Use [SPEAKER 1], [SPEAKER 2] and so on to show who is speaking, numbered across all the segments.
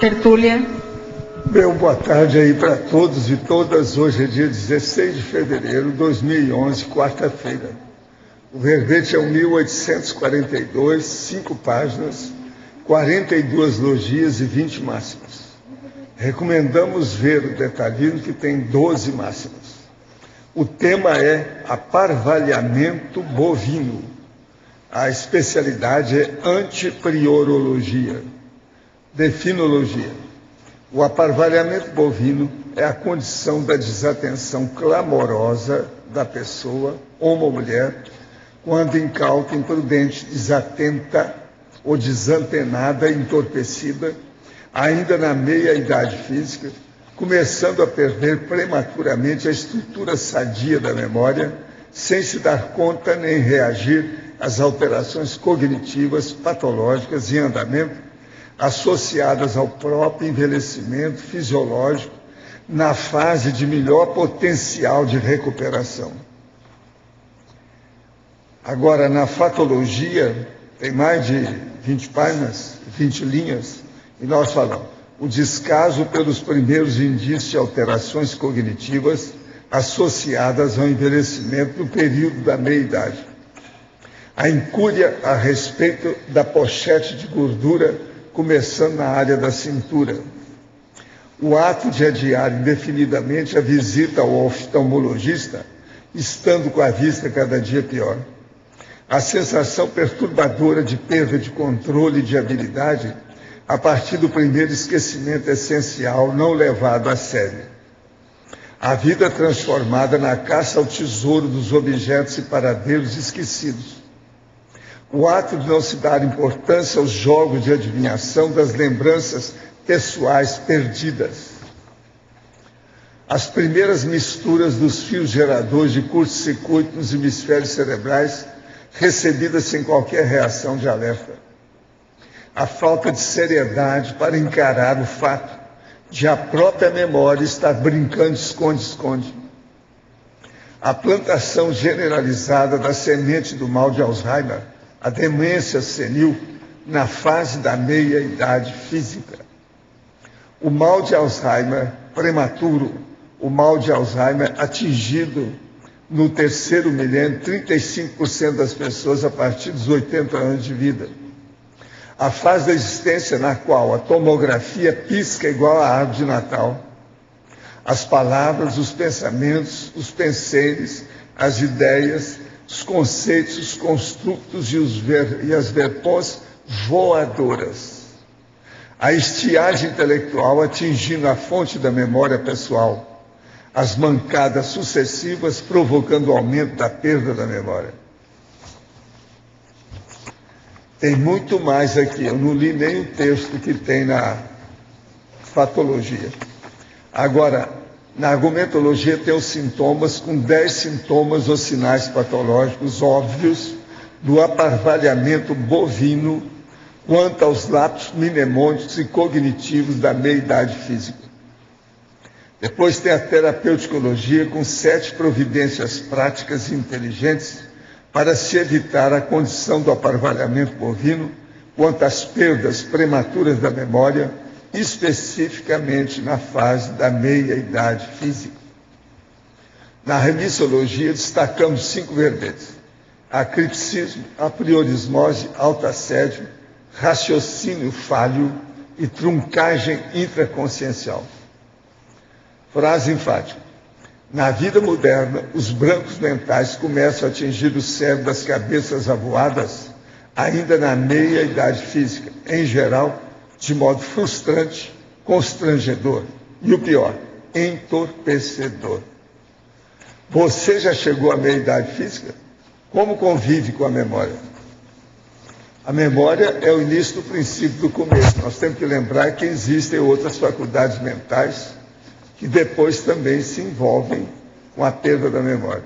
[SPEAKER 1] tertúlia.
[SPEAKER 2] Meu boa tarde aí para todos e todas. Hoje é dia 16 de fevereiro de 2011, quarta-feira. O verbete é o 1842, 5 páginas, 42 logias e 20 máximas. Recomendamos ver o detalhismo, que tem 12 máximas. O tema é aparvalhamento bovino. A especialidade é antipriorologia. Definologia. O aparvalhamento bovino é a condição da desatenção clamorosa da pessoa, homem ou mulher, quando incauta, imprudente, desatenta ou desantenada, entorpecida, ainda na meia-idade física, começando a perder prematuramente a estrutura sadia da memória, sem se dar conta nem reagir às alterações cognitivas patológicas em andamento, associadas ao próprio envelhecimento fisiológico na fase de melhor potencial de recuperação. Agora, na fatologia, tem mais de 20 páginas, 20 linhas, e nós falamos o descaso pelos primeiros indícios de alterações cognitivas associadas ao envelhecimento no período da meia-idade. A incúria a respeito da pochete de gordura começando na área da cintura. O ato de adiar indefinidamente a visita ao oftalmologista, estando com a vista cada dia pior. A sensação perturbadora de perda de controle e de habilidade a partir do primeiro esquecimento essencial não levado a sério. A vida transformada na caça ao tesouro dos objetos e paradeiros esquecidos. O ato de não se dar importância aos jogos de adivinhação das lembranças pessoais perdidas. As primeiras misturas dos fios geradores de curto-circuito nos hemisférios cerebrais, recebidas sem qualquer reação de alerta. A falta de seriedade para encarar o fato de a própria memória estar brincando de esconde-esconde. A plantação generalizada da semente do mal de Alzheimer, a demência senil, na fase da meia-idade física. O mal de Alzheimer prematuro, o mal de Alzheimer atingido no terceiro milênio, 35% das pessoas a partir dos 80 anos de vida. A fase da existência na qual a tomografia pisca igual a árvore de Natal. As palavras, os pensamentos, os penseres, as ideias, os conceitos, os construtos e as verpões voadoras. A estiagem intelectual atingindo a fonte da memória pessoal. As mancadas sucessivas provocando o aumento da perda da memória. Tem muito mais aqui, eu não li nem o texto que tem na fatologia. Agora, na argumentologia tem os sintomas, com 10 sintomas ou sinais patológicos óbvios do aparvalhamento bovino quanto aos lapsos mnemônicos e cognitivos da meia-idade física. Depois tem a terapeuticologia com 7 providências práticas e inteligentes para se evitar a condição do aparvalhamento bovino quanto às perdas prematuras da memória, especificamente na fase da meia-idade física. Na remissologia, destacamos 5 verbetes: acripsismo, apriorismose, autoassédio, raciocínio falho e truncagem intraconsciencial. Frase enfática: na vida moderna, os brancos mentais começam a atingir o cérebro das cabeças avoadas ainda na meia-idade física, em geral, de modo frustrante, constrangedor e, o pior, entorpecedor. Você já chegou à meia-idade física? Como convive com a memória? A memória é o início do princípio do começo. Nós temos que lembrar que existem outras faculdades mentais que depois também se envolvem com a perda da memória.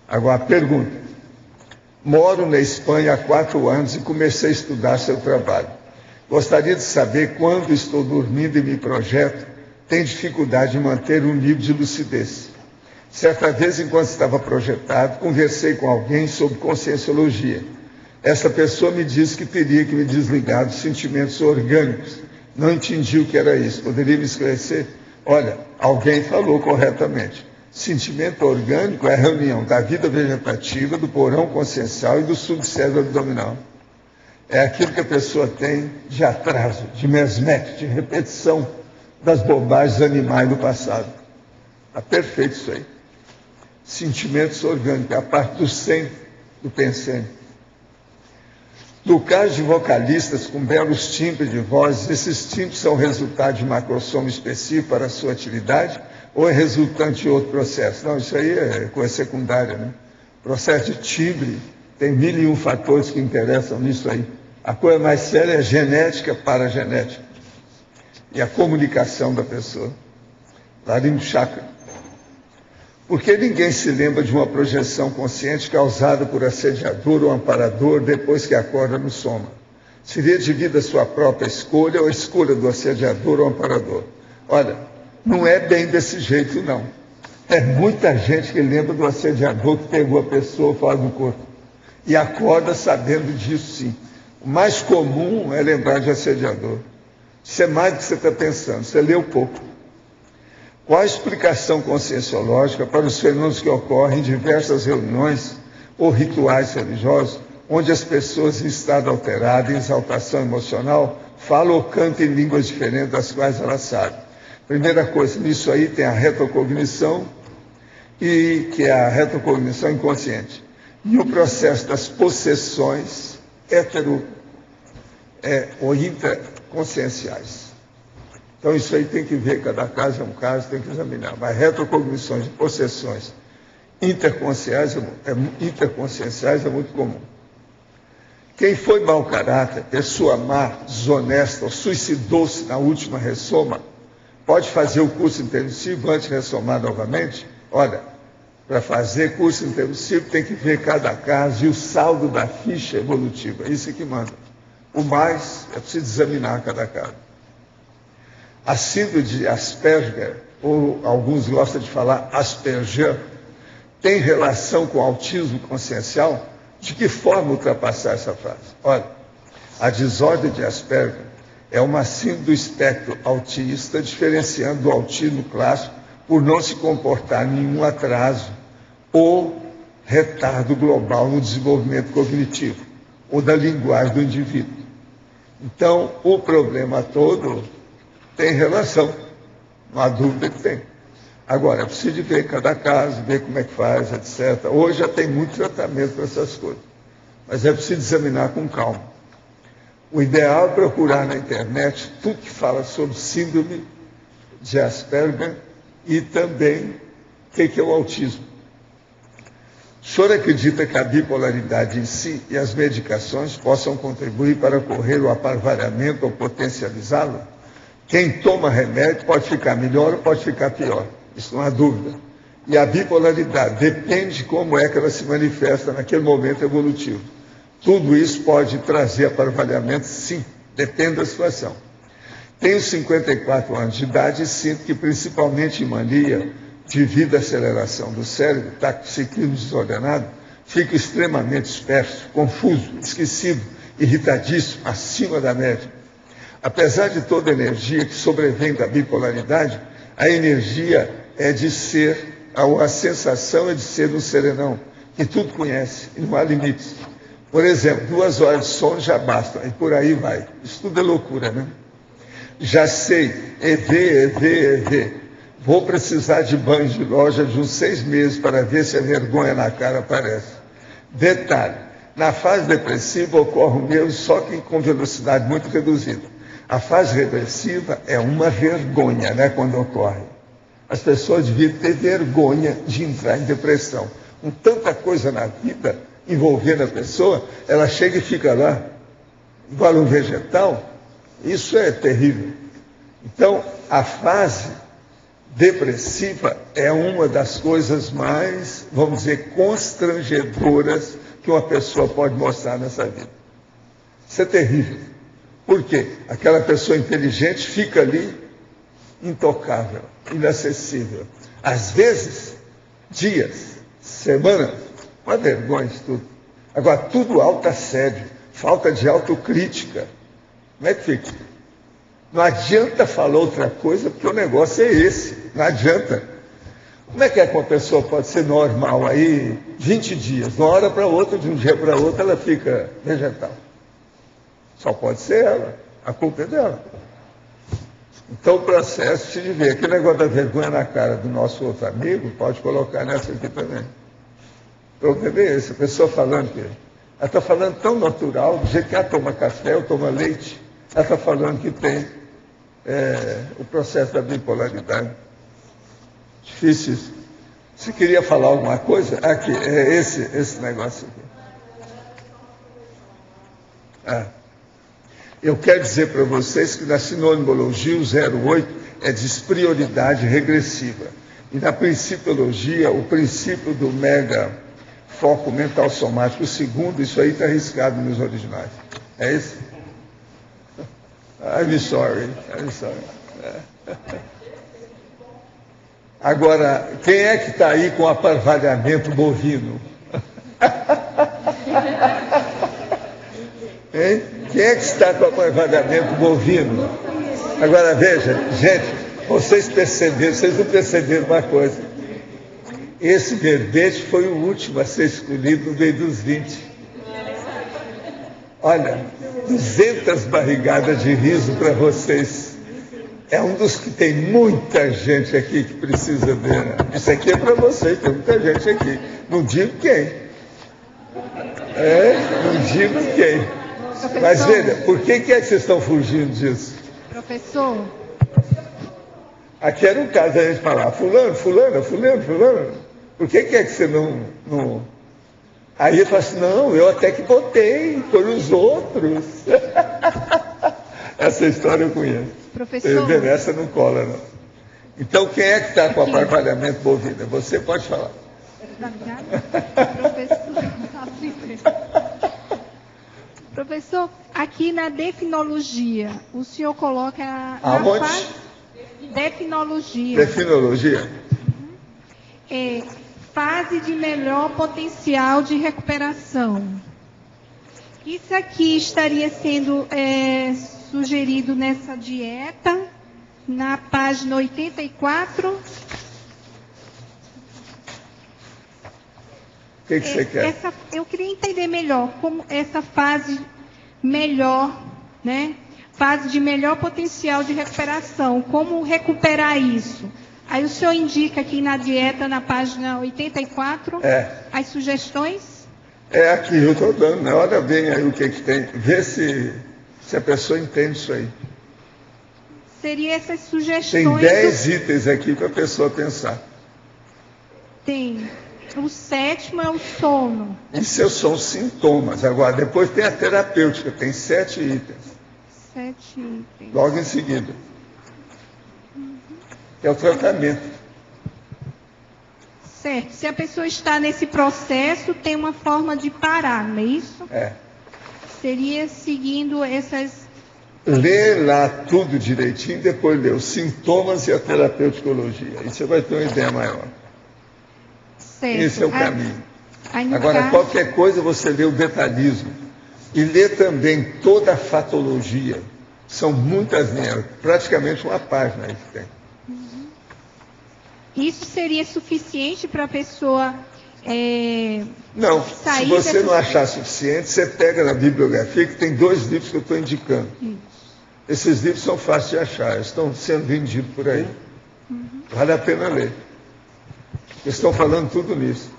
[SPEAKER 2] Agora, a pergunta. Moro na Espanha há 4 anos e comecei a estudar seu trabalho. Gostaria de saber quando estou dormindo e me projeto, tenho dificuldade de manter um nível de lucidez. Certa vez, enquanto estava projetado, conversei com alguém sobre conscienciologia. Essa pessoa me disse que teria que me desligar dos sentimentos orgânicos Não entendi o que era isso. Poderia me esclarecer? Olha, alguém falou corretamente. Sentimento orgânico é a reunião da vida vegetativa, do porão consciencial e do subcérebro abdominal. É aquilo que a pessoa tem de atraso, de mesmete, de repetição das bobagens animais do passado. Está perfeito isso aí. Sentimentos orgânicos, é a parte do sem, do pensene. No caso de vocalistas com belos timbres de voz, esses timbres são resultado de macrosoma específico para a sua atividade ou é resultante de outro processo? Não, isso aí é coisa secundária, né? Processo de timbre, tem 1001 fatores que interessam nisso aí. A coisa mais séria é genética para genética e a comunicação da pessoa. Laringe chakra. Por que ninguém se lembra de uma projeção consciente causada por assediador ou amparador depois que acorda no soma? Seria devido à sua própria escolha ou à escolha do assediador ou amparador? Olha, não é bem desse jeito, não. É muita gente que lembra do assediador que pegou a pessoa fora do corpo. E acorda sabendo disso, sim. O mais comum é lembrar de assediador. Isso é mais do que você está pensando, você leu pouco. Qual a explicação conscienciológica para os fenômenos que ocorrem em diversas reuniões ou rituais religiosos, onde as pessoas em estado alterado, em exaltação emocional, falam ou cantam em línguas diferentes das quais elas sabem? Primeira coisa, nisso aí tem a retrocognição, que é a retrocognição inconsciente. E o processo das possessões ou interconscienciais. Então, isso aí tem que ver, cada caso é um caso, tem que examinar. Mas retrocognições de possessões interconscienciais é muito comum. Quem foi mau caráter, pessoa má, desonesta, ou suicidou-se na última ressoma, pode fazer o curso intensivo antes de ressomar novamente? Olha, para fazer curso intensivo tem que ver cada caso e o saldo da ficha evolutiva. Isso é que manda. O mais é preciso examinar cada caso. A síndrome de Asperger, ou alguns gostam de falar Asperger, tem relação com o autismo consciencial? De que forma ultrapassar essa fase? Olha, a desordem de Asperger é uma síndrome do espectro autista, diferenciando do autismo clássico por não se comportar nenhum atraso ou retardo global no desenvolvimento cognitivo ou da linguagem do indivíduo. Então, o problema todo tem relação, não há dúvida que tem. Agora, é preciso ver cada caso, ver como é que faz, etc. Hoje já tem muito tratamento para essas coisas, mas é preciso examinar com calma. O ideal é procurar na internet tudo que fala sobre síndrome de Asperger e também o que é o autismo. O senhor acredita que a bipolaridade em si e as medicações possam contribuir para correr o aparvalhamento ou potencializá-lo? Quem toma remédio pode ficar melhor ou pode ficar pior, isso não há dúvida. E a bipolaridade depende de como é que ela se manifesta naquele momento evolutivo. Tudo isso pode trazer aparvalhamento, sim, depende da situação. Tenho 54 anos de idade e sinto que, principalmente em mania, devido à aceleração do cérebro, taxiclismo desordenado, fico extremamente disperso, confuso, esquecido, irritadíssimo, acima da média. Apesar de toda a energia que sobrevém da bipolaridade, a energia é de ser, a sensação é de ser um serenão, que tudo conhece e não há limites. Por exemplo, 2 horas de sono já bastam, e por aí vai. Isso tudo é loucura, né? Já sei, EV. Vou precisar de banho de loja de uns 6 meses para ver se a vergonha na cara aparece. Detalhe, na fase depressiva ocorre o mesmo, só que com velocidade muito reduzida. A fase regressiva é uma vergonha, né, quando ocorre. As pessoas deviam ter vergonha de entrar em depressão. Com tanta coisa na vida envolvendo a pessoa, ela chega e fica lá, igual um vegetal. Isso é terrível. Então, a fase depressiva é uma das coisas mais, vamos dizer, constrangedoras que uma pessoa pode mostrar nessa vida. Isso é terrível. Por quê? Aquela pessoa inteligente fica ali intocável, inacessível. Às vezes, dias, semanas, uma vergonha isso tudo. Agora, tudo alto assédio, falta de autocrítica. Como é que fica? Não adianta falar outra coisa, porque o negócio é esse. Não adianta. Como é que uma pessoa pode ser normal aí 20 dias? De uma hora para outra, de um dia para outro, ela fica vegetal. Só pode ser ela. A culpa é dela. Então o processo se divide. Aquele negócio da vergonha na cara do nosso outro amigo, pode colocar nessa aqui também. O problema é esse. A pessoa falando que... Ela está falando tão natural, do jeito que ela toma café ou toma leite, ela está falando que tem o processo da bipolaridade. Difícil isso. Você queria falar alguma coisa? Aqui, esse negócio aqui. Eu quero dizer para vocês que na sinonimologia o 08 é desprioridade regressiva. E na principiologia, o princípio do mega foco mental somático, o segundo, isso aí está arriscado nos originais. É isso? I'm sorry. Agora, quem é que está aí com aparvalhamento bovino? Hein? Quem é que está com aparvalhamento bovino? Agora veja, gente, vocês não perceberam uma coisa. Esse verbete foi o último a ser escolhido no meio dos 20. Olha, 200 barrigadas de riso para vocês. É um dos que tem muita gente aqui que precisa ver. Né? Isso aqui é para vocês, tem muita gente aqui. Não digo quem. Não digo quem.
[SPEAKER 1] Professor,
[SPEAKER 2] mas veja, por que é que vocês estão fugindo disso?
[SPEAKER 1] Professor.
[SPEAKER 2] Aqui era um caso a gente falar, fulano. Por que é que você não... Aí ele fala assim, não, eu até que botei, foram os outros. Essa história eu conheço.
[SPEAKER 1] Professor.
[SPEAKER 2] Essa não cola, não. Então, quem é que está com aparvalhamento bovino? Você pode falar.
[SPEAKER 1] Professor, aqui na definologia, o senhor coloca...
[SPEAKER 2] Aonde?
[SPEAKER 1] Definologia.
[SPEAKER 2] Definologia?
[SPEAKER 1] Fase de melhor potencial de recuperação. Isso aqui estaria sendo sugerido nessa dieta, na página 84.
[SPEAKER 2] O que você quer?
[SPEAKER 1] Eu queria entender melhor como essa fase melhor, né? Fase de melhor potencial de recuperação. Como recuperar isso? Aí o senhor indica aqui na dieta, na página 84, as sugestões?
[SPEAKER 2] Aqui eu estou dando, né? Olha bem aí o que tem. Vê se a pessoa entende isso aí.
[SPEAKER 1] Seria essas sugestões...
[SPEAKER 2] Tem 10 itens aqui para a pessoa pensar.
[SPEAKER 1] Tem. O 7º é o sono.
[SPEAKER 2] Isso são sintomas. Agora, depois tem a terapêutica, tem 7 itens.
[SPEAKER 1] 7 itens.
[SPEAKER 2] Logo em seguida. É o tratamento.
[SPEAKER 1] Certo. Se a pessoa está nesse processo, tem uma forma de parar, não é isso? Seria seguindo essas...
[SPEAKER 2] Lê lá tudo direitinho, depois lê os sintomas e a terapeuticologia. Aí você vai ter uma ideia maior.
[SPEAKER 1] Certo.
[SPEAKER 2] Esse é o caminho.
[SPEAKER 1] Agora,
[SPEAKER 2] qualquer coisa você lê o detalhismo. E lê também toda a fatologia. São muitas linhas, praticamente uma página aí que tem.
[SPEAKER 1] Isso seria suficiente para a pessoa
[SPEAKER 2] não, se você não achar suficiente, você pega na bibliografia, que tem 2 livros que eu estou indicando.
[SPEAKER 1] Isso.
[SPEAKER 2] Esses livros são fáceis de achar, eles estão sendo vendidos por aí. Vale a pena ler. Eles estão falando tudo nisso.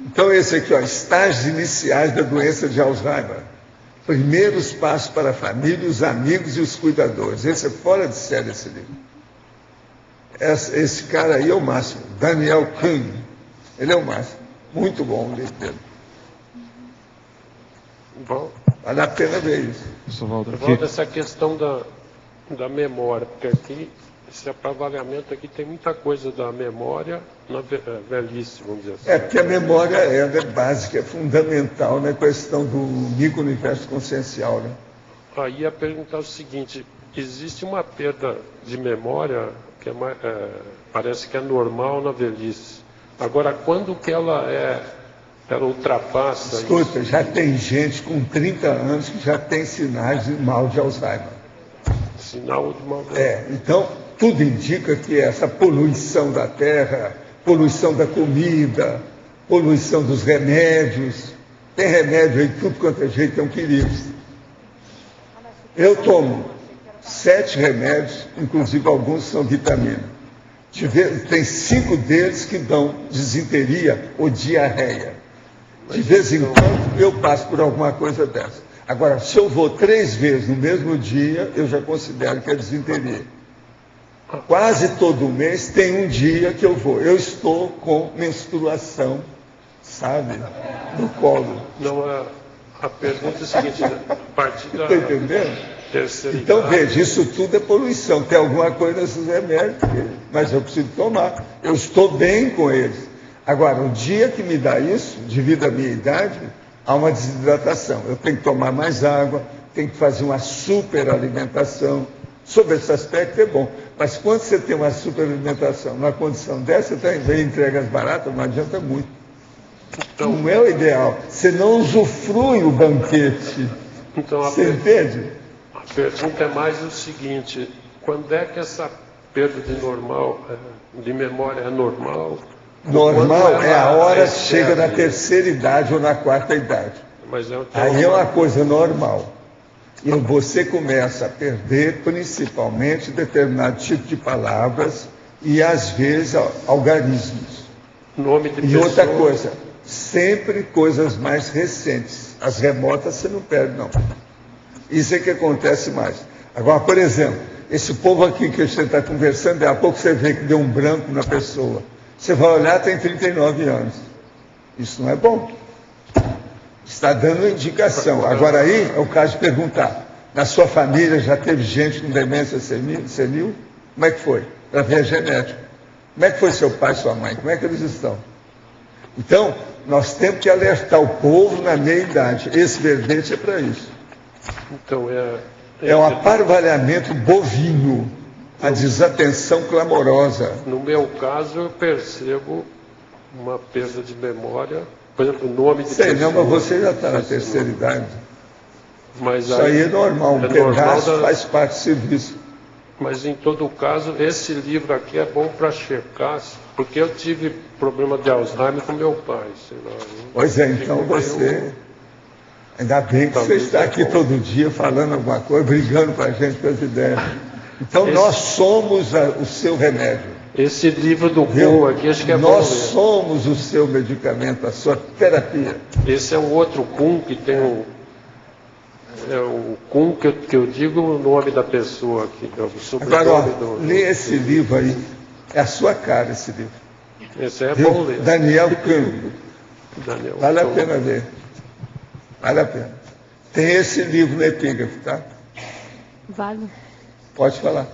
[SPEAKER 2] Então esse aqui, estágios iniciais da doença de Alzheimer. Primeiros passos para a família, os amigos e os cuidadores. Esse é fora de série esse livro. Esse cara aí é o máximo, Daniel Kahn. Ele é o máximo. Muito bom o livro dele.
[SPEAKER 3] Bom,
[SPEAKER 2] vale a pena ver isso.
[SPEAKER 3] Volta essa questão da memória, porque aqui, esse avaliamento aqui tem muita coisa da memória na velhice, vamos dizer assim.
[SPEAKER 2] Porque a memória é básica, é fundamental na questão do micro-universo consciencial, né?
[SPEAKER 3] Aí ia perguntar o seguinte, existe uma perda de memória que parece que é normal na velhice. Agora, quando que ela ultrapassa...
[SPEAKER 2] Escuta,
[SPEAKER 3] isso?
[SPEAKER 2] já tem gente com 30 anos que já tem sinais de mal de Alzheimer.
[SPEAKER 3] Sinal de mau.
[SPEAKER 2] Então, tudo indica que essa poluição da terra, poluição da comida, poluição dos remédios, tem remédio aí, tudo quanto é jeito, é um perigo. Eu tomo 7 remédios, inclusive alguns são vitamina. Tem 5 deles que dão disenteria ou diarreia. De vez em quando eu passo por alguma coisa dessa. Agora, se eu vou 3 vezes no mesmo dia, eu já considero que é disenteria. Quase todo mês tem um dia que eu vou. Eu estou com menstruação, sabe, no colo.
[SPEAKER 3] Não, a pergunta é a seguinte, a partir da
[SPEAKER 2] Está entendendo?
[SPEAKER 3] terceira
[SPEAKER 2] Então,
[SPEAKER 3] idade...
[SPEAKER 2] veja, isso tudo é poluição. Tem alguma coisa nesses remédios, mas eu preciso tomar. Eu estou bem com eles. Agora, o dia que me dá isso, devido à minha idade, há uma desidratação. Eu tenho que tomar mais água, tenho que fazer uma superalimentação. Sobre esse aspecto é bom. Mas quando você tem uma superalimentação, numa condição dessa, você vem entregas baratas, não adianta muito.
[SPEAKER 3] Então,
[SPEAKER 2] Não é o ideal. Você não usufrui o banquete.
[SPEAKER 3] então
[SPEAKER 2] Você entende?
[SPEAKER 3] a pergunta é mais o seguinte, quando é que essa perda de memória é normal?
[SPEAKER 2] Normal é a hora que
[SPEAKER 3] excede?
[SPEAKER 2] chega na terceira idade ou na quarta idade.
[SPEAKER 3] Mas
[SPEAKER 2] Aí é uma coisa normal. E você começa a perder principalmente determinado tipo de palavras e às vezes algarismos.
[SPEAKER 3] Nome de
[SPEAKER 2] E
[SPEAKER 3] pessoa.
[SPEAKER 2] outra coisa, sempre coisas mais recentes. As remotas você não perde, não. Isso é que acontece mais. Agora, por exemplo, esse povo aqui que você está conversando, daqui a pouco você vê que deu um branco na pessoa. Você vai olhar, tem 39 anos. Isso não é bom. Está dando indicação. Agora aí é o caso de perguntar, na sua família já teve gente com demência senil? Como é que foi? Para ver a genética. Como é que foi seu pai e sua mãe? Como é que eles estão? Então, nós temos que alertar o povo na meia-idade. Esse verbete é para isso.
[SPEAKER 3] Então,
[SPEAKER 2] é um aparvalhamento bovino, a desatenção clamorosa.
[SPEAKER 3] No meu caso, eu percebo uma perda de memória, por exemplo, o nome de
[SPEAKER 2] Sei
[SPEAKER 3] pessoa.
[SPEAKER 2] não, mas você já está na terceira idade.
[SPEAKER 3] Mas
[SPEAKER 2] isso aí é normal, um pedaço faz parte do serviço.
[SPEAKER 3] Mas, em todo caso, esse livro aqui é bom para checar, porque eu tive problema de Alzheimer com meu pai. Sei lá,
[SPEAKER 2] pois é, então você... Ainda bem que você está aqui todo dia falando alguma coisa, brigando com a gente pelas ideias. Então, nós somos o seu remédio.
[SPEAKER 3] Esse livro do Kuhn aqui, acho que é bom.
[SPEAKER 2] Nós somos o seu medicamento, a sua terapia.
[SPEAKER 3] Esse é o outro Kuhn que tem o Kuhn que eu digo o nome da pessoa aqui.
[SPEAKER 2] Agora, lê esse livro aí. É a sua cara esse livro.
[SPEAKER 3] Esse é bom ler.
[SPEAKER 2] Daniel Kahneman. Vale a pena ler. Vale a pena. Tem esse livro no epígrafe, tá?
[SPEAKER 4] Vale.
[SPEAKER 2] Pode falar.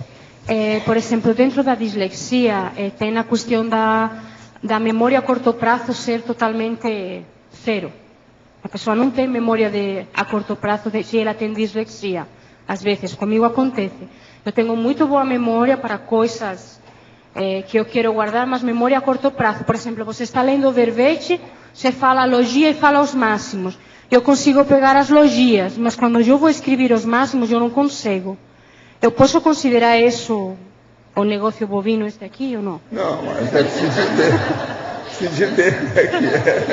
[SPEAKER 4] Por exemplo, dentro da dislexia, tem a questão da memória a curto prazo ser totalmente zero. A pessoa não tem memória a curto prazo se ela tem dislexia. Às vezes, comigo acontece. Eu tenho muito boa memória para coisas que eu quero guardar, mas memória a curto prazo. Por exemplo, você está lendo o verbete, você fala a logia e fala os máximos. Eu consigo pegar as logias, mas quando eu vou escrever os máximos, eu não consigo. Eu posso considerar isso o negócio bovino este aqui ou não?
[SPEAKER 2] Não, mas é preciso de ver como é que é.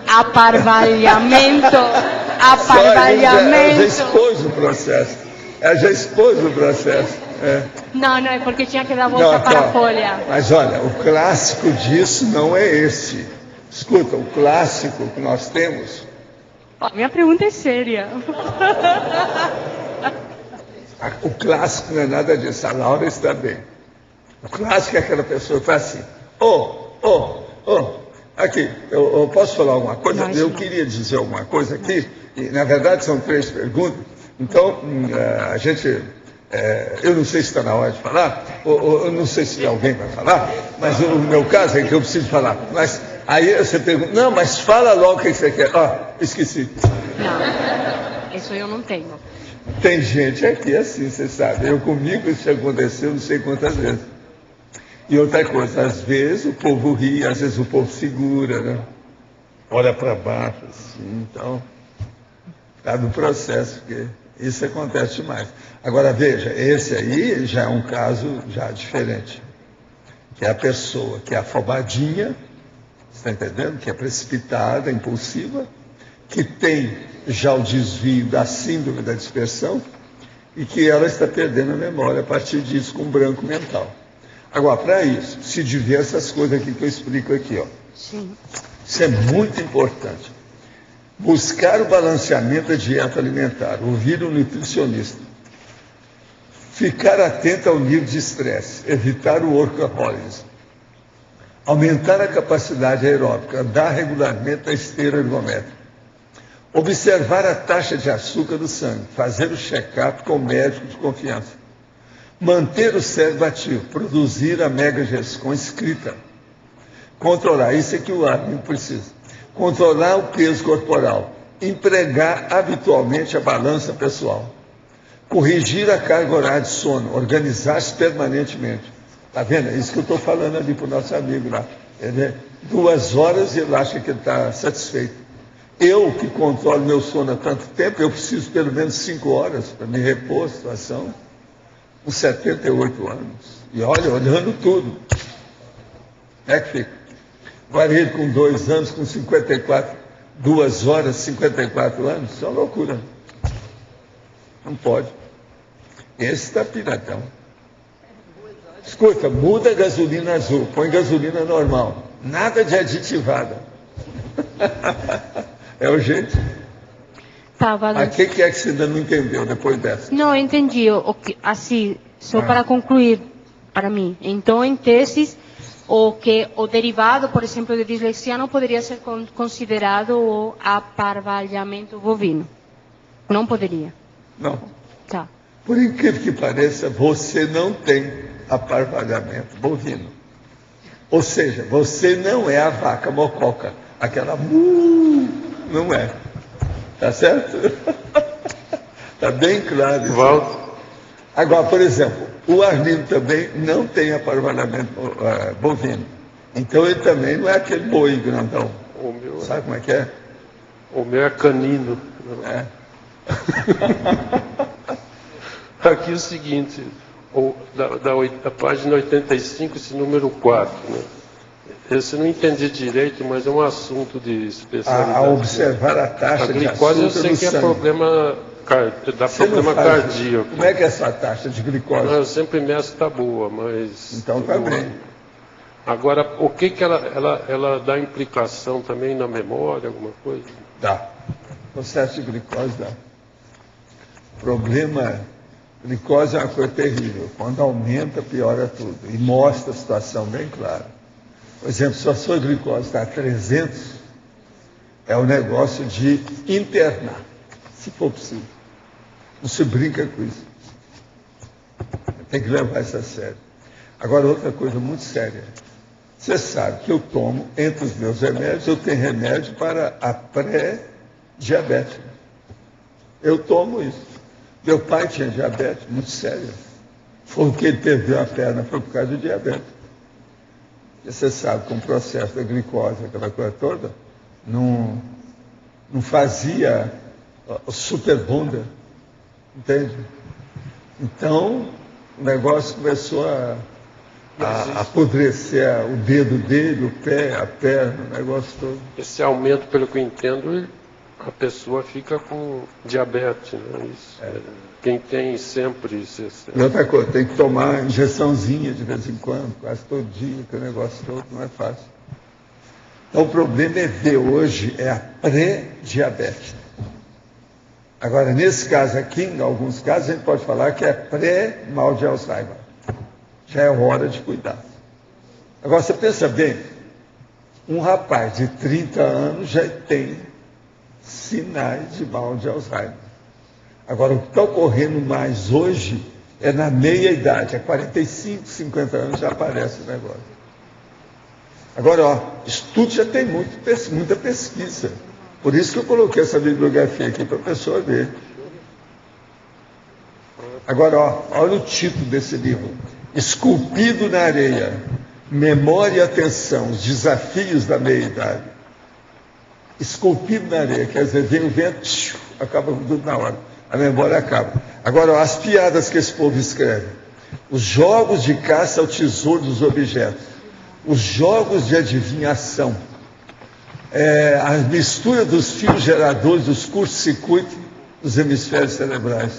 [SPEAKER 4] Aparvalhamento.
[SPEAKER 2] Ela já expôs o processo. Ela já expôs o processo.
[SPEAKER 4] Não, é porque tinha que dar volta para a folha.
[SPEAKER 2] Mas olha, o clássico disso não é esse. Escuta, o clássico que nós temos...
[SPEAKER 4] Minha pergunta é séria.
[SPEAKER 2] O clássico não é nada disso. A Laura está bem. O clássico é aquela pessoa que faz assim. Aqui, eu posso falar alguma coisa? Eu queria dizer alguma coisa aqui. E, na verdade, são 3 perguntas. Então, a gente... eu não sei se está na hora de falar, ou eu não sei se alguém vai falar, mas no meu caso é que eu preciso falar. Mas aí você pergunta, não, mas fala logo o que você quer. Esqueci.
[SPEAKER 4] Não, isso eu não tenho.
[SPEAKER 2] Tem gente aqui assim, você sabe. Comigo isso aconteceu não sei quantas vezes. E outra coisa, às vezes o povo ri, às vezes o povo segura, né? Olha para baixo, assim, então... Está no processo, porque isso acontece demais. Agora, veja, esse aí já é um caso já diferente. Que é a pessoa que é afobadinha, você está entendendo? Que é precipitada, impulsiva, que tem já o desvio da síndrome da dispersão e que ela está perdendo a memória a partir disso com branco mental. Agora, para isso, se devia essas coisas aqui que eu explico aqui, ó.
[SPEAKER 4] Sim.
[SPEAKER 2] Isso é muito importante. Buscar o balanceamento da dieta alimentar, ouvir o nutricionista. Ficar atento ao nível de estresse, evitar o workaholismo. Aumentar a capacidade aeróbica, andar regularmente na esteira ergométrica. Observar a taxa de açúcar do sangue, fazer o check-up com o médico de confiança. Manter o cérebro ativo, produzir a megagescon escrita. Controlar, isso é que o Armin precisa. Controlar o peso corporal, empregar habitualmente a balança pessoal. Corrigir a carga horária de sono, organizar-se permanentemente. Está vendo? É isso que eu estou falando ali para o nosso amigo lá. Ele é 2 horas e ele acha que ele está satisfeito. Eu, que controlo meu sono há tanto tempo, eu preciso pelo menos 5 horas para me repor a situação, com 78 anos. E olha, olhando tudo. Como é que fica? Agora ele com 2 anos, com 54, 2 horas, 54 anos, isso é uma loucura. Não pode. Esse está piratão. Escuta, muda a gasolina azul, põe gasolina normal. Nada de aditivada. É o jeito.
[SPEAKER 4] Tá, vale.
[SPEAKER 2] A que é que você ainda não entendeu depois dessa?
[SPEAKER 4] Não, eu entendi. Assim, só para concluir, para mim. Então, em tese, o derivado, por exemplo, de dislexia não poderia ser considerado o aparvalhamento bovino. Não poderia.
[SPEAKER 2] Não.
[SPEAKER 4] Tá.
[SPEAKER 2] Por incrível que pareça, você não tem aparvalhamento bovino. Ou seja, você não é a vaca mococa. Aquela não é. Tá certo? Tá bem claro isso.
[SPEAKER 3] Valdo,
[SPEAKER 2] Agora, por exemplo, o Arlindo também não tem aparvalhamento bovino. Então ele também não é aquele boi grandão.
[SPEAKER 3] o meu,
[SPEAKER 2] Sabe como é que é?
[SPEAKER 3] o meu é canino.
[SPEAKER 2] É.
[SPEAKER 3] Aqui é o seguinte, da página 85, esse número 4, né? Esse eu não entendi direito, mas é um assunto de especialidade.
[SPEAKER 2] A observar a taxa
[SPEAKER 3] A
[SPEAKER 2] de
[SPEAKER 3] glicose
[SPEAKER 2] açúcar
[SPEAKER 3] eu sei
[SPEAKER 2] no
[SPEAKER 3] que é
[SPEAKER 2] sangue.
[SPEAKER 3] problema, dá
[SPEAKER 2] Você não
[SPEAKER 3] problema
[SPEAKER 2] faz-
[SPEAKER 3] cardíaco.
[SPEAKER 2] Como é que é essa taxa de glicose?
[SPEAKER 3] Eu sempre meço tá boa, mas...
[SPEAKER 2] Então tá bem.
[SPEAKER 3] Agora, o que ela dá implicação também na memória, alguma coisa?
[SPEAKER 2] Dá. Processo de glicose dá. Problema, glicose é uma coisa terrível. Quando aumenta, piora tudo. E mostra a situação bem clara. Por exemplo, se a sua glicose está a 300, é o negócio de internar, se for possível. Não se brinca com isso. Tem que levar isso a sério. Agora, outra coisa muito séria. Você sabe que eu tomo, entre os meus remédios, eu tenho remédio para a pré-diabetes. Eu tomo isso. Meu pai tinha diabetes, muito séria. Foi o que ele perdeu a perna, foi por causa do diabetes. E você sabe que o processo da glicose, aquela coisa toda, não fazia super bunda, entende? Então, o negócio começou a apodrecer o dedo dele, o pé, a perna, o negócio todo.
[SPEAKER 3] Esse aumento, pelo que eu entendo, a pessoa fica com diabetes, né? Isso. Quem tem sempre isso.
[SPEAKER 2] E outra coisa, tem que tomar injeçãozinha de vez em quando, quase todo dia, que o negócio todo não é fácil. Então o problema é ver hoje é a pré-diabetes. Agora, nesse caso aqui, em alguns casos, a gente pode falar que é pré-mal de Alzheimer. Já é hora de cuidar. Agora, você pensa bem, um rapaz de 30 anos já tem sinais de mal de Alzheimer. Agora, o que está ocorrendo mais hoje é na meia-idade, é 45, 50 anos já aparece o negócio. Agora, estudo já tem muita pesquisa. Por isso que eu coloquei essa bibliografia aqui para a pessoa ver. Agora, olha o título desse livro. Esculpido na areia, memória e atenção, os desafios da meia-idade. Esculpido na areia, quer dizer, vem o vento, acaba com tudo na hora. A memória acaba. Agora, as piadas que esse povo escreve, os jogos de caça ao tesouro dos objetos, os jogos de adivinhação, a mistura dos fios geradores, dos curtos-circuitos dos hemisférios cerebrais,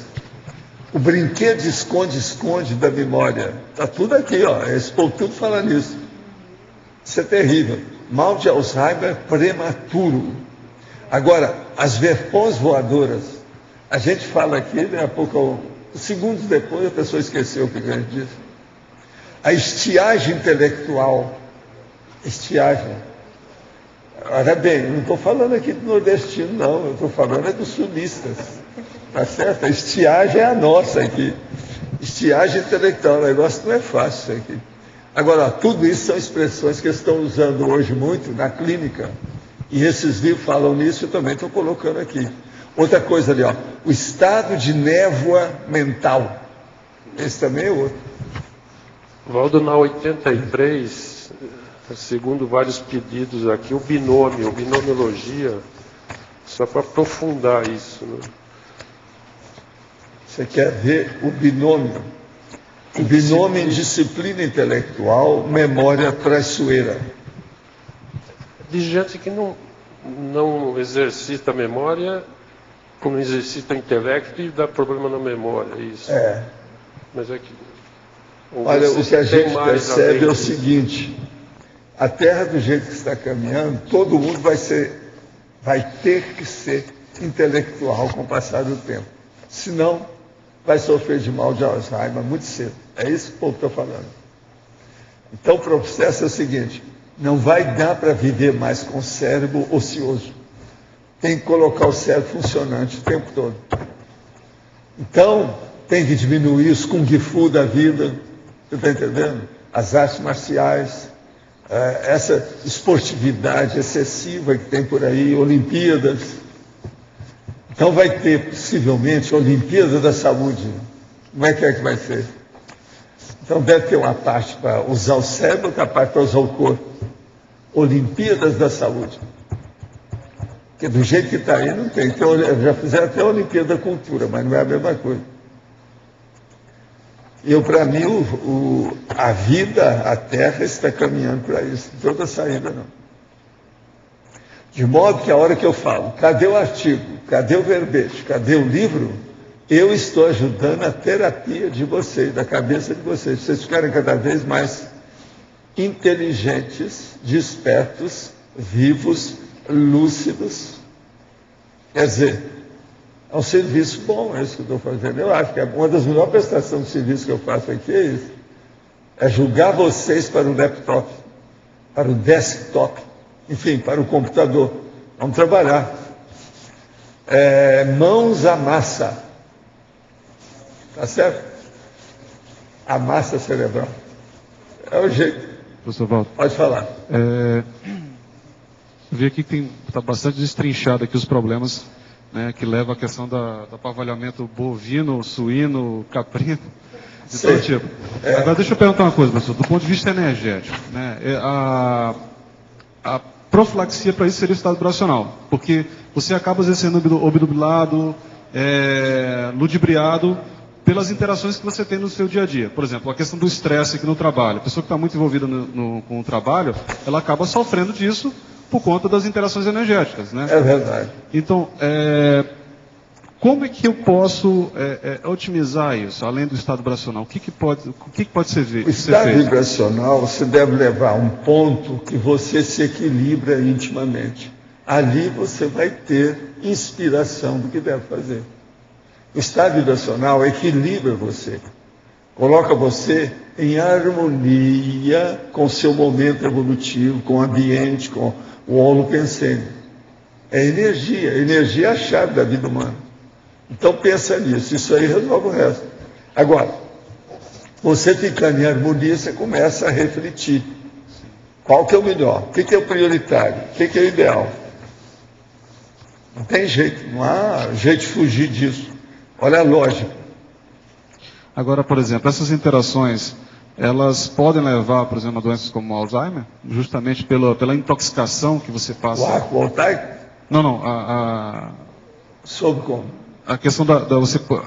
[SPEAKER 2] o brinquedo de esconde-esconde da memória, está tudo aqui, ó. Esse povo tudo fala nisso. Isso é terrível. Mal de Alzheimer prematuro. Agora, as verpões voadoras, a gente fala aqui, né, há pouco, segundos depois a pessoa esqueceu o que a gente disse. A estiagem intelectual, estiagem. Olha bem, não estou falando aqui do nordestino, não, eu estou falando dos sulistas, tá certo? A estiagem é a nossa aqui. Estiagem intelectual, o negócio não é fácil isso aqui. Agora, tudo isso são expressões que estão usando hoje muito na clínica, e esses livros falam nisso, eu também estou colocando aqui. Outra coisa ali, ó, o estado de névoa mental. Esse também é outro.
[SPEAKER 3] Valdo, na 83, segundo vários pedidos aqui, o binômio, binomiologia, só para aprofundar isso, né?
[SPEAKER 2] Você quer ver o binômio? O binômio em disciplina intelectual, memória traiçoeira.
[SPEAKER 3] De gente que não exercita a memória, como exercita o intelecto e dá problema na memória, é isso.
[SPEAKER 2] É.
[SPEAKER 3] Mas é que...
[SPEAKER 2] Olha, o que a gente percebe é o seguinte, a Terra do jeito que está caminhando, todo mundo vai ter que ser intelectual com o passar do tempo. Senão, vai sofrer de mal de Alzheimer muito cedo. É isso que o povo está falando. Então, o processo é o seguinte, não vai dar para viver mais com o cérebro ocioso. Tem que colocar o cérebro funcionante o tempo todo. Então, tem que diminuir os kung fu da vida, você está entendendo? As artes marciais, essa esportividade excessiva que tem por aí, Olimpíadas. Então vai ter, possivelmente, a Olimpíada da Saúde. Como é que vai ser? Então deve ter uma parte para usar o cérebro, outra parte para usar o corpo. Olimpíadas da Saúde. Porque do jeito que está aí, não tem. Então, já fizeram até a Olimpíada da Cultura, mas não é a mesma coisa. Para mim, a vida, a Terra está caminhando para isso. Não tem outra saída, não. De modo que a hora que eu falo, cadê o artigo, cadê o verbete, cadê o livro, eu estou ajudando a terapia de vocês, da cabeça de vocês. Vocês ficarem cada vez mais inteligentes, despertos, vivos, lúcidos. Quer dizer, é um serviço bom, é isso que eu estou fazendo. Eu acho que uma das melhores prestações de serviço que eu faço aqui é isso. É julgar vocês para o laptop, para o desktop, enfim, para o computador. Vamos trabalhar. Mãos à massa. Tá certo? A massa cerebral. É o jeito.
[SPEAKER 5] Professor Valdo.
[SPEAKER 2] Pode falar.
[SPEAKER 5] Eu vi aqui que está bastante destrinchado aqui os problemas, né, que levam à questão do apavalhamento bovino, suíno, caprino, de todo tipo. Agora, deixa eu perguntar uma coisa, professor. Do ponto de vista energético, né, a profilaxia para isso seria o estado vibracional, porque você acaba às vezes sendo obnubilado, ludibriado pelas interações que você tem no seu dia a dia. Por exemplo, a questão do estresse aqui no trabalho. A pessoa que está muito envolvida com o trabalho, ela acaba sofrendo disso por conta das interações energéticas, né?
[SPEAKER 2] É verdade.
[SPEAKER 5] Então, como é que eu posso otimizar isso, além do estado vibracional? O que pode ser feito?
[SPEAKER 2] O estado vibracional, você deve levar a um ponto que você se equilibra intimamente. Ali você vai ter inspiração do que deve fazer. O estado vibracional equilibra você. Coloca você em harmonia com o seu momento evolutivo, com o ambiente, com o holopensene. É energia. Energia é a chave da vida humana. Então pensa nisso. Isso aí resolve o resto. Agora, você ficando em harmonia, você começa a refletir. Qual que é o melhor? O que é o prioritário? O que é o ideal? Não tem jeito. Não há jeito de fugir disso. Olha a lógica.
[SPEAKER 5] Agora, por exemplo, essas interações, elas podem levar, por exemplo, a doenças como Alzheimer? Justamente pela intoxicação que você passa?
[SPEAKER 2] O arco voltaico?
[SPEAKER 5] Não.
[SPEAKER 2] Sobre como?
[SPEAKER 5] A questão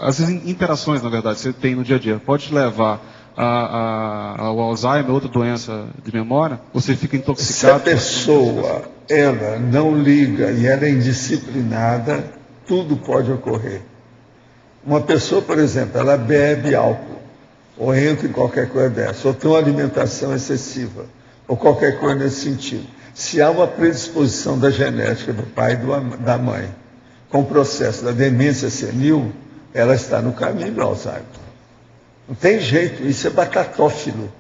[SPEAKER 5] às vezes interações, na verdade, você tem no dia a dia, pode te levar ao Alzheimer, outra doença de memória, você fica intoxicado.
[SPEAKER 2] Se a pessoa, ela não liga e ela é indisciplinada, tudo pode ocorrer. Uma pessoa, por exemplo, ela bebe álcool, ou entra em qualquer coisa dessa, ou tem uma alimentação excessiva, ou qualquer coisa nesse sentido. Se há uma predisposição da genética do pai e da mãe, com o processo da demência senil, ela está no caminho do Alzheimer. Não tem jeito, isso é batatófilo.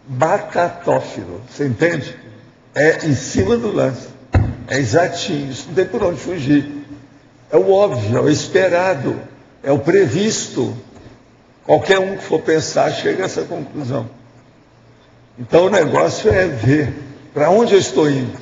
[SPEAKER 2] Batatófilo, você entende? É em cima do lance. É exatinho, isso não tem por onde fugir. É o óbvio, é o esperado, é o previsto. Qualquer um que for pensar chega a essa conclusão. Então o negócio é ver para onde eu estou indo.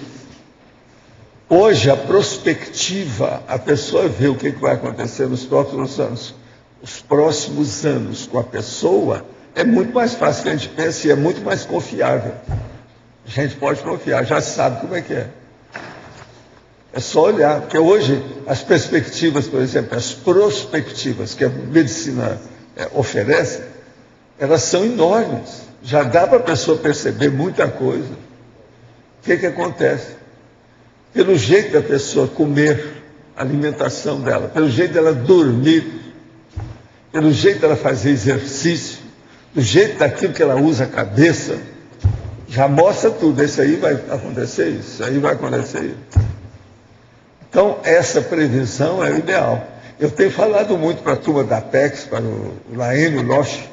[SPEAKER 2] Hoje a prospectiva, a pessoa vê o que vai acontecer nos próximos anos. Os próximos anos com a pessoa é muito mais fácil que a gente pense e é muito mais confiável. A gente pode confiar, já sabe como é que é. É só olhar, porque hoje as perspectivas, por exemplo, as prospectivas que a medicina oferece, elas são enormes. Já dá para a pessoa perceber muita coisa. O que acontece? Pelo jeito da pessoa comer, a alimentação dela, pelo jeito dela dormir, pelo jeito dela fazer exercício, do jeito daquilo que ela usa a cabeça, já mostra tudo. Isso aí vai acontecer, isso aí vai acontecer. Isso. Então, essa previsão é o ideal. Eu tenho falado muito para a turma da Apex, para o Laênio Loche,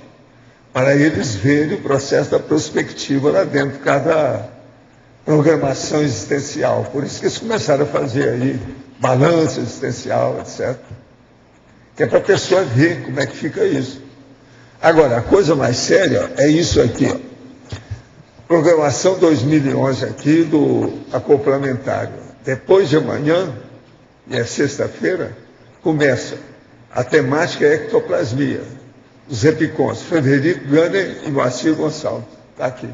[SPEAKER 2] para eles verem o processo da prospectiva lá dentro de cada programação existencial. Por isso que eles começaram a fazer aí balanço existencial, etc. Que é para a pessoa ver como é que fica isso. Agora, a coisa mais séria é isso aqui, ó. Programação 2011 aqui do acoplamentário. Depois de amanhã, e é sexta-feira, começa a temática ectoplasmia. Os epicons, Frederico Gunner e Moacir Gonçalves. Está aqui.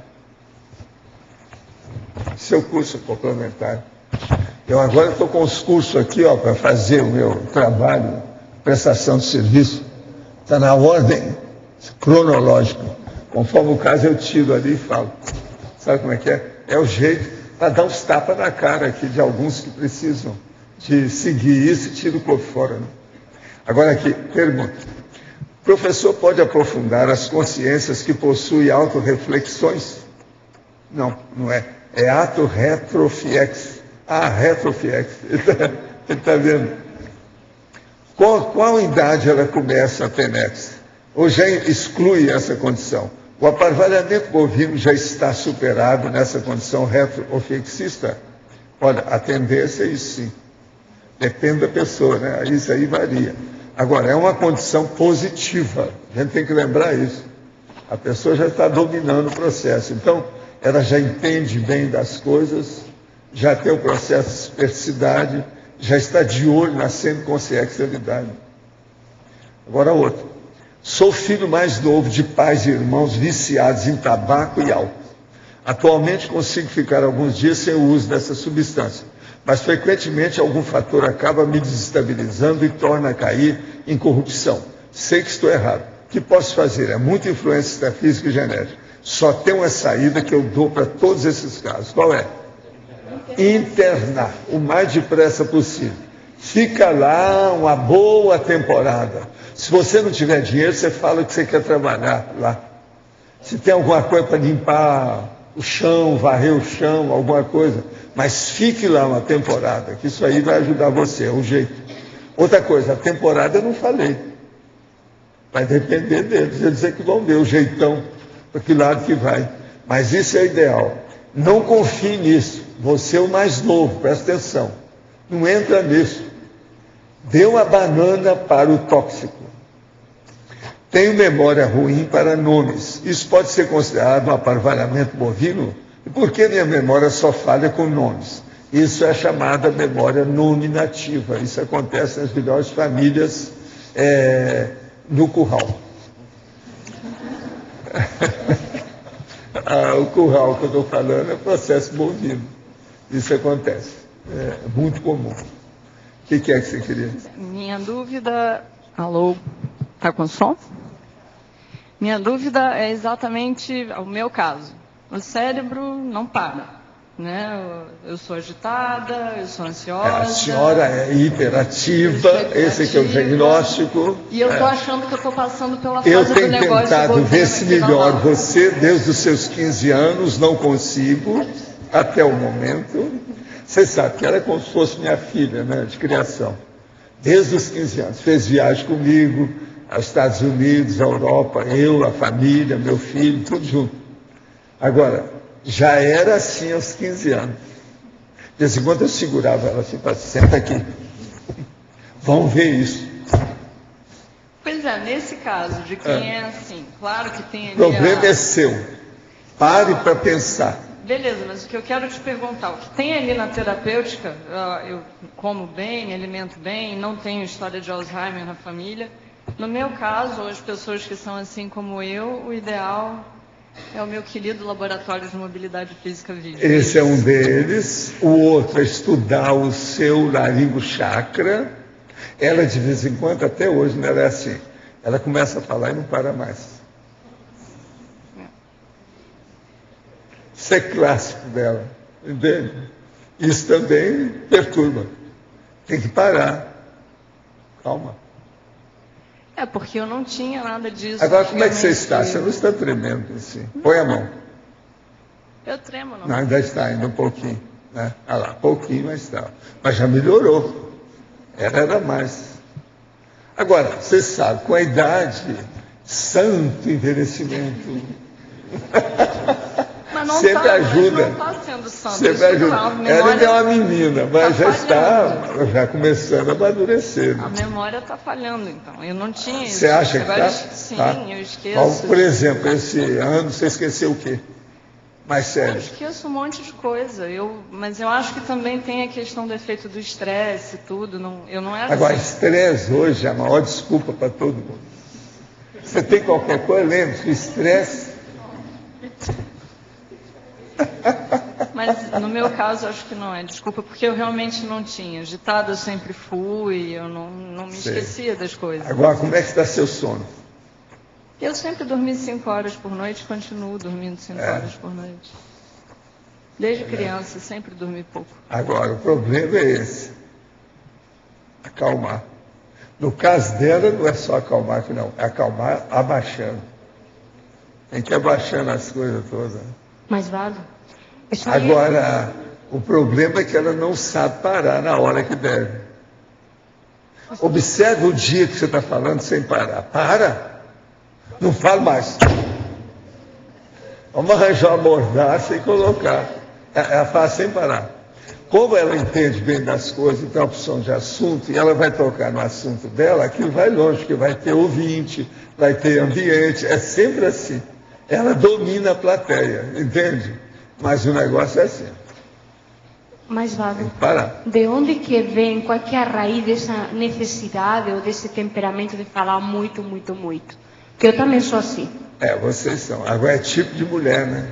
[SPEAKER 2] Seu curso complementar. Eu agora estou com os cursos aqui, ó, para fazer o meu trabalho, prestação de serviço. Está na ordem cronológica. Conforme o caso, eu tiro ali e falo. Sabe como é que é? É o jeito para dar uns tapas na cara aqui de alguns que precisam de seguir isso e tiro por fora. Né? Agora aqui, pergunta. O professor pode aprofundar as consciências que possuem autorreflexões? Não, não é. É ato retrofiex. Ah, retrofiex. Ele está vendo. Qual idade ela começa a tenex? Ou já exclui essa condição? O aparvalhamento bovino já está superado nessa condição retrofiexista? Olha, a tendência é isso sim. Depende da pessoa, né? Isso aí varia. Agora, é uma condição positiva. A gente tem que lembrar isso. A pessoa já está dominando o processo. Então, ela já entende bem das coisas, já tem o processo de espercidade, já está de olho na semiconsciencialidade. Agora outro. Sou filho mais novo de pais e irmãos viciados em tabaco e álcool. Atualmente consigo ficar alguns dias sem o uso dessa substância, mas frequentemente algum fator acaba me desestabilizando e torna a cair em corrupção. Sei que estou errado. O que posso fazer? É muita influência extrafísica e genética. Só tem uma saída que eu dou para todos esses casos. Qual é? Internar o mais depressa possível. Fica lá uma boa temporada. Se você não tiver dinheiro, você fala que você quer trabalhar lá. Se tem alguma coisa para limpar o chão, varrer o chão, alguma coisa, mas fique lá uma temporada, que isso aí vai ajudar você, é o jeito. Outra coisa, a temporada eu não falei. Vai depender deles, eles dizer que vão ver o jeitão, para que lado que vai. Mas isso é ideal. Não confie nisso. Você é o mais novo, presta atenção. Não entra nisso. Dê uma banana para o tóxico. Tenho memória ruim para nomes. Isso pode ser considerado um aparvalhamento bovino? E por que minha memória só falha com nomes? Isso é chamada memória nominativa. Isso acontece nas melhores famílias no curral. O curral que eu estou falando é processo bovino. Isso acontece. É muito comum. O que é que você queria?
[SPEAKER 6] Minha dúvida... Alô? Tá com som? Minha dúvida é exatamente o meu caso. O cérebro não para. Né? Eu sou agitada, eu sou ansiosa.
[SPEAKER 2] A senhora é hiperativa, esse aqui é o diagnóstico.
[SPEAKER 6] E eu estou achando que eu estou passando pela fase
[SPEAKER 2] eu
[SPEAKER 6] do
[SPEAKER 2] tenho
[SPEAKER 6] negócio.
[SPEAKER 2] tentado ver se melhor você, desde os seus 15 anos, não consigo, até o momento. Você sabe que ela é como se fosse minha filha, né, de criação. Desde os 15 anos. Fez viagem comigo aos Estados Unidos, à Europa, eu, a família, meu filho, tudo junto. Agora, já era assim aos 15 anos. De vez em quando eu segurava ela assim, senta aqui. Vamos ver isso.
[SPEAKER 6] Pois é, nesse caso de quem é assim, claro que tem ali
[SPEAKER 2] o problema é seu. Pare para pensar.
[SPEAKER 6] Beleza, mas o que eu quero te perguntar, o que tem ali na terapêutica, eu como bem, alimento bem, não tenho história de Alzheimer na família. No meu caso, as pessoas que são assim como eu, o ideal é o meu querido Laboratório de Mobilidade Física Viva.
[SPEAKER 2] Esse é um deles. O outro é estudar o seu laringochakra. Ela, de vez em quando, até hoje, não é assim. Ela começa a falar e não para mais. Isso é clássico dela, entende? Isso também perturba. Tem que parar. Calma.
[SPEAKER 6] É, porque eu não tinha nada disso.
[SPEAKER 2] Agora, como é que você está? Você não está tremendo assim. Põe a mão.
[SPEAKER 6] Eu tremo, não.
[SPEAKER 2] Não, ainda está, ainda um pouquinho. Né? Ah lá, pouquinho, mas está. Mas já melhorou. Era mais. Agora, você sabe, com a idade, santo envelhecimento.
[SPEAKER 6] Mas não
[SPEAKER 2] sempre
[SPEAKER 6] tá,
[SPEAKER 2] ajuda.
[SPEAKER 6] Não está sendo santo.
[SPEAKER 2] Sempre ajuda. Ela ainda é uma menina, mas já
[SPEAKER 6] falhando.
[SPEAKER 2] está começando a amadurecer.
[SPEAKER 6] A memória está falhando, então. Eu não tinha isso.
[SPEAKER 2] Você acha que está?
[SPEAKER 6] Sim,
[SPEAKER 2] tá.
[SPEAKER 6] Eu esqueço.
[SPEAKER 2] Por exemplo, esse ano você esqueceu o quê? Mais sério.
[SPEAKER 6] Eu esqueço um monte de coisa. Mas eu acho que também tem a questão do efeito do estresse e tudo. Eu não era
[SPEAKER 2] Agora,
[SPEAKER 6] assim.
[SPEAKER 2] estresse hoje é a maior desculpa para todo mundo. Você tem qualquer coisa, lembre-se, o estresse.
[SPEAKER 6] Mas no meu caso, acho que não é. Desculpa, porque eu realmente não tinha. Agitada eu sempre fui, eu não me esquecia das coisas.
[SPEAKER 2] Agora, como é que está seu sono?
[SPEAKER 6] Eu sempre dormi 5 horas por noite, continuo dormindo 5 horas por noite. Desde criança, sempre dormi pouco.
[SPEAKER 2] Agora, o problema é esse. Acalmar. No caso dela, não é só acalmar, que não. É acalmar abaixando. Tem que ir abaixando as coisas todas.
[SPEAKER 4] Mais vale.
[SPEAKER 2] Agora, o problema é que ela não sabe parar na hora que deve. Observe o dia que você está falando sem parar. Para! Não fale mais. Vamos arranjar uma mordaça e colocar. Ela fala sem parar. Como ela entende bem das coisas, tem opção de assunto, e ela vai tocar no assunto dela, aquilo vai longe, porque vai ter ouvinte, vai ter ambiente, é sempre assim. Ela domina a plateia, entende? Mas o negócio é assim.
[SPEAKER 4] Mas, Vado,
[SPEAKER 2] parar.
[SPEAKER 4] De onde que vem, qual que é a raiz dessa necessidade ou desse temperamento de falar muito, muito, muito? Porque eu também sou assim.
[SPEAKER 2] Vocês são. Agora é tipo de mulher, né?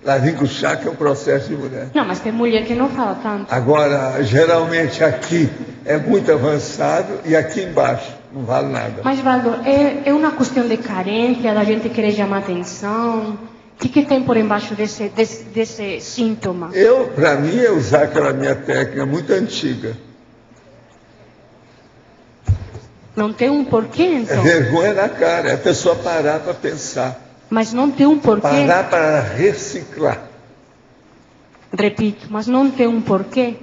[SPEAKER 2] Laringochakra é um processo de mulher.
[SPEAKER 4] Não, mas tem mulher que não fala tanto.
[SPEAKER 2] Agora, geralmente aqui é muito avançado e aqui embaixo não vale nada.
[SPEAKER 4] Mas, Valdo, é uma questão de carência, da gente querer chamar atenção? O que tem por embaixo desse síntoma?
[SPEAKER 2] Para mim, é usar aquela minha técnica muito antiga.
[SPEAKER 4] Não tem um porquê, então?
[SPEAKER 2] É vergonha na cara, é a pessoa parar para pensar.
[SPEAKER 4] Mas não tem um porquê?
[SPEAKER 2] Parar para reciclar.
[SPEAKER 4] Repito, mas não tem um porquê?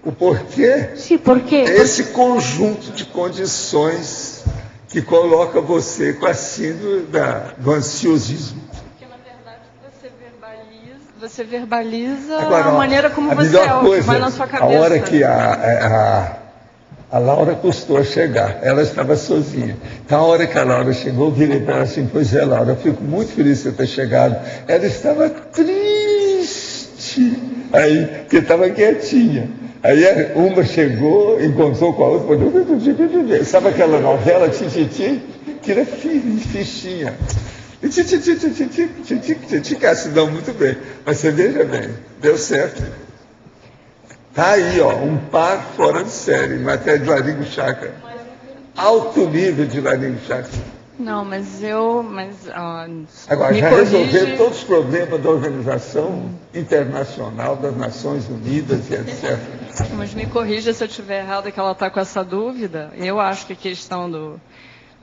[SPEAKER 2] O porquê?
[SPEAKER 4] Sim, porquê?
[SPEAKER 2] É esse conjunto de condições que coloca você com a síndrome do ansiosismo.
[SPEAKER 6] Porque, na verdade, você verbaliza
[SPEAKER 2] agora,
[SPEAKER 6] a maneira como você é, o que vai na sua cabeça.
[SPEAKER 2] A hora que a Laura custou a chegar, ela estava sozinha. Então, a hora que a Laura chegou, eu virei para ela assim: pois é, Laura, eu fico muito feliz de você ter chegado. Ela estava triste, aí, porque estava quietinha. Aí uma chegou, encontrou com a outra, falou: sabe aquela novela, Tititi? Que era fichinha. Tititi, se dão muito bem. Mas você veja bem, deu certo. Está aí, ó, um par fora de série em matéria de laringochakra. Alto nível de laringochakra.
[SPEAKER 6] Não, mas
[SPEAKER 2] Agora,
[SPEAKER 6] me
[SPEAKER 2] já
[SPEAKER 6] corrige.
[SPEAKER 2] resolveu todos os problemas da Organização Internacional das Nações Unidas e etc.
[SPEAKER 6] Mas me corrija se eu estiver errada, que ela está com essa dúvida. Eu acho que a questão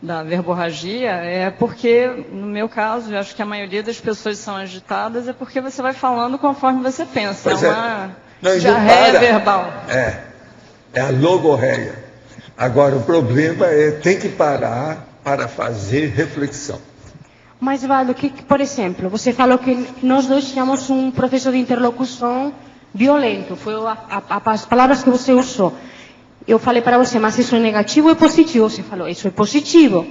[SPEAKER 6] da verborragia é porque, no meu caso, eu acho que a maioria das pessoas são agitadas, é porque você vai falando conforme você pensa.
[SPEAKER 2] Pois
[SPEAKER 6] é uma
[SPEAKER 2] Não,
[SPEAKER 6] diarreia verbal.
[SPEAKER 2] É a logorreia. Agora, o problema é tem que parar para fazer reflexão.
[SPEAKER 4] Mas, Valdo, por exemplo, você falou que nós dois tínhamos um processo de interlocução violento. Foi as palavras que você usou. Eu falei para você, mas isso é negativo ou é positivo? Você falou, isso é positivo.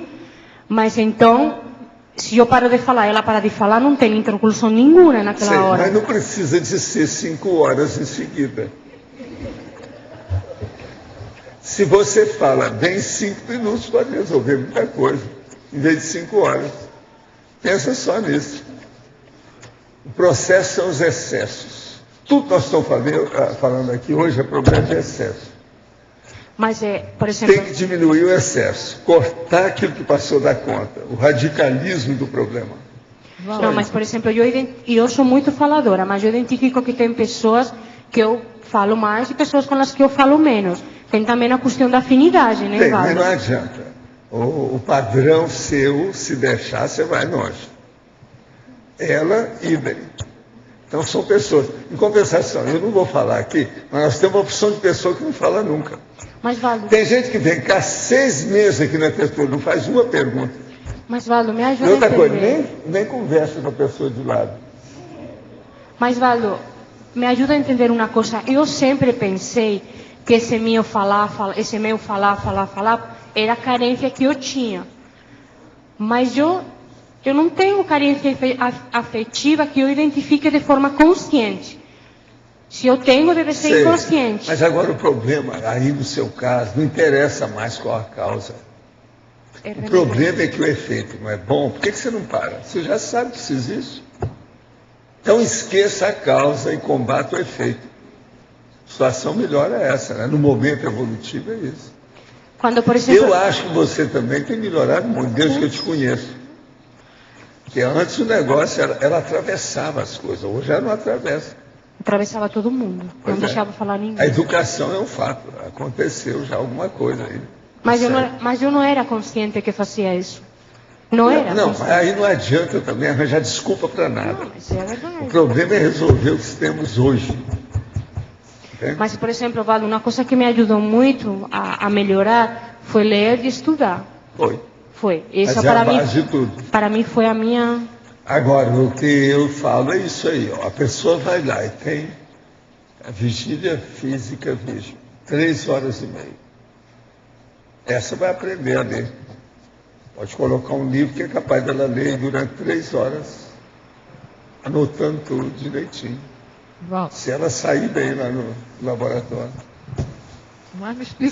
[SPEAKER 4] Mas então, se eu paro de falar, ela para de falar, não tem interlocução nenhuma naquela hora.
[SPEAKER 2] Mas não precisa de ser 5 horas em seguida. Se você fala bem 5 minutos, pode resolver muita coisa, em vez de 5 horas. Pensa só nisso. O processo são os excessos. Tudo que nós estamos falando aqui hoje é problema de excesso.
[SPEAKER 4] Mas, por exemplo...
[SPEAKER 2] Tem que diminuir o excesso, cortar aquilo que passou da conta, o radicalismo do problema.
[SPEAKER 4] Não, mas, por exemplo, eu sou muito faladora, mas eu identifico que tem pessoas que eu falo mais e pessoas com as que eu falo menos. Tem também a questão da afinidade, né, Valdo?
[SPEAKER 2] Mas não adianta. O padrão seu, se deixar, você vai longe. Ela, idem. Então são pessoas. Em compensação, eu não vou falar aqui, mas nós temos uma opção de pessoa que não fala nunca.
[SPEAKER 4] Mas, Valdo...
[SPEAKER 2] Tem gente que vem cá 6 meses aqui na pessoa, não faz uma pergunta.
[SPEAKER 4] Mas, Valdo, me ajuda
[SPEAKER 2] E outra
[SPEAKER 4] a
[SPEAKER 2] coisa,
[SPEAKER 4] entender.
[SPEAKER 2] nem conversa com a pessoa de lado.
[SPEAKER 4] Mas, Valdo, me ajuda a entender uma coisa. Eu sempre pensei que esse meu falar, era a carência que eu tinha. Mas eu não tenho carência afetiva que eu identifique de forma consciente. Se eu tenho, deve ser inconsciente.
[SPEAKER 2] Mas agora o problema, aí no seu caso, não interessa mais qual a causa. O problema é que o efeito não é bom. Por que você não para? Você já sabe que isso existe. Então esqueça a causa e combata o efeito. A situação melhor é essa, né? No momento evolutivo é isso.
[SPEAKER 4] Quando, por exemplo...
[SPEAKER 2] Eu acho que você também tem melhorado muito, desde que eu te conheço. Porque antes o negócio, ela atravessava as coisas, hoje ela não atravessa.
[SPEAKER 4] Atravessava todo mundo, não deixava falar ninguém.
[SPEAKER 2] A educação é um fato, aconteceu já alguma coisa aí.
[SPEAKER 4] Mas eu não era consciente que fazia isso. Não era.
[SPEAKER 2] Não, mas aí não adianta também arranjar desculpa para nada.
[SPEAKER 4] Não, isso é verdade.
[SPEAKER 2] O problema é resolver o que temos hoje. Entende?
[SPEAKER 4] Mas, por exemplo, Valdo, uma coisa que me ajudou muito a melhorar foi ler e estudar. Foi. Isso
[SPEAKER 2] mas é a base de tudo.
[SPEAKER 4] Para mim foi a minha...
[SPEAKER 2] Agora, o que eu falo é isso aí, ó. A pessoa vai lá e tem a vigília física virgem, 3 horas e meia. Essa vai aprender a ler. Pode colocar um livro que é capaz dela ler durante 3 horas, anotando tudo direitinho. Se ela sair bem lá no laboratório.
[SPEAKER 7] Mas me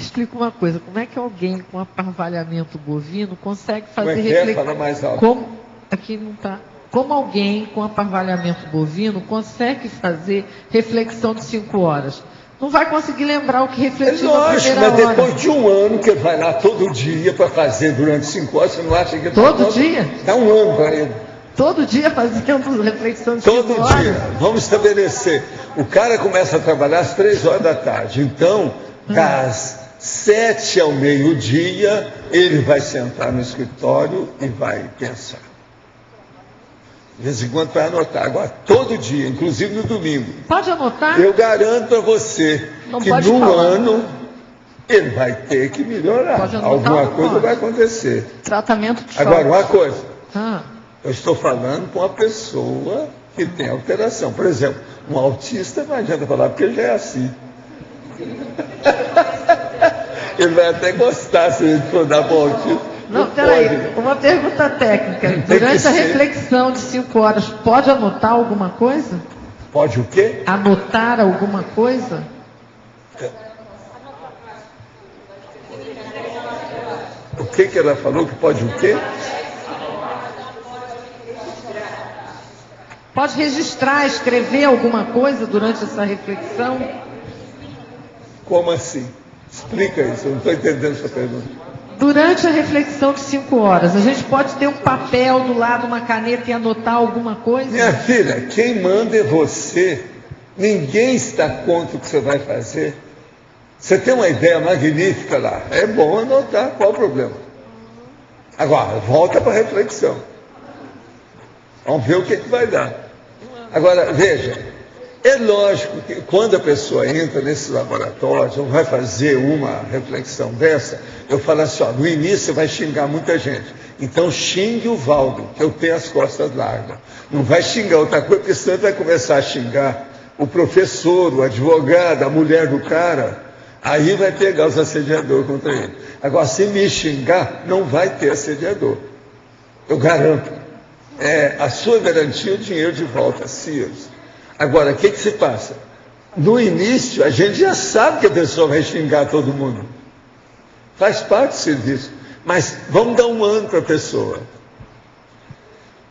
[SPEAKER 7] explica uma coisa, como é que alguém com aparvalhamento bovino consegue fazer reflexão?
[SPEAKER 2] Fala mais alto.
[SPEAKER 7] Aqui não está. Como alguém com aparvalhamento bovino consegue fazer reflexão de 5 horas? Não vai conseguir lembrar o que refletiu na primeira hora.
[SPEAKER 2] Mas depois de um ano que ele vai lá todo dia para fazer durante 5 horas, você não acha que ele
[SPEAKER 7] todo dia?
[SPEAKER 2] Dá um ano para ele.
[SPEAKER 7] Todo dia fazendo reflexão de 5 horas?
[SPEAKER 2] Todo dia. Vamos estabelecer. O cara começa a trabalhar às 3 horas da tarde. Então, das 7 ao meio-dia, ele vai sentar no escritório e vai pensar. De vez em quando vai anotar. Agora, todo dia, inclusive no domingo.
[SPEAKER 7] Pode anotar?
[SPEAKER 2] Eu garanto a você que no ano ele vai ter que melhorar. Alguma coisa vai acontecer.
[SPEAKER 7] Tratamento de choque.
[SPEAKER 2] Agora, uma coisa. Eu estou falando com uma pessoa que tem alteração. Por exemplo, um autista não adianta falar, porque ele já é assim. Ele vai até gostar se ele for dar para o autista.
[SPEAKER 7] Não, peraí, uma pergunta técnica. Durante a reflexão de 5 horas, pode anotar alguma coisa?
[SPEAKER 2] Pode o quê?
[SPEAKER 7] Anotar alguma coisa?
[SPEAKER 2] O que ela falou que pode o quê?
[SPEAKER 7] Pode registrar, escrever alguma coisa durante essa reflexão?
[SPEAKER 2] Como assim? Explica isso, eu não estou entendendo essa pergunta.
[SPEAKER 7] Durante a reflexão de 5 horas, a gente pode ter um papel do lado, uma caneta e anotar alguma coisa?
[SPEAKER 2] Minha filha, quem manda é você. Ninguém está contra o que você vai fazer. Você tem uma ideia magnífica lá. É bom anotar, qual o problema? Agora, volta para a reflexão. Vamos ver o que vai dar. Agora, veja, é lógico que quando a pessoa entra nesse laboratório, ou vai fazer uma reflexão dessa, eu falo assim, ó, no início você vai xingar muita gente. Então xingue o Valdo, que eu tenho as costas largas. Não vai xingar outra coisa, porque senão vai começar a xingar o professor, o advogado, a mulher do cara. Aí vai pegar os assediadores contra ele. Agora, se me xingar, não vai ter assediador. Eu garanto. A sua garantia é o dinheiro de volta, Sears. Agora, o que se passa? No início, a gente já sabe que a pessoa vai xingar todo mundo. Faz parte do serviço. Mas vamos dar um ano para a pessoa.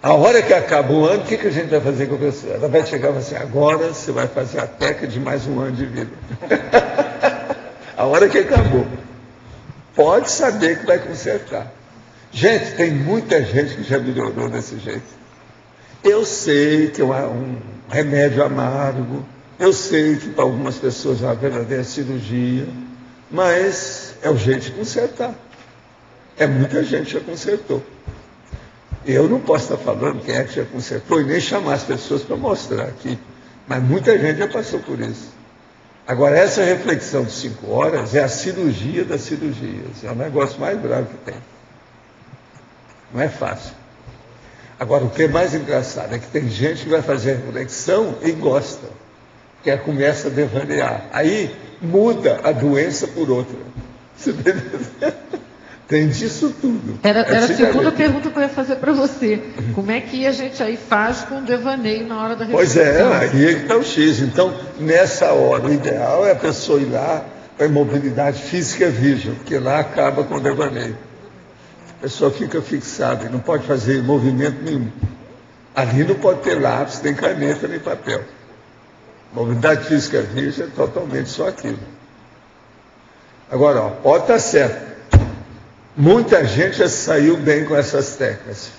[SPEAKER 2] A hora que acaba o ano, o que a gente vai fazer com a pessoa? Ela vai chegar e falar assim, agora você vai fazer a técnica de mais um ano de vida. A hora que acabou. Pode saber que vai consertar. Gente, tem muita gente que já melhorou desse jeito. Eu sei que é um remédio amargo, eu sei que para algumas pessoas é uma verdadeira cirurgia, mas é o jeito de consertar. Muita gente já consertou. Eu não posso estar falando quem é que já consertou e nem chamar as pessoas para mostrar aqui, mas muita gente já passou por isso. Agora, essa reflexão de 5 horas é a cirurgia das cirurgias, é o negócio mais bravo que tem. Não é fácil. Agora, o que é mais engraçado é que tem gente que vai fazer a reflexão e gosta, que começa a devanear. Aí muda a doença por outra. Tem disso tudo.
[SPEAKER 7] Era a segunda pergunta que eu ia fazer para você. Como é que a gente aí faz com o devaneio na hora da reflexão?
[SPEAKER 2] Pois aí é que está o X. Então, nessa hora, o ideal é a pessoa ir lá para a imobilidade física virgem, porque lá acaba com o devaneio. A pessoa fica fixada e não pode fazer movimento nenhum. Ali não pode ter lápis, nem caneta, nem papel. Mobilidade física virgem é totalmente só aquilo. Agora, pode estar certo. Muita gente já saiu bem com essas técnicas.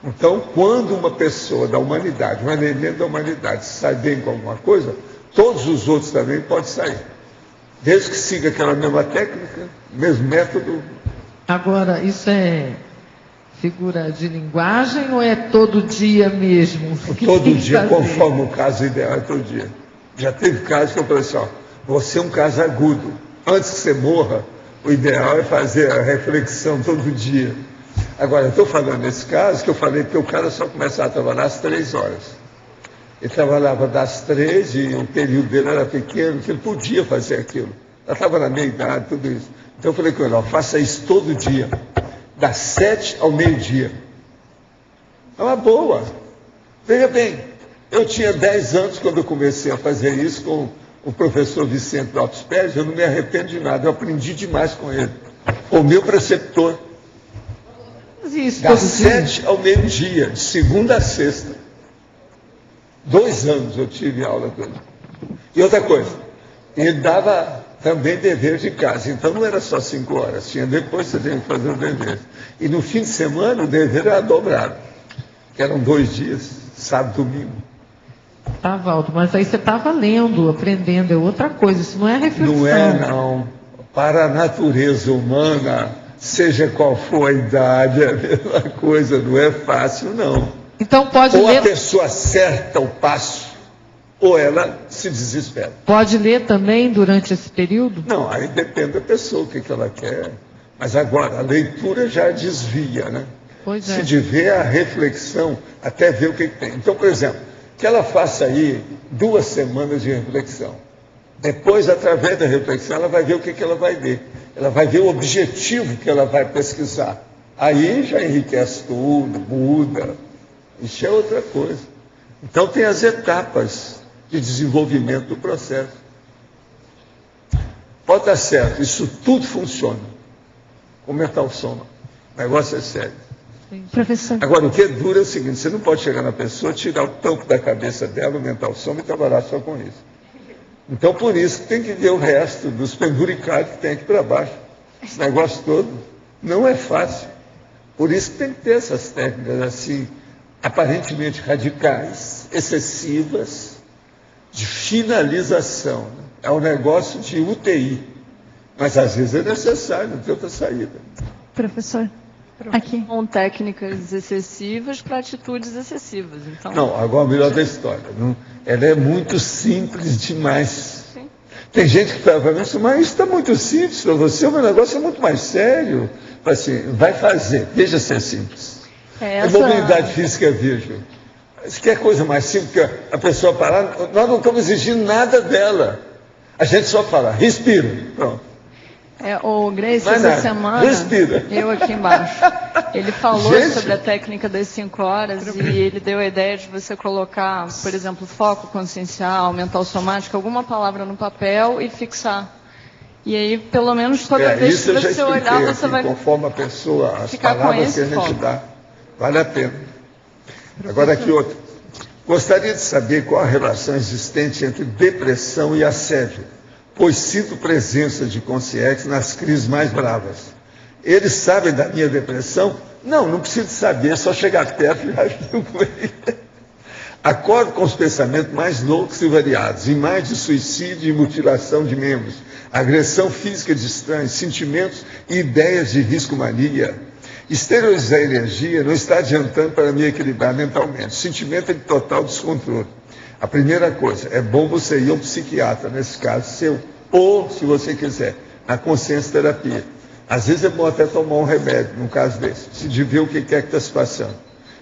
[SPEAKER 2] Então, quando uma pessoa da humanidade, um elemento da humanidade, sai bem com alguma coisa, todos os outros também podem sair. Desde que siga aquela mesma técnica, mesmo método.
[SPEAKER 7] Agora, isso é figura de linguagem ou é todo dia mesmo?
[SPEAKER 2] Todo dia, conforme o caso ideal, é todo dia. Já teve casos que eu falei assim, ó, você é um caso agudo. Antes que você morra, o ideal é fazer a reflexão todo dia. Agora, eu estou falando nesse caso que eu falei que o cara só começava a trabalhar às 3 horas. Ele trabalhava das 3 e o período dele era pequeno, que ele podia fazer aquilo. Já estava na meia idade, tudo isso. Então eu falei com ele, ó, faça isso todo dia, das 7 ao meio-dia. É uma boa. Veja bem, eu tinha 10 anos quando eu comecei a fazer isso com o professor Vicente Lopes Pérez, eu não me arrependo de nada, eu aprendi demais com ele. O meu preceptor. Das 7 ao meio-dia, de segunda a sexta. 2 anos eu tive aula com ele. E outra coisa, ele dava também dever de casa, então não era só 5 horas, tinha depois você tinha que fazer o dever. E no fim de semana o dever era dobrado, que eram 2 dias, sábado e domingo.
[SPEAKER 7] Tá, Valdo, mas aí você estava lendo, aprendendo, é outra coisa, isso não é reflexão.
[SPEAKER 2] Não é, não. Para a natureza humana, seja qual for a idade, é a mesma coisa, não é fácil, não.
[SPEAKER 7] Então pode
[SPEAKER 2] ou
[SPEAKER 7] ler...
[SPEAKER 2] a pessoa acerta o passo, ou ela se desespera.
[SPEAKER 7] Pode ler também durante esse período?
[SPEAKER 2] Não, aí depende da pessoa, o que ela quer. Mas agora, a leitura já desvia, né?
[SPEAKER 7] Pois é.
[SPEAKER 2] Se de ver a reflexão, até ver o que tem. Então, por exemplo, que ela faça aí 2 semanas de reflexão. Depois, através da reflexão, ela vai ver o que ela vai ler. Ela vai ver o objetivo que ela vai pesquisar. Aí já enriquece tudo, muda. Isso é outra coisa. Então, tem as etapas de desenvolvimento do processo. Pode estar certo, isso tudo funciona. Como é tal som? O negócio é sério.
[SPEAKER 1] Professor.
[SPEAKER 2] Agora, o que é duro é o seguinte, você não pode chegar na pessoa, tirar o tampo da cabeça dela, aumentar o som e trabalhar só com isso. Então, por isso, tem que ver o resto dos penduricalhos que tem aqui para baixo. Esse negócio todo não é fácil. Por isso que tem que ter essas técnicas assim, aparentemente radicais, excessivas, de finalização. Né? É um negócio de UTI. Mas às vezes é necessário, não tem outra saída.
[SPEAKER 1] Professor, aqui.
[SPEAKER 6] Com técnicas excessivas para atitudes excessivas. Então...
[SPEAKER 2] Não, agora o melhor da história. Não, ela é muito simples demais.
[SPEAKER 6] Sim.
[SPEAKER 2] Tem gente que fala para mim, mas isso está muito simples para você, o meu negócio é muito mais sério. Assim, vai fazer, veja se é simples. É mobilidade física virgem. Isso que é coisa mais simples, que a pessoa parar, nós não estamos exigindo nada dela. A gente só fala, respira, pronto.
[SPEAKER 6] O Grace, essa semana,
[SPEAKER 2] respira.
[SPEAKER 6] Eu aqui embaixo, ele falou sobre a técnica das 5 horas e ele deu a ideia de você colocar, por exemplo, foco consciencial, mental somático, alguma palavra no papel e fixar. E aí, pelo menos toda vez que você olhar, você vai...
[SPEAKER 2] Conforme a pessoa, as palavras que a gente dá, vale a pena. Agora aqui outra. Gostaria de saber qual a relação existente entre depressão e assédio, pois sinto presença de conscientes nas crises mais bravas. Eles sabem da minha depressão? Não preciso saber, é só chegar perto e ajudo com ele. Acordo com os pensamentos mais loucos e variados, imagens de suicídio e mutilação de membros, agressão física de estranhos, sentimentos e ideias de risco-mania. Exteriorizar a energia não está adiantando para me equilibrar mentalmente. Sentimento é de total descontrole. A primeira coisa, é bom você ir ao psiquiatra, nesse caso seu, ou, se você quiser, na consciência terapia. Às vezes é bom até tomar um remédio, num caso desse, se de ver o que é que está se passando.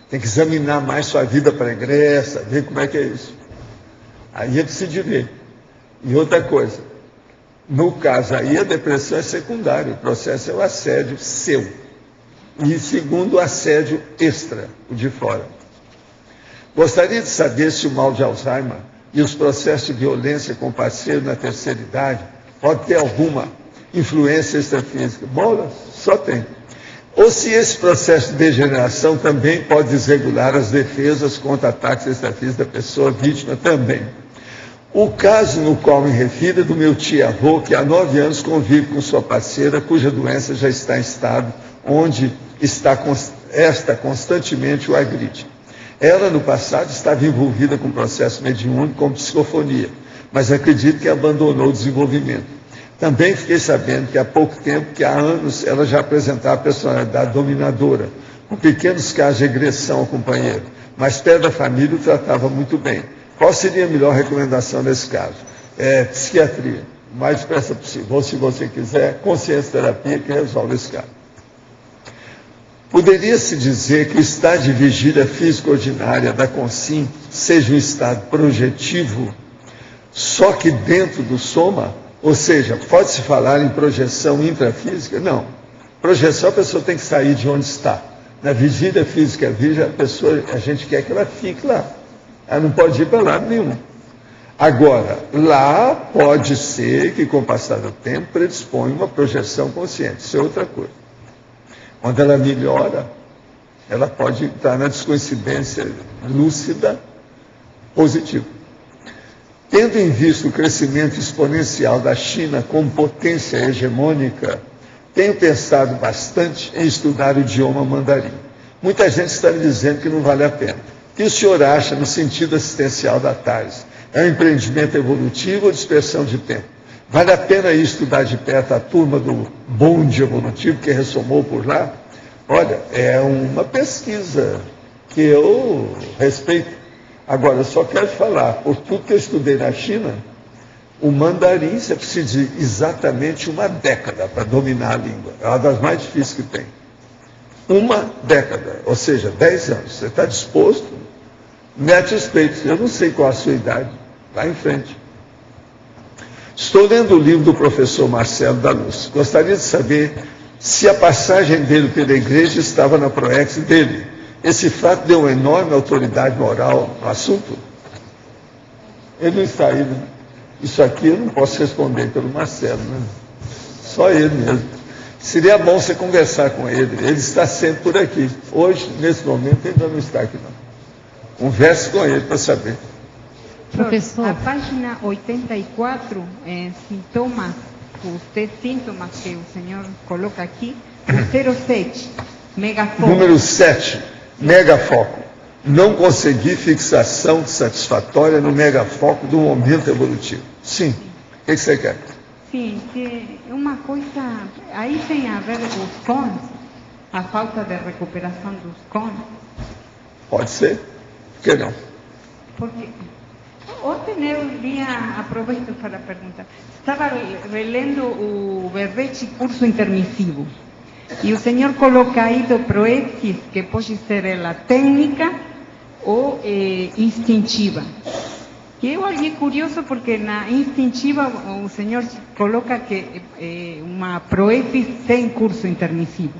[SPEAKER 2] Tem que examinar mais sua vida pregressa, ver como é que é isso. Aí é preciso de ver. E outra coisa, no caso aí a depressão é secundária, o processo é o assédio seu. E segundo, o assédio extra, o de fora. Gostaria de saber se o mal de Alzheimer e os processos de violência com parceiro na terceira idade pode ter alguma influência extrafísica. Bola, só tem. Ou se esse processo de degeneração também pode desregular as defesas contra ataques extrafísicos da pessoa vítima também. O caso no qual me refiro é do meu tio-avô, que há 9 anos convive com sua parceira, cuja doença já está em estado onde esta constantemente o agride. Ela, no passado, estava envolvida com processo mediúnico com psicofonia, mas acredito que abandonou o desenvolvimento. Também fiquei sabendo que há pouco tempo, que há anos, ela já apresentava personalidade dominadora, com pequenos casos de agressão ao companheiro, mas perto da família o tratava muito bem. Qual seria a melhor recomendação nesse caso? Psiquiatria, o mais depressa possível. Ou, se você quiser, consciência terapia, que resolve esse caso. Poderia-se dizer que o estado de vigília física ordinária da Consim seja um estado projetivo, só que dentro do soma? Ou seja, pode-se falar em projeção intrafísica? Não. Projeção, a pessoa tem que sair de onde está. Na vigília física virgem, a gente quer que ela fique lá. Ela não pode ir para lado nenhum. Agora, lá pode ser que, com o passar do tempo, predispõe uma projeção consciente. Isso é outra coisa. Quando ela melhora, ela pode entrar na descoincidência lúcida positiva. Tendo em vista o crescimento exponencial da China como potência hegemônica, tenho pensado bastante em estudar o idioma mandarim. Muita gente está me dizendo que não vale a pena. O que o senhor acha no sentido assistencial da TARES? É um empreendimento evolutivo ou dispersão de tempo? Vale a pena ir estudar de perto a turma do bonde evolutivo que ressomou por lá? Olha, é uma pesquisa que eu respeito. Agora, eu só quero falar, por tudo que eu estudei na China, o mandarim você precisa de exatamente 1 década para dominar a língua. É uma das mais difíceis que tem. 1 década, ou seja, 10 anos. Você está disposto? Mete os peitos. Eu não sei qual a sua idade. Vai em frente. Estou lendo o livro do professor Marcelo da Luz. Gostaria de saber se a passagem dele pela igreja estava na proex dele. Esse fato deu uma enorme autoridade moral no assunto? Ele não está aí, né? Isso aqui eu não posso responder pelo Marcelo, né? Só ele mesmo. Seria bom você conversar com ele. Ele está sempre por aqui. Hoje, nesse momento, ele ainda não está aqui, não. Converse com ele para saber.
[SPEAKER 1] Professor, a página 84, sintomas que o senhor coloca aqui, o 07, megafoco.
[SPEAKER 2] Número 7, megafoco. Não conseguir fixação satisfatória no megafoco do momento evolutivo. Sim. O que você quer?
[SPEAKER 1] Sim, que uma coisa... Aí tem a ver com os cones, a falta de recuperação dos cones.
[SPEAKER 2] Pode ser. Por que não?
[SPEAKER 1] Porque ontem eu lia, aproveito para perguntar, estava relendo o verbete curso intermissivo. E o senhor coloca aí do proexis, que pode ser ela técnica ou instintiva. E eu achei curioso porque na instintiva o senhor coloca que uma proexis tem curso intermissivo.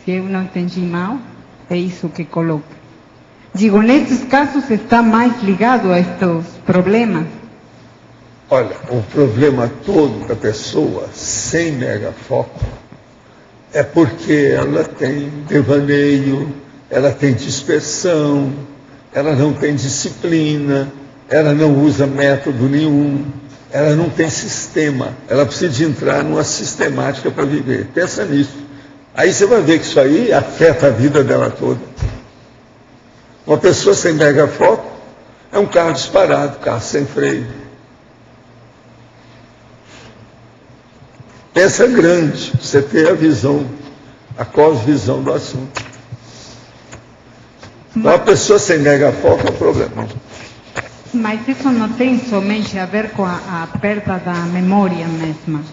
[SPEAKER 1] Se eu não entendi mal, é isso que coloca. Digo, nesses casos está mais ligado a estes problemas.
[SPEAKER 2] Olha, o problema todo da pessoa sem megafoco é porque ela tem devaneio, ela tem dispersão, ela não tem disciplina, ela não usa método nenhum, ela não tem sistema, ela precisa de entrar numa sistemática para viver. Pensa nisso. Aí você vai ver que isso aí afeta a vida dela toda. Uma pessoa sem megafoco é um carro disparado, carro sem freio. Pensa grande, você ter a visão, a cosvisão do assunto. Uma pessoa sem megafoco é um problema.
[SPEAKER 1] Mas isso não tem somente a ver com a perda da memória mesma.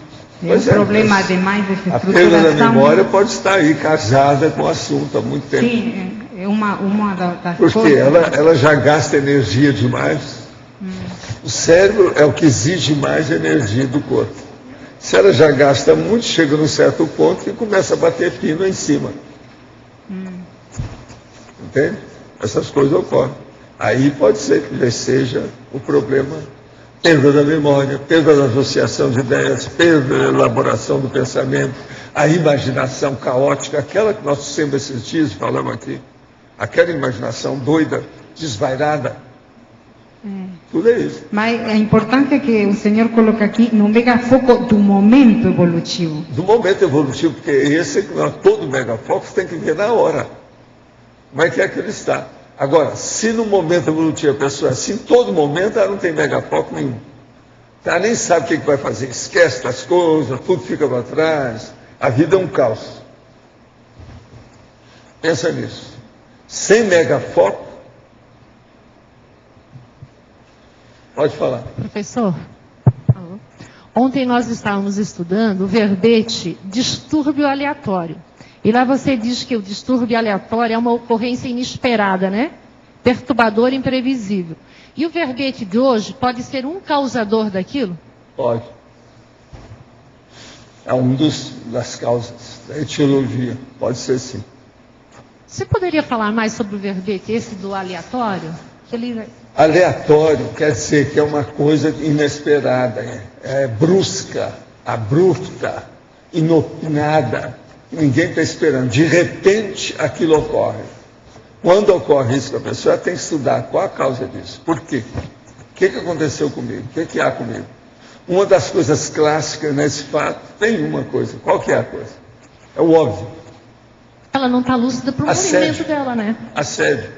[SPEAKER 1] É um problema de mais desestruturação.
[SPEAKER 2] A perda da memória pode estar aí casada com o assunto há muito tempo.
[SPEAKER 1] Sim, é uma das
[SPEAKER 2] porque
[SPEAKER 1] coisas.
[SPEAKER 2] ela já gasta energia demais. O cérebro é o que exige mais energia do corpo. Se ela já gasta muito, chega num certo ponto e começa a bater pino em cima. Entende? Essas coisas ocorrem. Aí pode ser que seja o problema, perda da memória, perda da associação de ideias, perda da elaboração do pensamento, a imaginação caótica, aquela que nós sempre esses dias falamos aqui, aquela imaginação doida, desvairada. Tudo é isso.
[SPEAKER 1] Mas é importante que o senhor coloque aqui no megafoco do momento evolutivo.
[SPEAKER 2] Do momento evolutivo, porque esse, todo megafoco você tem que ver na hora. Como é que ele está? Agora, se no momento evolutivo a pessoa, assim, em todo momento, ela não tem megafoco nenhum. Ela nem sabe o que vai fazer, esquece das coisas, tudo fica para trás. A vida é um caos. Pensa nisso. Sem megafoco, pode falar.
[SPEAKER 7] Professor, ontem nós estávamos estudando o verbete distúrbio aleatório. E lá você diz que o distúrbio aleatório é uma ocorrência inesperada, né? Perturbadora e imprevisível. E o verbete de hoje pode ser um causador daquilo?
[SPEAKER 2] Pode. É um das causas da etiologia. Pode ser sim.
[SPEAKER 7] Você poderia falar mais sobre o verbete, esse do aleatório?
[SPEAKER 2] Aleatório quer dizer que é uma coisa inesperada, brusca, abrupta, inopinada. Ninguém está esperando. De repente, aquilo ocorre. Quando ocorre isso com a pessoa, ela tem que estudar qual a causa disso. Por quê? O que aconteceu comigo? O que há comigo? Uma das coisas clássicas nesse fato, tem uma coisa. Qual que é a coisa? É o óbvio.
[SPEAKER 7] Ela não está lúcida para o movimento dela, né?
[SPEAKER 2] Assédio.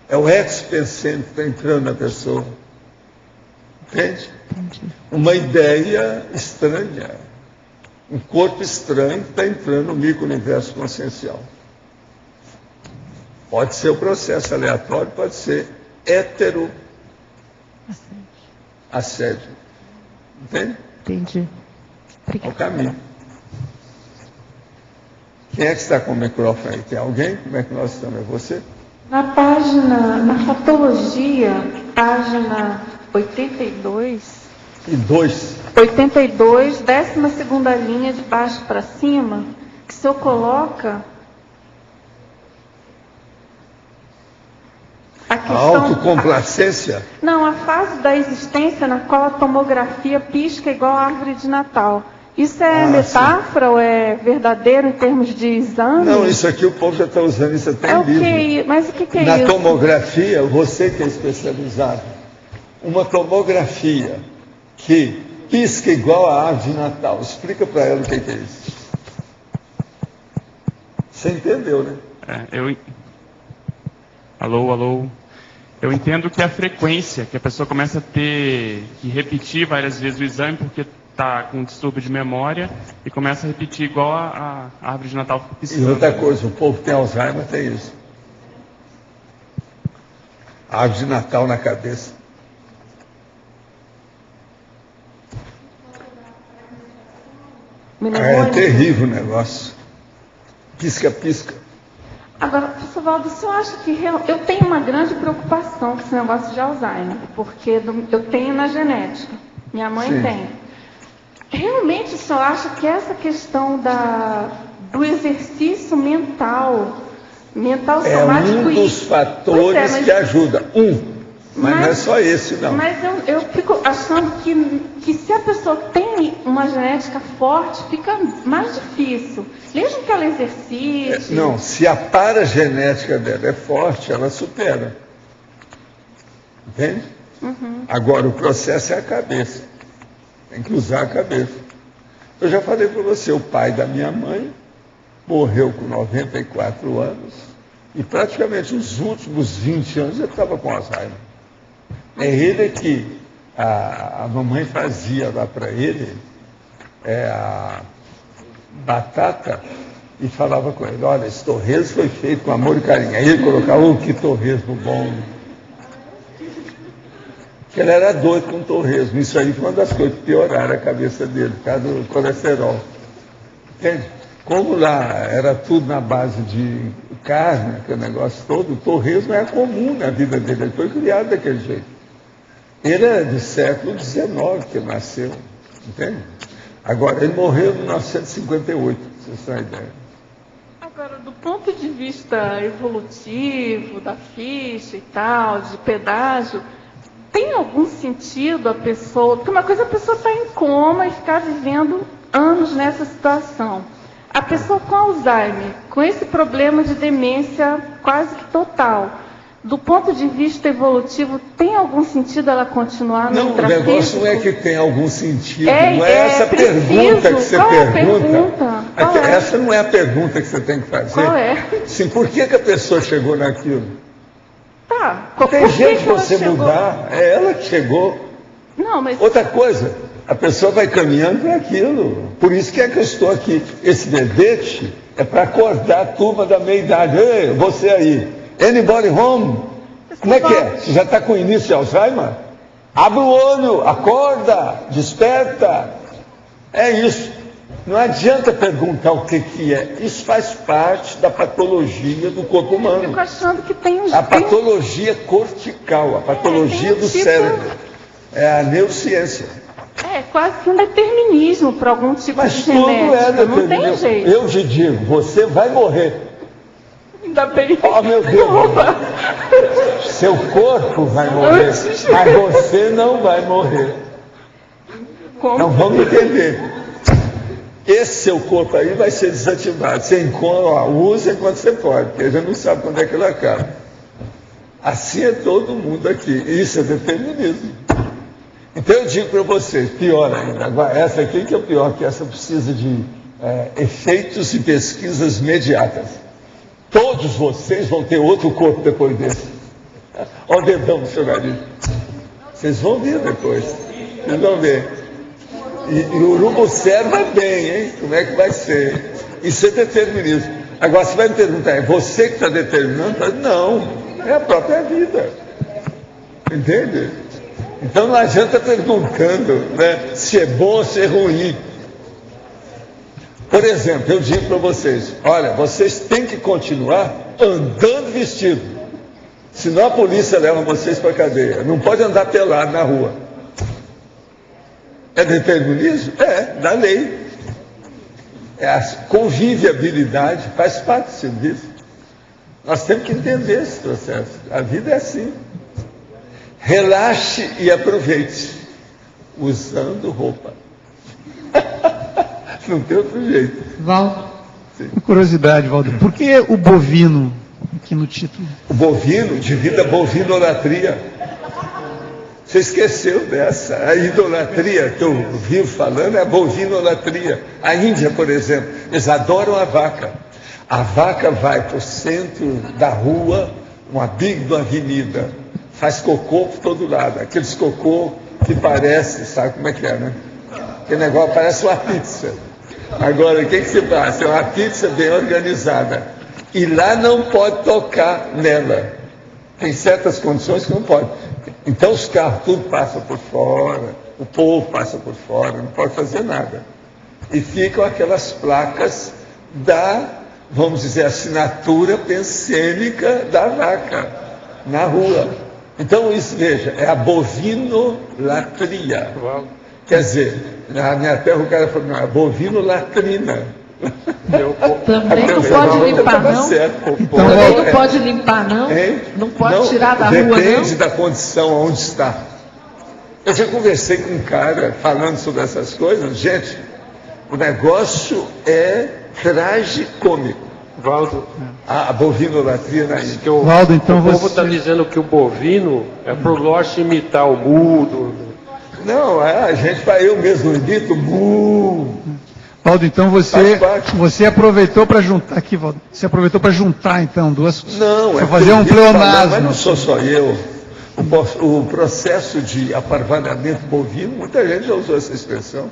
[SPEAKER 2] É o ex-pensante que está entrando na pessoa. Entende?
[SPEAKER 7] Entendi.
[SPEAKER 2] Uma ideia estranha. Um corpo estranho que está entrando no micro-universo consciencial. Pode ser o processo aleatório, pode ser assédio. Entende?
[SPEAKER 7] Entendi.
[SPEAKER 2] É o caminho. Quem é que está com o microfone aí? Tem alguém? Como é que nós estamos? É você?
[SPEAKER 8] Na página, na fatologia, página 82.
[SPEAKER 2] E 2.
[SPEAKER 8] 82, 12ª linha de baixo para cima, que o senhor coloca a questão...
[SPEAKER 2] A autocomplacência?
[SPEAKER 8] Não, a fase da existência na qual a tomografia pisca igual a árvore de Natal. Isso é metáfora ou é verdadeiro em termos de exame?
[SPEAKER 2] Não, isso aqui o povo já está usando, isso até em livro.
[SPEAKER 8] Mas o que é
[SPEAKER 2] Na
[SPEAKER 8] isso?
[SPEAKER 2] tomografia, você que é especializado, uma tomografia que pisca igual a árvore de Natal. Explica para ela o que é isso. Você entendeu, né?
[SPEAKER 9] Alô. Eu entendo que é a frequência, que a pessoa começa a ter que repetir várias vezes o exame porque está com distúrbio de memória e começa a repetir igual a árvore de Natal piscando.
[SPEAKER 2] E outra coisa, o povo que tem Alzheimer tem isso. Árvore de Natal na cabeça. É terrível o negócio. Pisca.
[SPEAKER 8] Agora, professor Valdo, o senhor acha que eu tenho uma grande preocupação com esse negócio de Alzheimer, porque eu tenho na genética, minha mãe
[SPEAKER 2] Sim.
[SPEAKER 8] tem. Realmente o senhor acha que essa questão do exercício mental somático...
[SPEAKER 2] É um dos fatores que ajuda. Mas não é só esse, não.
[SPEAKER 8] Mas eu fico achando que se a pessoa tem uma genética forte, fica mais difícil. Mesmo que ela exercite...
[SPEAKER 2] Não, se a paragenética dela é forte, ela supera. Entende?
[SPEAKER 8] Uhum.
[SPEAKER 2] Agora, o processo é a cabeça. Tem que usar a cabeça. Eu já falei para você, o pai da minha mãe morreu com 94 anos e praticamente os últimos 20 anos ele estava com Alzheimer. É ele que a mamãe fazia lá para ele a batata e falava com ele, olha, esse torresmo foi feito com amor e carinho. Aí ele colocava, que torresmo bom. Que ele era doido com torresmo. Isso aí foi uma das coisas que pioraram a cabeça dele, por causa do colesterol. Entende? Como lá era tudo na base de carne, aquele negócio todo, o torresmo era comum na vida dele. Ele foi criado daquele jeito. Ele é do século XIX que ele nasceu. Entende? Agora, ele morreu em 1958, pra vocês terem ideia.
[SPEAKER 8] Agora, do ponto de vista evolutivo, da ficha e tal, de pedágio, tem algum sentido a pessoa... Porque uma coisa é a pessoa estar em coma e ficar vivendo anos nessa situação. A pessoa com Alzheimer, com esse problema de demência quase que total, do ponto de vista evolutivo, tem algum sentido ela continuar no intrafísico?
[SPEAKER 2] Não, o negócio não é que tem algum sentido, não é essa pergunta que você pergunta. Essa não é a pergunta que você tem que fazer.
[SPEAKER 8] Qual é?
[SPEAKER 2] Sim, por que a pessoa chegou naquilo?
[SPEAKER 8] Tá.
[SPEAKER 2] Tem jeito de você mudar, é ela que chegou.
[SPEAKER 8] Não, mas...
[SPEAKER 2] Outra coisa, a pessoa vai caminhando para aquilo. Por isso que é que eu estou aqui. Esse verbete é para acordar a turma da meia-idade. Ei, você aí. Anybody home? Como é que é? Você já está com início de Alzheimer? Abre o olho, acorda, desperta. É isso. Não adianta perguntar o que é. Isso faz parte da patologia do corpo humano.
[SPEAKER 8] Eu fico achando que tem um...
[SPEAKER 2] A patologia cortical, a patologia do cérebro. É a neurociência.
[SPEAKER 8] É quase que um determinismo para algum tipo de genética.
[SPEAKER 2] Mas tudo é determinismo.
[SPEAKER 8] Não tem jeito.
[SPEAKER 2] Eu te digo, você vai morrer.
[SPEAKER 8] Ainda bem.
[SPEAKER 2] Oh, meu Deus. Seu corpo vai morrer, mas você não vai morrer.
[SPEAKER 8] Como?
[SPEAKER 2] Então vamos entender. Esse seu corpo aí vai ser desativado. Você usa enquanto você pode, porque já não sabe quando é que ele acaba. Assim é todo mundo aqui. Isso é determinismo. Então eu digo para vocês, pior ainda. Agora, essa aqui que é o pior, que essa precisa de efeitos e pesquisas imediatas. Todos vocês vão ter outro corpo depois desse. Olha o dedão do seu nariz. Vocês vão ver depois. Vocês vão ver. E o urubu observa bem, hein? Como é que vai ser. Isso é determinismo. Agora você vai me perguntar, é você que está determinando? Não, é a própria vida. Entende? Então não adianta perguntando, né, se é bom ou se é ruim. Por exemplo, eu digo para vocês, olha, vocês têm que continuar andando vestido. Senão a polícia leva vocês para a cadeia. Não pode andar pelado na rua. É determinismo? É, da lei. A conviviabilidade faz parte do serviço. Nós temos que entender esse processo. A vida é assim. Relaxe e aproveite, usando roupa. Não tem outro jeito.
[SPEAKER 10] Val, curiosidade, Valdo, por que o bovino aqui no título?
[SPEAKER 2] O bovino, devido à bovinolatria. Você esqueceu dessa. A idolatria que eu vivo falando é a bovinolatria. A Índia, por exemplo, eles adoram a vaca. A vaca vai para o centro da rua, uma big avenida, faz cocô por todo lado. Aqueles cocô que parece, sabe como é que é, né? Aquele negócio parece uma pizza. Agora, o que se passa? É uma pizza bem organizada. E lá não pode tocar nela. Tem certas condições que não pode. Então os carros tudo passam por fora, o povo passa por fora, não pode fazer nada. E ficam aquelas placas da, vamos dizer, assinatura pensênica da vaca na rua. Então isso, veja, é a bovinolatria. Quer dizer, na minha terra o cara falou, não, é bovino-latrina.
[SPEAKER 7] Também não pode limpar, não? Também não pode limpar, não? Não pode tirar da rua, não?
[SPEAKER 2] Depende da condição onde está. Eu já conversei com um cara falando sobre essas coisas. Gente, o negócio é tragicômico.
[SPEAKER 3] Valdo,
[SPEAKER 2] a bovinolatria na Índia.
[SPEAKER 3] Valdo, então o povo está dizendo que o bovino é para o Lorde imitar o mudo.
[SPEAKER 2] Não, a gente, eu mesmo imito mu.
[SPEAKER 10] Valdo, então você aproveitou para juntar aqui, Valdo. Você aproveitou para juntar então duas coisas.
[SPEAKER 2] Não,
[SPEAKER 10] é fazer um pleonasmo.
[SPEAKER 2] Mas não sou só eu. O processo de aparvalhamento bovino, muita gente já usou essa expressão.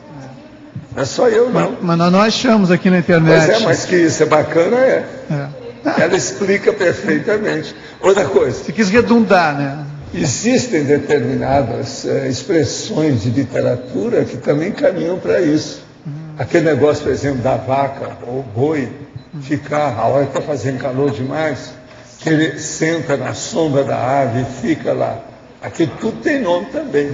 [SPEAKER 2] Não é só eu, não.
[SPEAKER 10] Mas nós achamos aqui na internet.
[SPEAKER 2] Pois é, mas que isso é bacana, Ela explica perfeitamente. Outra coisa.
[SPEAKER 10] Você quis redundar, né?
[SPEAKER 2] Existem determinadas expressões de literatura que também caminham para isso. Aquele negócio, por exemplo, da vaca ou boi, ficar, a hora que está fazendo calor demais, que ele senta na sombra da árvore e fica lá. Aquilo tudo tem nome também.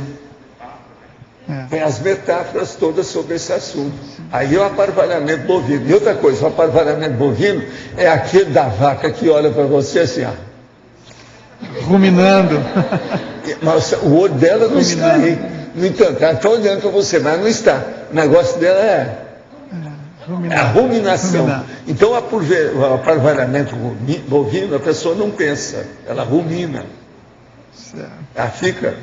[SPEAKER 2] Tem as metáforas todas sobre esse assunto. Aí é o aparvalhamento bovino. E outra coisa, o aparvalhamento bovino é aquele da vaca que olha para você assim, ó.
[SPEAKER 10] Ruminando.
[SPEAKER 2] Mas o olho dela não está aí. No entanto, ela está olhando para você, mas não está. O negócio dela é a ruminação. Então, o aparvalhamento bovino, a pessoa não pensa, ela rumina. Ela fica.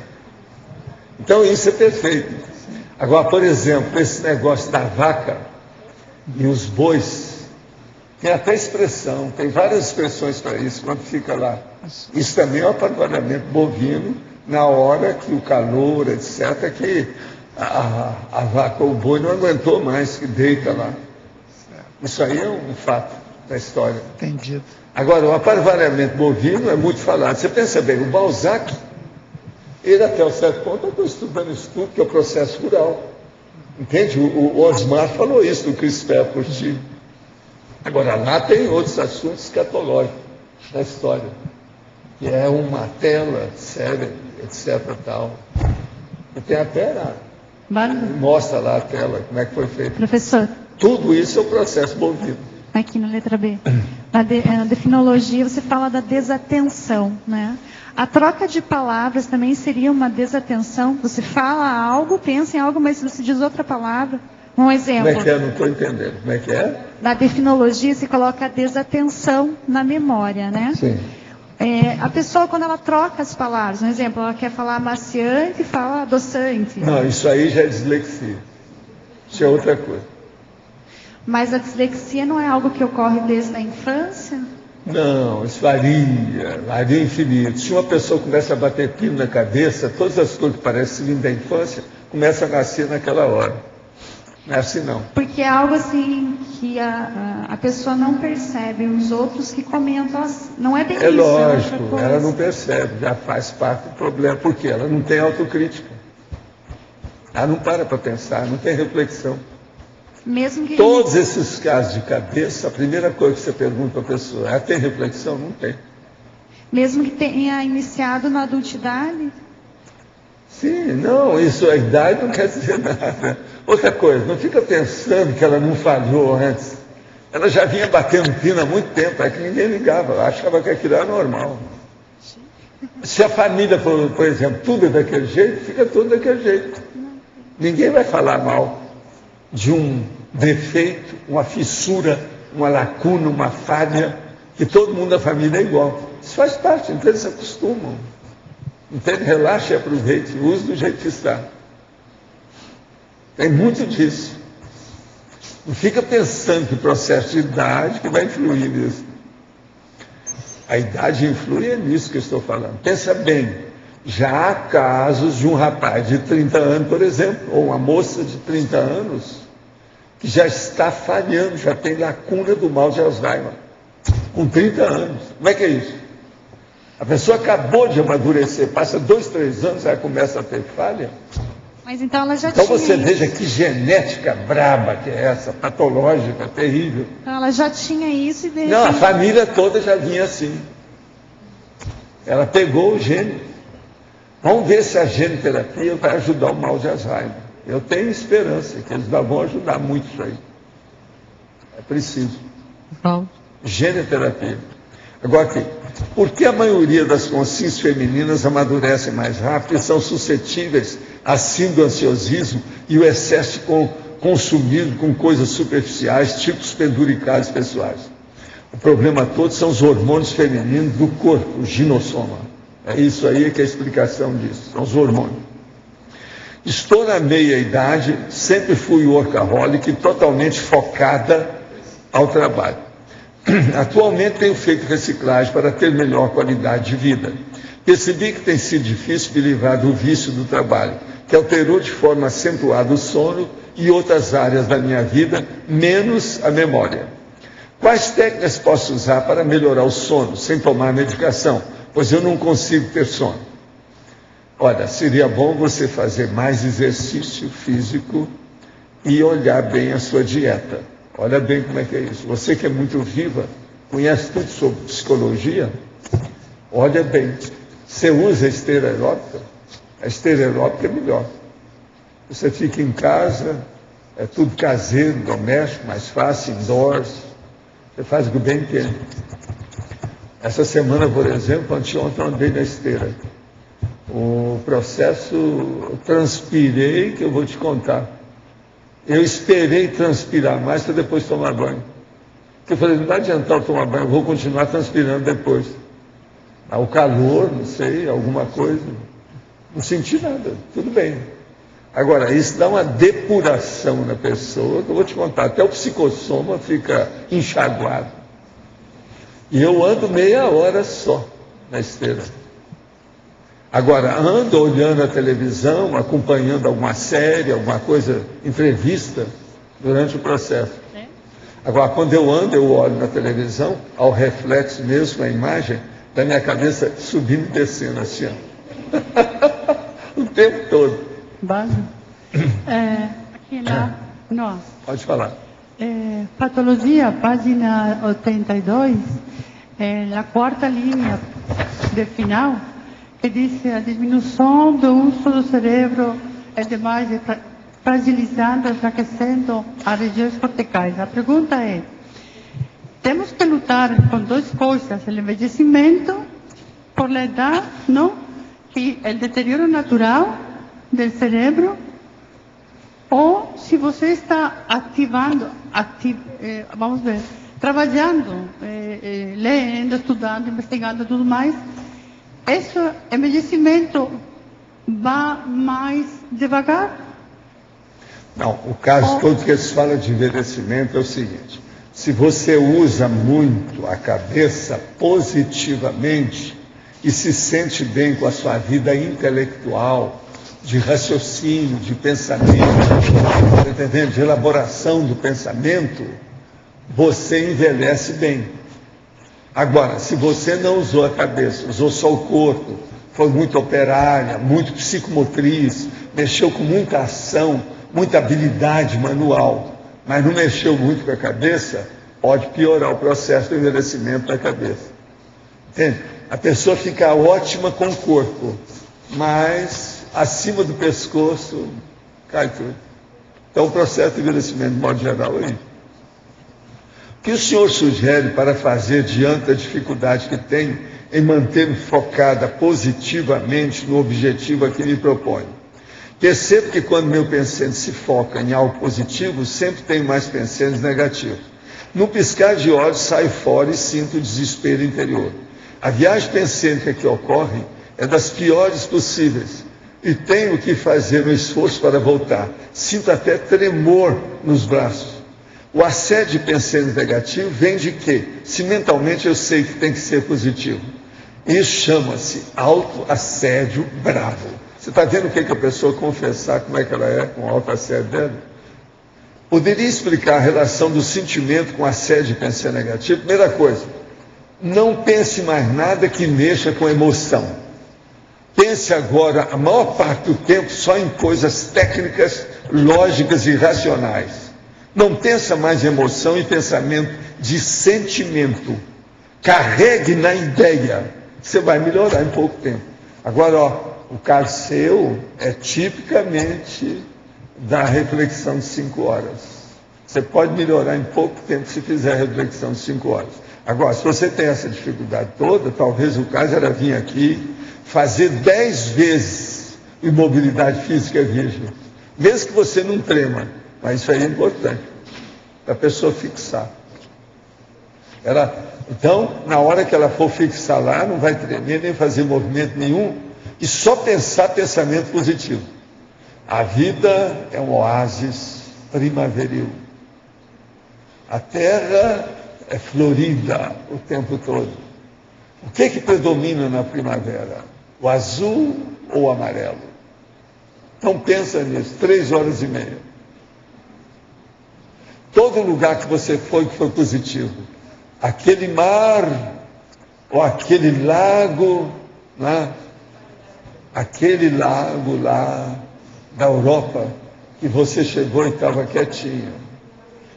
[SPEAKER 2] Então, isso é perfeito. Agora, por exemplo, esse negócio da vaca e os bois, tem até expressão, tem várias expressões para isso, quando fica lá. Isso também é o aparvalhamento bovino, na hora que o calor, etc., que a vaca ou o boi não aguentou mais, que deita lá. Isso aí é um fato da história.
[SPEAKER 10] Entendido.
[SPEAKER 2] Agora, o aparvalhamento bovino é muito falado. Você pensa bem, o Balzac, ele até um certo ponto está estudando estudo, que é o processo rural. Entende? O Osmar falou isso do Crispé Curti. Agora, lá tem outros assuntos escatológicos da história, que é uma tela séria, etc. Tal. E tem até mostra lá a tela, como é que foi feito.
[SPEAKER 11] Professor.
[SPEAKER 2] Tudo isso é o processo bovino.
[SPEAKER 11] Aqui na letra B. Na definologia você fala da desatenção, né? A troca de palavras também seria uma desatenção. Você fala algo, pensa em algo, mas você diz outra palavra. Um exemplo.
[SPEAKER 2] Como é que é? Não estou entendendo. Como é que é?
[SPEAKER 11] Na definologia se coloca a desatenção na memória, né?
[SPEAKER 2] Sim.
[SPEAKER 11] A pessoa, quando ela troca as palavras, um exemplo, ela quer falar amaciante e fala adoçante.
[SPEAKER 2] Não, isso aí já é dislexia. Isso é outra coisa.
[SPEAKER 11] Mas a dislexia não é algo que ocorre desde a infância?
[SPEAKER 2] Não, isso varia infinito. Se uma pessoa começa a bater pino na cabeça, todas as coisas que parecem vindo da infância começam a nascer naquela hora. Não é assim, não.
[SPEAKER 11] Porque é algo assim que a pessoa não percebe, os outros que comentam, não é bem isso.
[SPEAKER 2] É lógico, ela não percebe, já faz parte do problema, porque ela não tem autocrítica. Ela não para pensar, não tem reflexão.
[SPEAKER 11] Mesmo que
[SPEAKER 2] todos esses casos de cabeça, a primeira coisa que você pergunta para a pessoa, ela tem reflexão? Não tem.
[SPEAKER 11] Mesmo que tenha iniciado na adultidade?
[SPEAKER 2] Sim, não, isso, a idade não quer dizer nada. Outra coisa, não fica pensando que ela não falhou antes. Ela já vinha batendo pino há muito tempo, é que ninguém ligava, achava que aquilo era normal. Se a família, por exemplo, tudo é daquele jeito, fica tudo daquele jeito. Ninguém vai falar mal de um defeito, uma fissura, uma lacuna, uma falha, que todo mundo da família é igual. Isso faz parte, então eles se acostumam. Entende? Relaxa e aproveite, use do jeito que está. Tem muito disso. Não fica pensando que o processo de idade que vai influir nisso. A idade influi nisso que eu estou falando. Pensa bem, já há casos de um rapaz de 30 anos, por exemplo, ou uma moça de 30 anos, que já está falhando, já tem lacuna do mal de Alzheimer, com 30 anos. Como é que é isso? A pessoa acabou de amadurecer, passa 2, 3 anos, ela começa a ter falha.
[SPEAKER 11] Mas então ela já
[SPEAKER 2] Então
[SPEAKER 11] tinha
[SPEAKER 2] você
[SPEAKER 11] isso.
[SPEAKER 2] veja que genética braba que é essa, patológica, terrível.
[SPEAKER 11] Então ela já tinha isso e de
[SPEAKER 2] Não, a
[SPEAKER 11] repente...
[SPEAKER 2] família toda já vinha assim. Ela pegou o gene. Vamos ver se a genoterapia vai ajudar o mal de Alzheimer. Eu tenho esperança que eles vão ajudar muito isso aí. É preciso. Genoterapia. Agora aqui, por que a maioria das consciências femininas amadurecem mais rápido e são suscetíveis a síndrome do ansiosismo e o excesso de consumismo com coisas superficiais, tipo os penduricalhos pessoais? O problema todo são os hormônios femininos do corpo, o ginossoma. É isso aí que é a explicação disso, são os hormônios. Estou na meia-idade, sempre fui workaholic, totalmente focada ao trabalho. Atualmente tenho feito reciclagem para ter melhor qualidade de vida. Percebi que tem sido difícil me livrar do vício do trabalho, que alterou de forma acentuada o sono e outras áreas da minha vida, menos a memória. Quais técnicas posso usar para melhorar o sono, sem tomar medicação? Pois eu não consigo ter sono. Olha, seria bom você fazer mais exercício físico e olhar bem a sua dieta. Olha bem como é que é isso. Você que é muito viva, conhece tudo sobre psicologia, olha bem. Você usa a esteira aeróbica? A esteira aeróbica é melhor. Você fica em casa, é tudo caseiro, doméstico, mais fácil, indoors. Você faz o que bem entende. Essa semana, por exemplo, anteontem eu andei na esteira. O processo, eu transpirei, que eu vou te contar. Eu esperei transpirar mais para depois tomar banho. Porque eu falei, não vai adiantar eu tomar banho, eu vou continuar transpirando depois. O calor, não sei, alguma coisa. Não senti nada, tudo bem. Agora, isso dá uma depuração na pessoa, que eu vou te contar, até o psicossoma fica enxaguado. E eu ando meia hora só na esteira. Agora, ando olhando a televisão, acompanhando alguma série, alguma coisa, entrevista, durante o processo. Agora, quando eu ando, eu olho na televisão, ao reflexo mesmo, a imagem da minha cabeça subindo e descendo assim, ó. O tempo todo.
[SPEAKER 12] Base. Aqui não.
[SPEAKER 2] Pode falar.
[SPEAKER 12] Patologia, página 82, na quarta linha de final, que diz a diminuição do uso do cérebro é demais, fragilizando, enfraquecendo as regiões corticais. A pergunta é, temos que lutar com duas coisas, o envelhecimento por a idade, não? E o deterioro natural do cérebro, ou se você está ativando, vamos ver, trabalhando, lendo, estudando, investigando tudo mais, esse envelhecimento vai mais devagar?
[SPEAKER 2] Não, o caso todo que se fala de envelhecimento é o seguinte: se você usa muito a cabeça positivamente e se sente bem com a sua vida intelectual, de raciocínio, de pensamento, tá entendendo? De elaboração do pensamento, você envelhece bem. Agora, se você não usou a cabeça, usou só o corpo, foi muito operária, muito psicomotriz, mexeu com muita ação, muita habilidade manual, mas não mexeu muito com a cabeça, pode piorar o processo do envelhecimento da cabeça. Entende? A pessoa fica ótima com o corpo, mas acima do pescoço cai tudo. Então o processo de envelhecimento, de modo geral, é isso. O que o senhor sugere para fazer diante da dificuldade que tem em manter-me focada positivamente no objetivo a que me proponho? Percebo que quando meu pensante se foca em algo positivo, sempre tenho mais pensamentos negativos. No piscar de olhos, saio fora e sinto o desespero interior. A viagem pensêntrica que ocorre é das piores possíveis e tenho que fazer um esforço para voltar. Sinto até tremor nos braços. O assédio pensêntrico negativo vem de quê? Se mentalmente eu sei que tem que ser positivo. Isso chama-se autoassédio bravo. Você está vendo o que a pessoa confessar, como é que ela é com o autoassédio dela? Poderia explicar a relação do sentimento com assédio e pensamento negativo? Primeira coisa, não pense mais nada que mexa com emoção. Pense agora, a maior parte do tempo, só em coisas técnicas, lógicas e racionais. Não pensa mais em emoção e pensamento de sentimento. Carregue na ideia. Você vai melhorar em pouco tempo. Agora, o caso seu é tipicamente da reflexão de 5 horas. Você pode melhorar em pouco tempo se fizer a reflexão de 5 horas. Agora, se você tem essa dificuldade toda, talvez o caso era vir aqui fazer 10 vezes imobilidade física virgem. Mesmo que você não trema, mas isso aí é importante, para a pessoa fixar. Então, na hora que ela for fixar lá, não vai tremer, nem fazer movimento nenhum, e só pensar pensamento positivo. A vida é um oásis primaveril. A terra é florida o tempo todo. O que predomina na primavera? O azul ou o amarelo? Então pensa nisso, 3h30. Todo lugar que você foi que foi positivo, aquele mar ou aquele lago, né? Aquele lago lá da Europa, que você chegou e estava quietinho,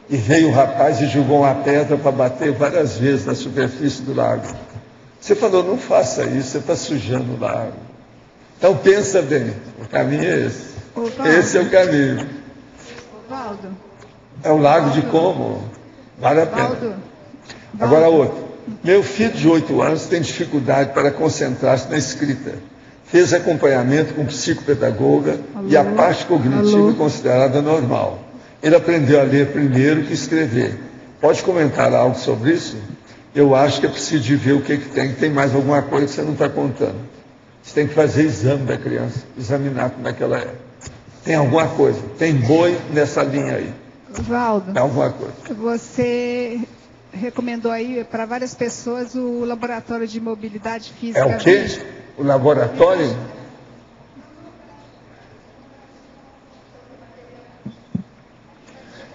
[SPEAKER 2] e veio o rapaz e jogou uma pedra para bater várias vezes na superfície do lago. Você falou, não faça isso, você está sujando o lago. Então pensa bem, o caminho é esse. Esse é o caminho.
[SPEAKER 1] Valdo.
[SPEAKER 2] É o lago de Como. Vale a pena. Agora outro. Meu filho de 8 anos tem dificuldade para concentrar-se na escrita. Fez acompanhamento com psicopedagoga e a parte cognitiva considerada normal. Ele aprendeu a ler primeiro que escrever. Pode comentar algo sobre isso? Eu acho que é preciso de ver o que tem. Tem mais alguma coisa que você não está contando. Você tem que fazer exame da criança, examinar como é que ela é. Tem alguma coisa, tem boi nessa linha aí.
[SPEAKER 1] Valdo,
[SPEAKER 2] Tem alguma coisa.
[SPEAKER 1] você recomendou aí para várias pessoas o laboratório de mobilidade física.
[SPEAKER 2] É o quê? O laboratório?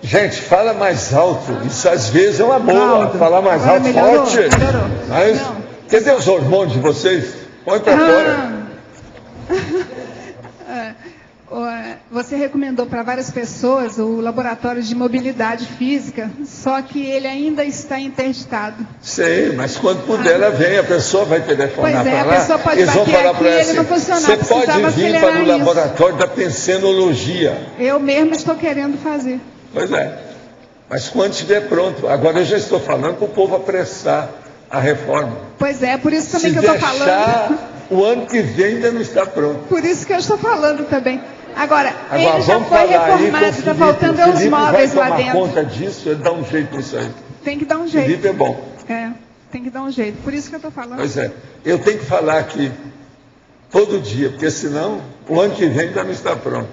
[SPEAKER 2] Gente, fala mais alto. Isso às vezes é uma boa. Falar mais alto, forte. Mas, cadê os hormônios de vocês? Põe para fora.
[SPEAKER 1] Você recomendou para várias pessoas o laboratório de mobilidade física, só que ele ainda está interditado.
[SPEAKER 2] Sei, mas quando puder ela vem, a pessoa vai telefonar para lá.
[SPEAKER 1] A pessoa pode
[SPEAKER 2] eles vão falar para ela assim, você pode vir para o laboratório da pensenologia.
[SPEAKER 1] Eu mesmo estou querendo fazer.
[SPEAKER 2] Pois é, mas quando estiver pronto, agora eu já estou falando para o povo apressar a reforma.
[SPEAKER 1] Pois é, por isso também que eu estou falando.
[SPEAKER 2] O ano que vem ainda não está pronto.
[SPEAKER 1] Por isso que eu estou falando também. Agora ele já foi reformado, está faltando os móveis lá dentro.
[SPEAKER 2] Vai tomar conta disso, ele dá um jeito nisso aí.
[SPEAKER 1] Tem que dar um jeito.
[SPEAKER 2] Felipe é bom.
[SPEAKER 1] Tem que dar um jeito. Por isso que eu estou falando.
[SPEAKER 2] Pois é, eu tenho que falar aqui todo dia, porque senão o ano que vem ainda não está pronto.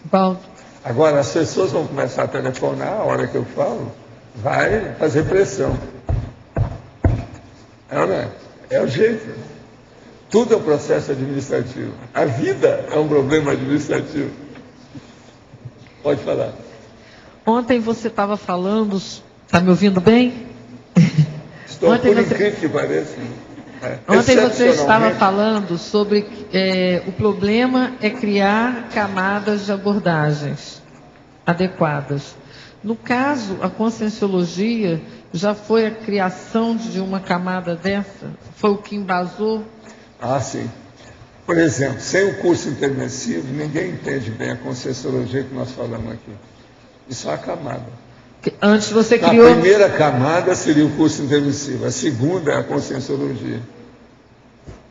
[SPEAKER 7] Bom.
[SPEAKER 2] Agora as pessoas vão começar a telefonar a hora que eu falo, vai fazer pressão. É o jeito. Tudo é um processo administrativo. A vida é um problema administrativo. Pode falar.
[SPEAKER 13] Ontem você estava falando... Está me ouvindo bem?
[SPEAKER 2] Estou, ontem por incrível que pareça.
[SPEAKER 13] Ontem você estava falando sobre o problema é criar camadas de abordagens adequadas. No caso, a conscienciologia já foi a criação de uma camada dessa? Foi o que embasou?
[SPEAKER 2] Ah, sim. Por exemplo, sem o curso intermissivo, ninguém entende bem a conscienciologia que nós falamos aqui. Isso é uma camada.
[SPEAKER 13] Antes você criou...
[SPEAKER 2] A primeira camada seria o curso intermissivo, a segunda é a conscienciologia.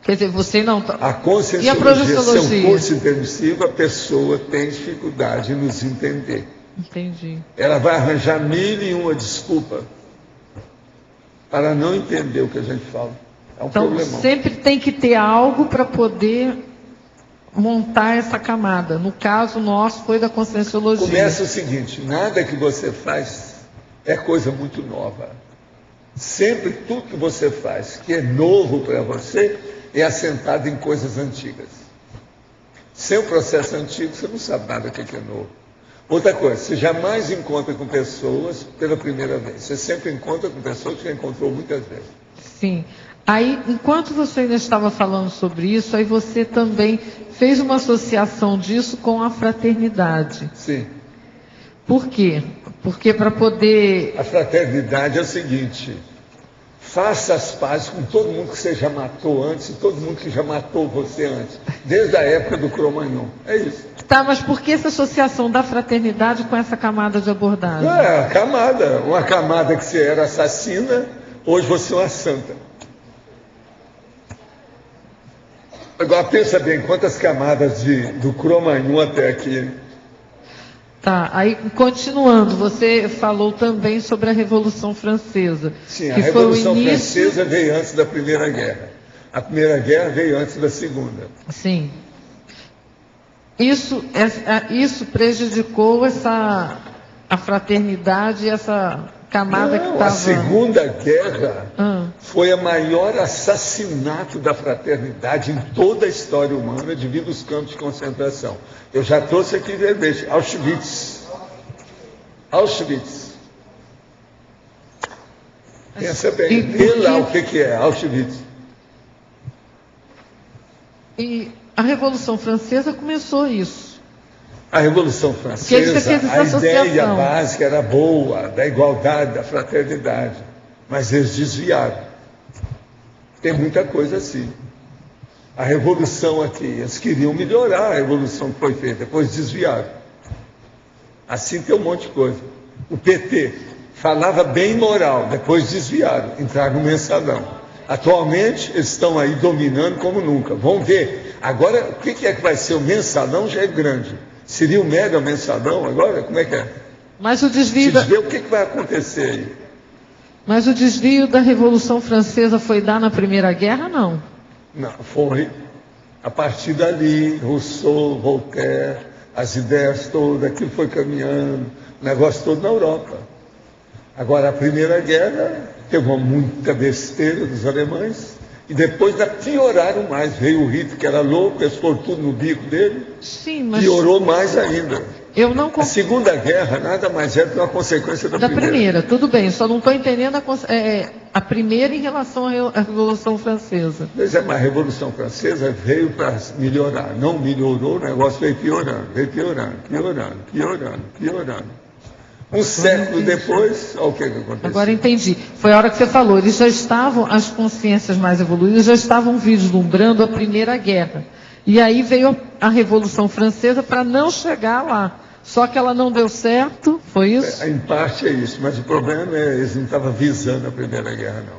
[SPEAKER 13] Quer dizer, você não...
[SPEAKER 2] A
[SPEAKER 13] E a
[SPEAKER 2] conscienciologia,
[SPEAKER 13] projeciologia?
[SPEAKER 2] se é um curso intermissivo, a pessoa tem dificuldade em nos entender.
[SPEAKER 13] Entendi.
[SPEAKER 2] Ela vai arranjar 1001 desculpa para não entender o que a gente fala. É um
[SPEAKER 13] Então,
[SPEAKER 2] problemão.
[SPEAKER 13] sempre tem que ter algo para poder montar essa camada. No caso nosso, foi da conscienciologia.
[SPEAKER 2] Começa o seguinte, nada que você faz é coisa muito nova. Sempre tudo que você faz, que é novo para você, é assentado em coisas antigas. Sem o processo antigo, você não sabe nada do que é novo. Outra coisa, você jamais encontra com pessoas pela primeira vez. Você sempre encontra com pessoas que já encontrou muitas vezes.
[SPEAKER 13] Sim. Aí, enquanto você ainda estava falando sobre isso, aí você também fez uma associação disso com a fraternidade.
[SPEAKER 2] Sim.
[SPEAKER 13] Por quê? Porque para poder...
[SPEAKER 2] A fraternidade é o seguinte, faça as pazes com todo mundo que você já matou antes e todo mundo que já matou você antes, desde a época do Cro-Magnon. É isso.
[SPEAKER 13] Tá, mas por que essa associação da fraternidade com essa camada de abordagem?
[SPEAKER 2] Não é a camada. Uma camada que você era assassina, hoje você é uma santa. Agora pensa bem, quantas camadas do Cro-Magnon até aqui.
[SPEAKER 13] Tá, aí continuando, você falou também sobre a Revolução Francesa.
[SPEAKER 2] Sim, a
[SPEAKER 13] que
[SPEAKER 2] Revolução
[SPEAKER 13] foi o início...
[SPEAKER 2] Francesa veio antes da Primeira Guerra. A Primeira Guerra veio antes da Segunda.
[SPEAKER 13] Sim. Isso prejudicou a fraternidade, essa camada que estava...
[SPEAKER 2] A Segunda Guerra foi o maior assassinato da fraternidade em toda a história humana devido aos campos de concentração. Eu já trouxe aqui verbete, Auschwitz. Auschwitz. Pensa bem, vê lá o que é Auschwitz.
[SPEAKER 13] E a Revolução Francesa começou isso.
[SPEAKER 2] A Revolução Francesa, a ideia básica era boa, da igualdade, da fraternidade, mas eles desviaram. Tem muita coisa assim. A Revolução aqui, eles queriam melhorar a Revolução que foi feita, depois desviaram. Assim tem um monte de coisa. O PT falava bem moral, depois desviaram, entraram no mensalão. Atualmente, eles estão aí dominando como nunca. Vamos ver. Agora, o que é que vai ser? O mensalão já é grande. Seria o mega mensalão agora? Como é que é?
[SPEAKER 13] Mas o desvio...
[SPEAKER 2] o que vai acontecer aí?
[SPEAKER 13] Mas o desvio da Revolução Francesa foi dar na Primeira Guerra, não?
[SPEAKER 2] Não, foi. A partir dali, Rousseau, Voltaire, as ideias todas, aquilo foi caminhando, o negócio todo na Europa. Agora, a Primeira Guerra teve muita besteira dos alemães, e depois pioraram mais. Veio o Hitler, que era louco, eles foram tudo no bico dele,
[SPEAKER 13] sim, mas...
[SPEAKER 2] piorou mais ainda.
[SPEAKER 13] Eu não...
[SPEAKER 2] A Segunda Guerra nada mais é do que uma consequência da primeira.
[SPEAKER 13] Tudo bem, só não estou entendendo a primeira em relação à Revolução Francesa.
[SPEAKER 2] Mas a Revolução Francesa veio para melhorar, não melhorou, o negócio veio piorando. Um século depois, olha o que aconteceu.
[SPEAKER 13] Agora entendi. Foi a hora que você falou, eles já estavam, as consciências mais evoluídas já estavam vislumbrando a Primeira Guerra. E aí veio a Revolução Francesa para não chegar lá. Só que ela não deu certo, foi isso?
[SPEAKER 2] Em parte é isso, mas o problema é eles não estavam visando a Primeira Guerra, não.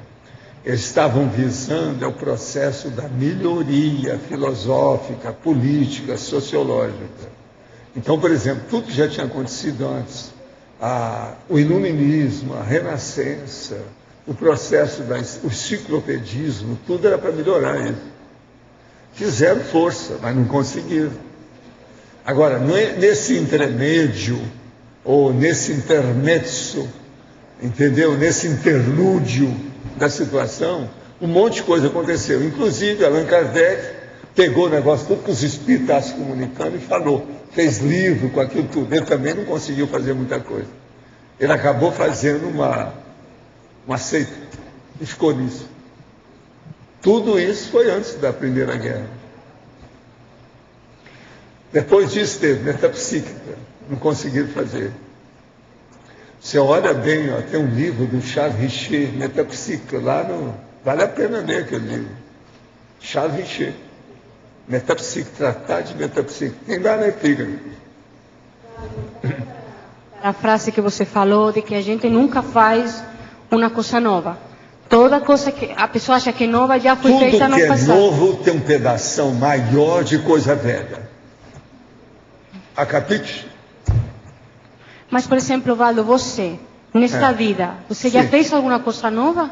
[SPEAKER 2] Eles estavam visando o processo da melhoria filosófica, política, sociológica. Então, por exemplo, tudo que já tinha acontecido antes, o iluminismo, a renascença, o processo o ciclopedismo, tudo era para melhorar isso. Fizeram força, mas não conseguiram. Agora, nesse intermédio, ou nesse intermezzo, entendeu? Nesse interlúdio da situação, um monte de coisa aconteceu. Inclusive, Allan Kardec pegou o negócio tudo que os espíritos estavam se comunicando e falou. Fez livro com aquilo tudo. Ele também não conseguiu fazer muita coisa. Ele acabou fazendo uma seita e ficou nisso. Tudo isso foi antes da Primeira Guerra. Depois disso teve metapsíquica, não conseguiram fazer. Você olha bem, ó, tem um livro do Charles Richer, Metapsíquica, vale a pena ler aquele livro. Charles Richer, Metapsíquica, Tratado de Metapsíquica, tem lá na epígrafe.
[SPEAKER 4] A frase que você falou de que a gente nunca faz uma coisa nova. Toda coisa que a pessoa acha que é nova já foi feita
[SPEAKER 2] Tudo
[SPEAKER 4] no
[SPEAKER 2] que é
[SPEAKER 4] passado.
[SPEAKER 2] novo tem um pedação maior de coisa velha. Acapite?
[SPEAKER 4] Mas, por exemplo, Valdo, você, nesta vida, você já fez alguma coisa nova?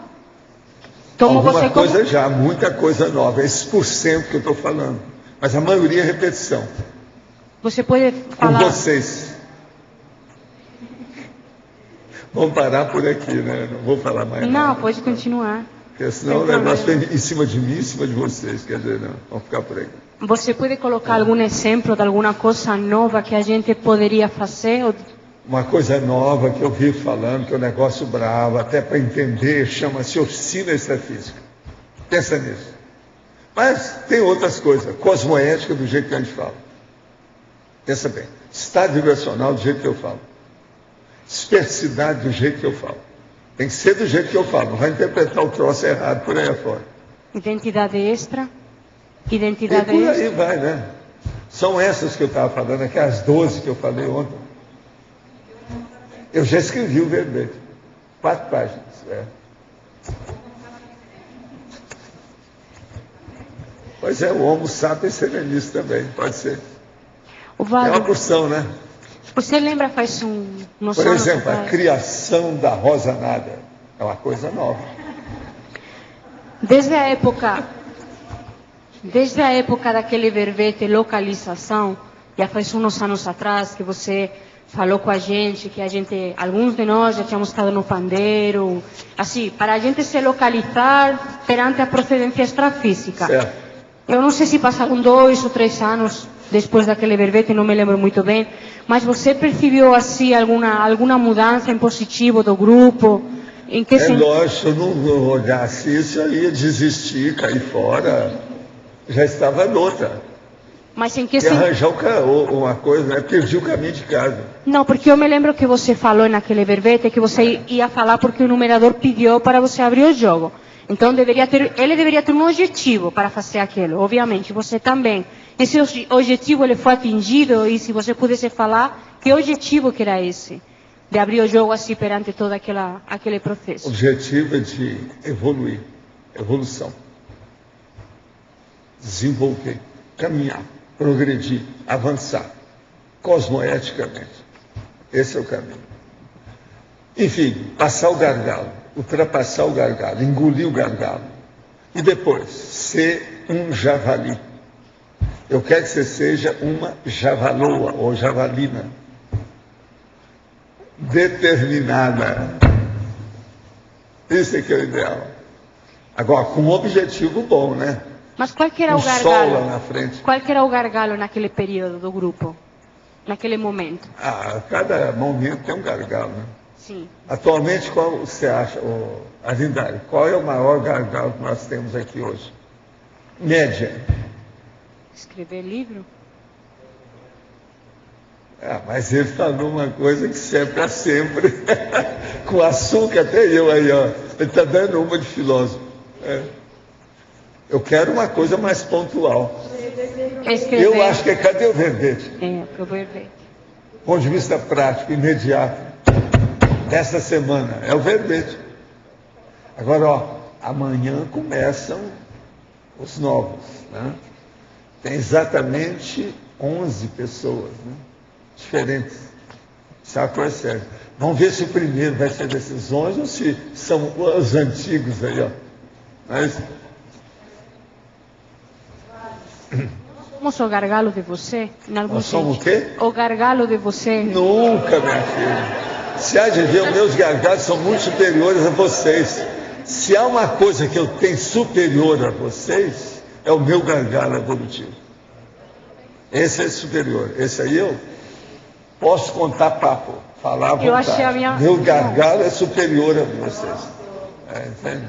[SPEAKER 2] Alguma coisa já, muita coisa nova. Esse % que eu estou falando. Mas a maioria é repetição.
[SPEAKER 4] Você pode falar...
[SPEAKER 2] Com vocês. Vamos parar por aqui, né? Não vou falar mais nada.
[SPEAKER 4] Não, pode continuar.
[SPEAKER 2] Porque senão o negócio vem em cima de mim, em cima de vocês. Quer dizer, não. Vamos ficar por aqui.
[SPEAKER 4] Você pode colocar algum exemplo de alguma coisa nova que a gente poderia fazer?
[SPEAKER 2] Uma coisa nova que eu vi falando, que é um negócio bravo, até para entender, chama-se oficina extrafísica. Pensa nisso. Mas tem outras coisas. Cosmoética do jeito que a gente fala. Pensa bem. Estado vibracional do jeito que eu falo. Dispersidade do jeito que eu falo. Tem que ser do jeito que eu falo. Não vai interpretar o troço errado por aí afora.
[SPEAKER 4] Identidade extra. Identidade
[SPEAKER 2] e por
[SPEAKER 4] extra.
[SPEAKER 2] aí vai, né? São essas que eu estava falando, aquelas 12 que eu falei ontem. Eu já escrevi o verbete. 4 páginas. Pois é, o Homo sapiens serenista também, pode ser. É uma porção, né?
[SPEAKER 4] Você lembra faz uns
[SPEAKER 2] Por
[SPEAKER 4] anos
[SPEAKER 2] exemplo,
[SPEAKER 4] atrás?
[SPEAKER 2] a criação da Rosa Nada é uma coisa nova.
[SPEAKER 4] Desde a época daquele verbete localização, já faz uns anos atrás que você falou com a gente, que alguns de nós já tínhamos estado no pandeiro, assim, para a gente se localizar perante a procedência extrafísica.
[SPEAKER 2] Certo.
[SPEAKER 4] Eu não sei se passaram 2 ou 3 anos depois daquele verbete, não me lembro muito bem, mas você percebeu assim alguma mudança em positivo do grupo? Em que
[SPEAKER 2] lógico, se eu não olhasse isso, eu ia desistir, cair fora. Já estava noutra.
[SPEAKER 4] Mas em que
[SPEAKER 2] sentido? Arranjar uma coisa, né? Perdi o caminho de casa.
[SPEAKER 4] Não, porque eu me lembro que você falou naquele verbete que você ia falar porque o numerador pediu para você abrir o jogo. Então ele deveria ter um objetivo para fazer aquilo, obviamente, você também. Esse objetivo ele foi atingido e se você pudesse falar, que objetivo que era esse? De abrir o jogo assim perante todo aquele processo.
[SPEAKER 2] O objetivo é de evoluir, evolução. Desenvolver, caminhar, progredir, avançar, cosmoeticamente. Esse é o caminho. Enfim, passar o gargalo, ultrapassar o gargalo, engolir o gargalo. E depois, ser um javali. Eu quero que você seja uma javaloa ou javalina. Determinada. Esse é que é o ideal. Agora, com um objetivo bom, né?
[SPEAKER 4] Mas qual que era o gargalo?
[SPEAKER 2] Sol lá na frente.
[SPEAKER 4] Qual que era o gargalo naquele período do grupo? Naquele momento?
[SPEAKER 2] Cada momento tem um gargalo, né?
[SPEAKER 4] Sim.
[SPEAKER 2] Atualmente, qual você acha, Arlindário, qual é o maior gargalo que nós temos aqui hoje? Média.
[SPEAKER 4] Escrever livro?
[SPEAKER 2] Mas ele falou uma coisa que serve para sempre. Com açúcar até eu aí, ó. Ele está dando uma de filósofo. Eu quero uma coisa mais pontual. Eu acho que cadê o verbete?
[SPEAKER 4] O verbete.
[SPEAKER 2] Do ponto de vista prático, imediato. Essa semana é o verbete. Agora, amanhã começam os novos, né? Tem exatamente 11 pessoas, né? Diferentes. Sabe qual é sério? Vamos ver se o primeiro vai ser desses 11 ou se são os antigos aí, ó. Mas...
[SPEAKER 4] Somos o gargalo de você? Em algum
[SPEAKER 2] Nós somos
[SPEAKER 4] sentido?
[SPEAKER 2] o quê?
[SPEAKER 4] O gargalo de você?
[SPEAKER 2] Nunca, minha filha. Se há de ver, os meus gargalos são muito superiores a vocês. Se há uma coisa que eu tenho superior a vocês, é o meu gargalo evolutivo. Esse é superior. Esse aí eu posso contar papo, falar à vontade.
[SPEAKER 4] Eu achei a minha...
[SPEAKER 2] Meu gargalo é superior a vocês. Entende?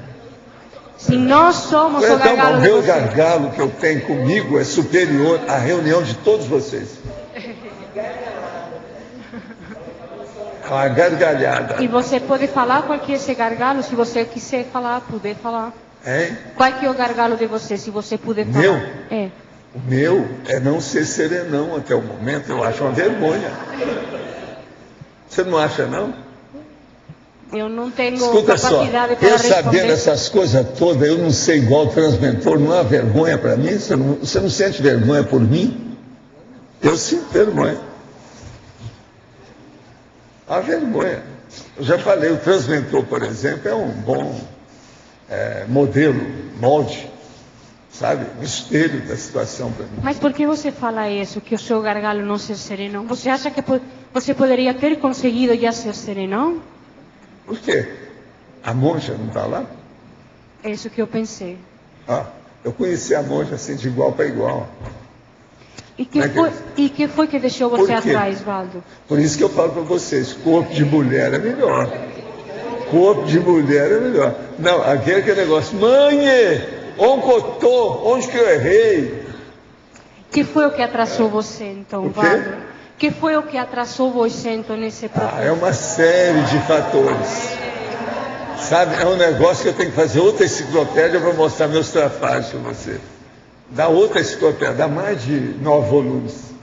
[SPEAKER 4] Se nós somos o gargalo
[SPEAKER 2] o
[SPEAKER 4] de
[SPEAKER 2] meu
[SPEAKER 4] você.
[SPEAKER 2] gargalo que eu tenho comigo é superior à reunião de todos vocês. É uma gargalhada.
[SPEAKER 4] E você pode falar qual que é esse gargalo, se você quiser falar, puder falar.
[SPEAKER 2] Hein?
[SPEAKER 4] Qual que é o gargalo de você, se você puder falar?
[SPEAKER 2] Meu?
[SPEAKER 4] É.
[SPEAKER 2] O meu é não ser serenão até o momento. Eu acho uma vergonha. Você não acha, não?
[SPEAKER 4] Eu não tenho
[SPEAKER 2] Escuta só,
[SPEAKER 4] capacidade para
[SPEAKER 2] eu
[SPEAKER 4] responder.
[SPEAKER 2] sabendo essas coisas todas, eu não sei igual o transmentor, não há vergonha para mim? Você não sente vergonha por mim? Eu sinto vergonha. Há vergonha. Eu já falei, o transmentor, por exemplo, é um bom modelo, molde, sabe? Um espelho da situação para mim.
[SPEAKER 4] Mas por que você fala isso, que o seu gargalo não ser sereno? Você acha que você poderia ter conseguido já ser sereno?
[SPEAKER 2] Por quê? A monja não está lá?
[SPEAKER 4] É isso que eu pensei.
[SPEAKER 2] Eu conheci a monja assim de igual para igual.
[SPEAKER 4] E que foi que deixou você atrás, Valdo?
[SPEAKER 2] Por isso que eu falo para vocês, corpo de mulher é melhor. Corpo de mulher é melhor. Não, aquele negócio, mãe, onde que eu errei?
[SPEAKER 4] Que foi o que atrasou você, então, Valdo? Que foi o que atrasou você, então, nesse processo?
[SPEAKER 2] É uma série de fatores. Sabe, é um negócio que eu tenho que fazer outra enciclopédia para mostrar meus trafalhos para você. Dá outra enciclopédia, dá mais de 9 volumes.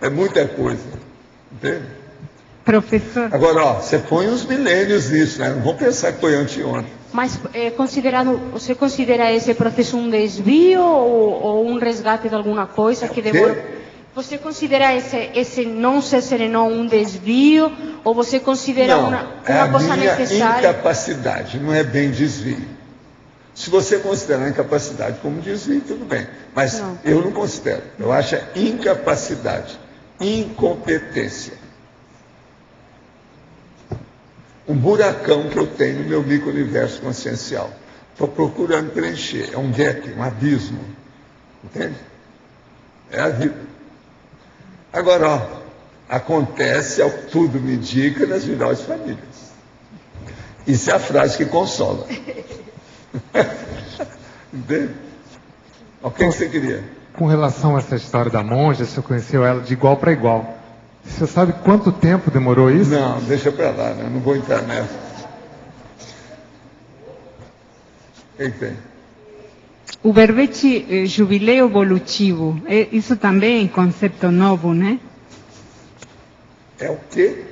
[SPEAKER 2] É muita coisa. Entende?
[SPEAKER 1] Professor.
[SPEAKER 2] Agora, você põe uns milênios nisso, né? Não vamos pensar que foi anteontem.
[SPEAKER 4] Mas, você considera esse processo um desvio ou um resgate de alguma coisa que demora? Você considera esse não ser sereno um desvio ou você considera uma coisa necessária?
[SPEAKER 2] Incapacidade, não é bem desvio. Se você considerar a incapacidade como desvio, tudo bem. Mas eu não considero. Eu acho incapacidade, incompetência. Um buracão que eu tenho no meu micro-universo consciencial. Estou procurando preencher. É um gap, um abismo. Entende? É a vida. Agora, acontece, ao que tudo me indica, nas melhores famílias. Isso é a frase que consola. Entende? O que você queria?
[SPEAKER 14] Com relação a essa história da monja, você conheceu ela de igual para igual. Você sabe quanto tempo demorou isso?
[SPEAKER 2] Não, deixa para lá, né? Não vou entrar nessa. Quem tem?
[SPEAKER 1] O verbete jubileu evolutivo, isso também é conceito novo, né?
[SPEAKER 2] É o quê?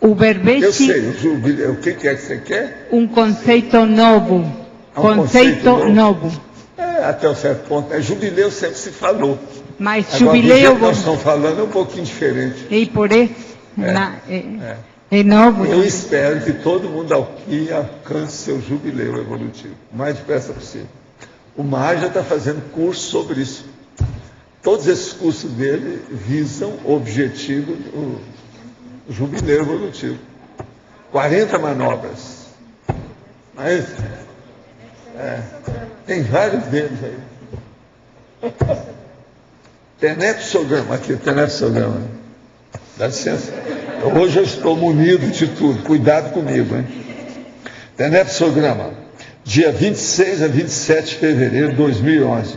[SPEAKER 1] O verbete...
[SPEAKER 2] Eu sei, o jubileu, o que é que você quer?
[SPEAKER 1] Um conceito novo. Conceito novo.
[SPEAKER 2] Até um certo ponto. Jubileu sempre se falou.
[SPEAKER 1] Mas
[SPEAKER 2] agora,
[SPEAKER 1] jubileu...
[SPEAKER 2] O que nós estamos falando é um pouquinho diferente.
[SPEAKER 1] E por isso... É novo.
[SPEAKER 2] Eu espero que todo mundo aqui alcance seu jubileu evolutivo, o mais depressa possível. O Mar já está fazendo curso sobre isso. Todos esses cursos dele visam o objetivo do jubileu evolutivo. 40 manobras. Mas tem vários deles aí. Tenepsograma, aqui, tenepsograma. Dá licença. Hoje eu estou munido de tudo. Cuidado comigo, hein? Tenepsograma. Dia 26 a 27 de fevereiro de 2011.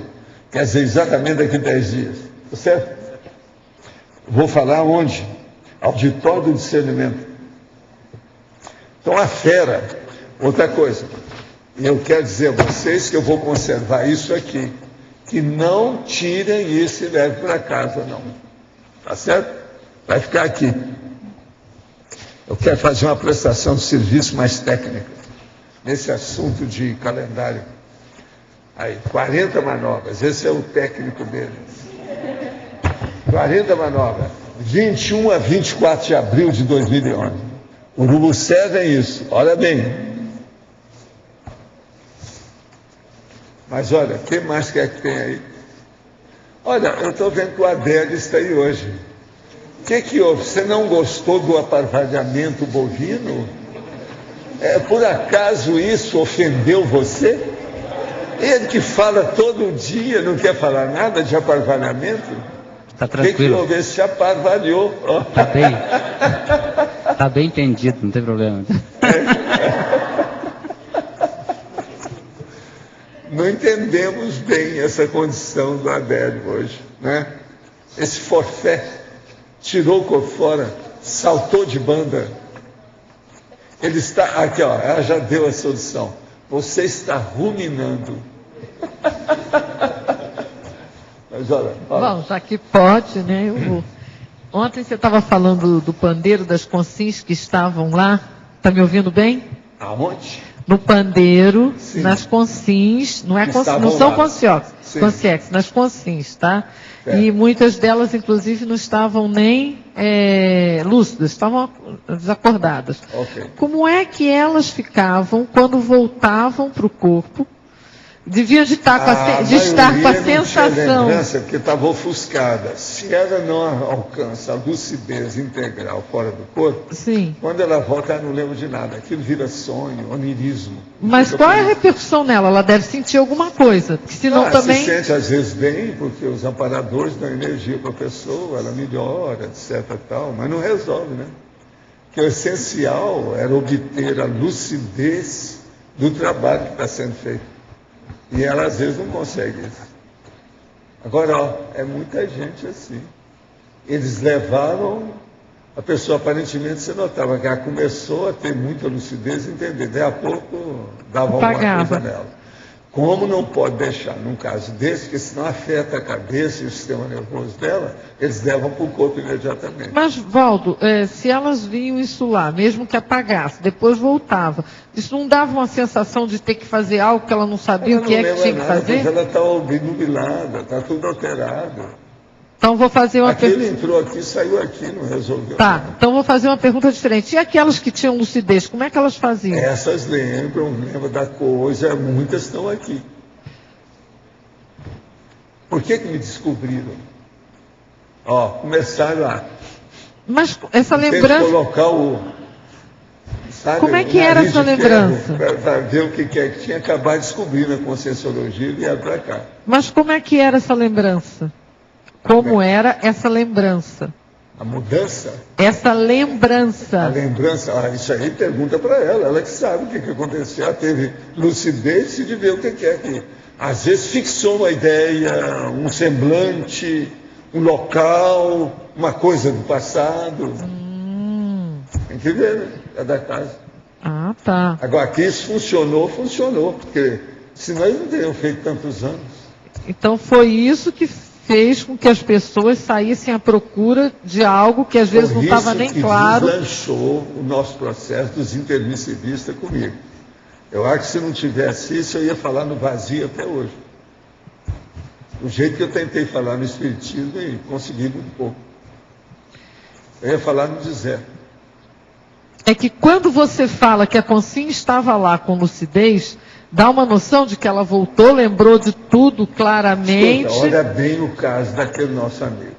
[SPEAKER 2] Quer dizer, exatamente daqui a 10 dias. Tá certo? Vou falar onde? Auditório do Discernimento. Então, a fera. Outra coisa. Eu quero dizer a vocês que eu vou conservar isso aqui. Que não tirem isso e levem para casa, não. Tá certo? Vai ficar aqui. Eu quero fazer uma prestação de serviço mais técnica nesse assunto de calendário. Aí, 40 manobras, esse é o técnico dele. 40 manobras, 21 a 24 de abril de 2011. O Urubu César é isso, olha bem. Mas olha, quem mais quer que tem aí? Olha, eu estou vendo que o Adélio está aí hoje. O que houve? Você não gostou do aparvalhamento bovino? Por acaso isso ofendeu você? Ele que fala todo dia, não quer falar nada de aparvalhamento?
[SPEAKER 15] Está tranquilo.
[SPEAKER 2] O que se aparvalhou?
[SPEAKER 15] Está bem entendido, não tem problema.
[SPEAKER 2] Não entendemos bem essa condição do Adélio hoje, né? Esse forfé tirou o corpo fora, saltou de banda. Ele está, aqui ó, ela já deu a solução. Você está ruminando. Mas olha.
[SPEAKER 13] Bom, já que pode, né, eu vou. Ontem você estava falando do pandeiro, das consins que estavam lá. Está me ouvindo bem?
[SPEAKER 2] Aonde?
[SPEAKER 13] No pandeiro,
[SPEAKER 2] Sim.
[SPEAKER 13] nas consins, não são consciex, nas consins, tá?
[SPEAKER 2] É.
[SPEAKER 13] E muitas delas, inclusive, não estavam nem lúcidas, estavam desacordadas.
[SPEAKER 2] Ok.
[SPEAKER 13] Como é que elas ficavam quando voltavam para o corpo? Deviam de estar com a sensação.
[SPEAKER 2] Não lembrança porque estava ofuscada. Se ela não alcança a lucidez integral fora do corpo,
[SPEAKER 13] sim,
[SPEAKER 2] quando ela volta, ela não lembra de nada. Aquilo vira sonho, onirismo.
[SPEAKER 13] Mas qual é a repercussão nela? Ela deve sentir alguma coisa. Porque senão também.
[SPEAKER 2] Se sente às vezes bem, porque os amparadores dão energia para a pessoa, ela melhora, etc. Tal, mas não resolve, né? Porque o essencial era obter a lucidez do trabalho que está sendo feito. E ela às vezes não consegue isso. Agora, ó, é muita gente assim. Eles levaram, a pessoa aparentemente você notava que ela começou a ter muita lucidez e entender. Daí a pouco dava alguma coisa nela. Como não pode deixar, num caso desse, porque senão afeta a cabeça e o sistema nervoso dela, eles levam para o corpo imediatamente.
[SPEAKER 13] Mas, Valdo, se elas viam isso lá, mesmo que apagasse, depois voltava, isso não dava uma sensação de ter que fazer algo que ela não sabia o que é que tinha que fazer?
[SPEAKER 2] Mas ela está obnubilada, está tudo alterado.
[SPEAKER 13] Então vou fazer uma
[SPEAKER 2] pergunta. Aquele entrou aqui, saiu aqui, não resolveu.
[SPEAKER 13] Tá, então vou fazer uma pergunta diferente. E aquelas que tinham lucidez, como é que elas faziam?
[SPEAKER 2] Essas lembram da coisa, muitas estão aqui. Por que me descobriram? Ó, começaram lá.
[SPEAKER 13] Mas essa lembrança...
[SPEAKER 2] Tem que colocar o... Sabe,
[SPEAKER 13] como é que era essa lembrança?
[SPEAKER 2] Para ver o que é que tinha acabado de descobrir na Conscienciologia e vieram para cá.
[SPEAKER 13] Mas como é que era essa lembrança? Como era essa lembrança?
[SPEAKER 2] A mudança?
[SPEAKER 13] Essa lembrança.
[SPEAKER 2] A lembrança, isso aí pergunta para ela que sabe o que aconteceu. Ela teve lucidez de ver o que é que... Às vezes fixou uma ideia, um semblante, um local, uma coisa do passado. Tem que ver, né? É da casa.
[SPEAKER 13] Ah, tá.
[SPEAKER 2] Agora, que isso funcionou, porque senão eles não teriam feito tantos anos.
[SPEAKER 13] Então foi isso que fez com que as pessoas saíssem à procura de algo que às vezes não estava nem claro.
[SPEAKER 2] Deslanchou o nosso processo dos intermissivistas comigo. Eu acho que se não tivesse isso, eu ia falar no vazio até hoje. Do jeito que eu tentei falar no Espiritismo e consegui muito pouco. Eu ia falar no deserto.
[SPEAKER 13] É que quando você fala que a consciência estava lá com lucidez, dá uma noção de que ela voltou, lembrou de tudo claramente.
[SPEAKER 2] Escuta, olha bem o caso daquele nosso amigo.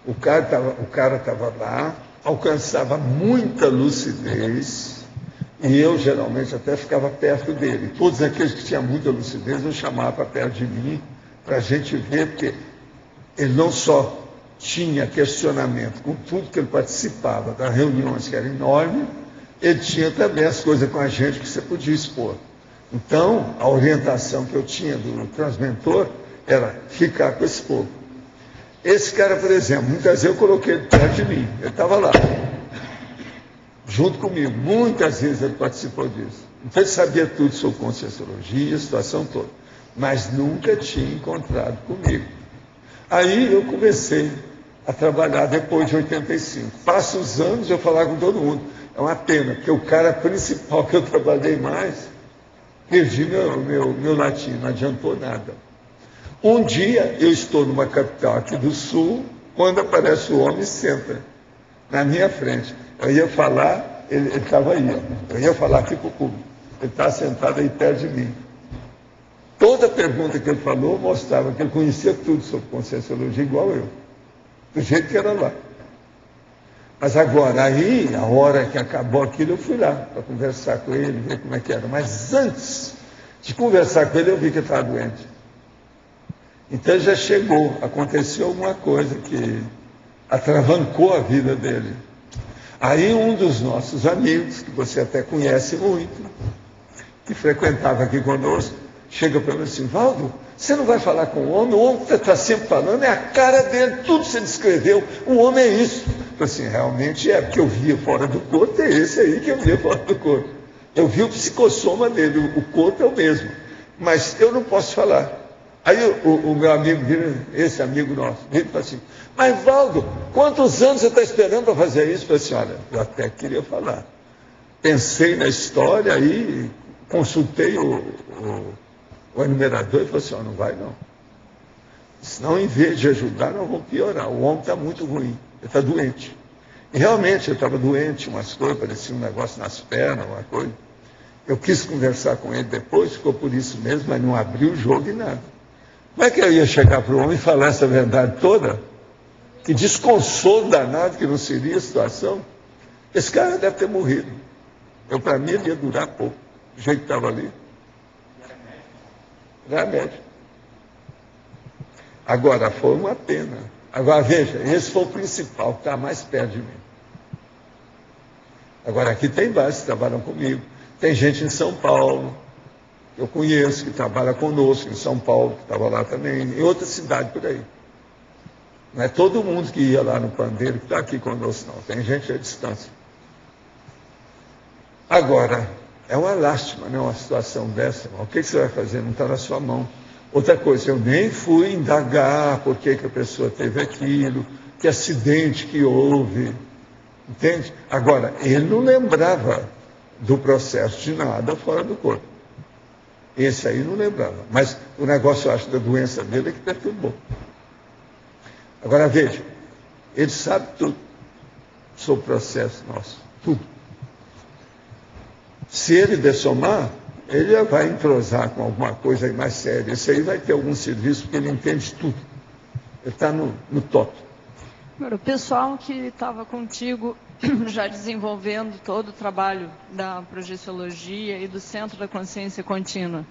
[SPEAKER 2] O cara estava lá, alcançava muita lucidez, e eu geralmente até ficava perto dele. Todos aqueles que tinham muita lucidez eu chamava para perto de mim, para a gente ver, porque ele não só tinha questionamento com tudo que ele participava, das reuniões que eram enormes, ele tinha também as coisas com a gente que você podia expor. Então, a orientação que eu tinha do transmentor era ficar com esse povo. Esse cara, por exemplo, muitas vezes eu coloquei ele perto de mim, ele estava lá, junto comigo, muitas vezes ele participou disso. Então ele sabia tudo sobre Conscienciologia, a situação toda, mas nunca tinha encontrado comigo. Aí eu comecei a trabalhar depois de 85. Passa os anos, eu falar com todo mundo. É uma pena, porque o cara principal que eu trabalhei mais, perdi meu latim, não adiantou nada. Um dia eu estou numa capital aqui do sul, quando aparece o homem e senta na minha frente. Eu ia falar, ele estava aí, ó. Eu ia falar aqui para o público. Ele estava sentado aí perto de mim. Toda pergunta que ele falou mostrava que ele conhecia tudo sobre Conscienciologia, igual eu. Do jeito que era lá. Mas agora, aí, a hora que acabou aquilo, eu fui lá para conversar com ele, ver como é que era. Mas antes de conversar com ele, eu vi que ele estava doente. Então já chegou, aconteceu alguma coisa que atravancou a vida dele. Aí um dos nossos amigos, que você até conhece muito, que frequentava aqui conosco, chega para mim assim: Valdo, você não vai falar com o homem está sempre falando, é a cara dele, tudo você descreveu, o homem é isso. Eu falei assim, realmente é, porque eu via fora do corpo, é esse aí que eu via fora do corpo. Eu vi o psicossoma dele, o corpo é o mesmo, mas eu não posso falar. Aí o meu amigo vira, esse amigo nosso, vira e fala assim, mas Valdo, quantos anos você está esperando para fazer isso? Eu falei assim, olha, eu até queria falar. Pensei na história e consultei o enumerador e falei assim, não vai não. Senão, em vez de ajudar, nós vamos piorar. O homem está muito ruim, ele está doente. E realmente, ele estava doente, umas coisas, parecia um negócio nas pernas, uma coisa. Eu quis conversar com ele depois, ficou por isso mesmo, mas não abriu o jogo e nada. Como é que eu ia chegar para o homem e falar essa verdade toda? Que desconsolo danado que não seria a situação. Esse cara deve ter morrido. Para mim, ele ia durar pouco. Do jeito que estava ali. Era médico. Agora, foi uma pena. Agora, veja, esse foi o principal, que está mais perto de mim. Agora, aqui tem vários que trabalham comigo. Tem gente em São Paulo, eu conheço, que trabalha conosco em São Paulo, que estava lá também, em outra cidade por aí. Não é todo mundo que ia lá no pandeiro que está aqui conosco, não. Tem gente à distância. Agora, é uma lástima, né, uma situação dessa. Irmão. O que você vai fazer? Não está na sua mão. Outra coisa, eu nem fui indagar por que a pessoa teve aquilo, que acidente que houve. Entende? Agora, ele não lembrava do processo de nada fora do corpo. Esse aí não lembrava. Mas o negócio, eu acho, da doença dele é que perturbou. Agora, veja, ele sabe tudo sobre o processo nosso. Tudo. Se ele dessomar, ele vai entrosar com alguma coisa aí mais séria. Esse aí vai ter algum serviço, porque ele entende tudo. Ele está no top.
[SPEAKER 6] O pessoal que estava contigo já desenvolvendo todo o trabalho da projeciologia e do Centro da Consciência Contínua,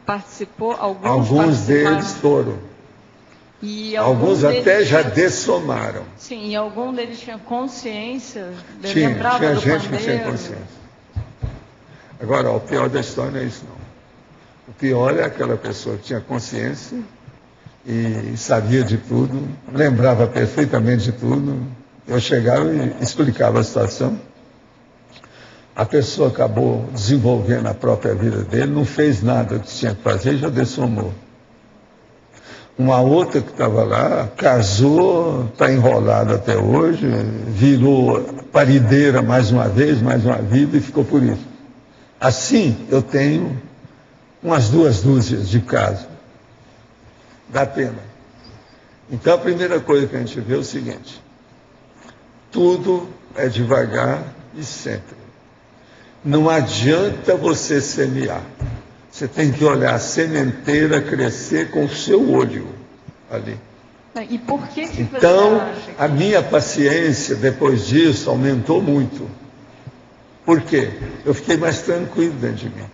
[SPEAKER 6] participou?
[SPEAKER 2] Alguns deles foram.
[SPEAKER 6] E
[SPEAKER 2] alguns até já dessomaram.
[SPEAKER 6] Sim, e algum deles tinha consciência?
[SPEAKER 2] Tinha gente que tinha consciência. Agora, o pior da história não é isso, não. O pior é aquela pessoa que tinha consciência e sabia de tudo, lembrava perfeitamente de tudo. Eu chegava e explicava a situação. A pessoa acabou desenvolvendo a própria vida dele, não fez nada que tinha que fazer e já dessomou. Uma outra que estava lá, casou, está enrolada até hoje, virou parideira mais uma vez, mais uma vida e ficou por isso. Assim, eu tenho umas 2 dúzias de casos. Dá pena. Então, a primeira coisa que a gente vê é o seguinte: tudo é devagar e sempre. Não adianta você semear. Você tem que olhar a sementeira crescer com o seu olho ali.
[SPEAKER 6] E por que
[SPEAKER 2] então,
[SPEAKER 6] você acha que...
[SPEAKER 2] a minha paciência, depois disso, aumentou muito. Por quê? Eu fiquei mais tranquilo dentro de mim.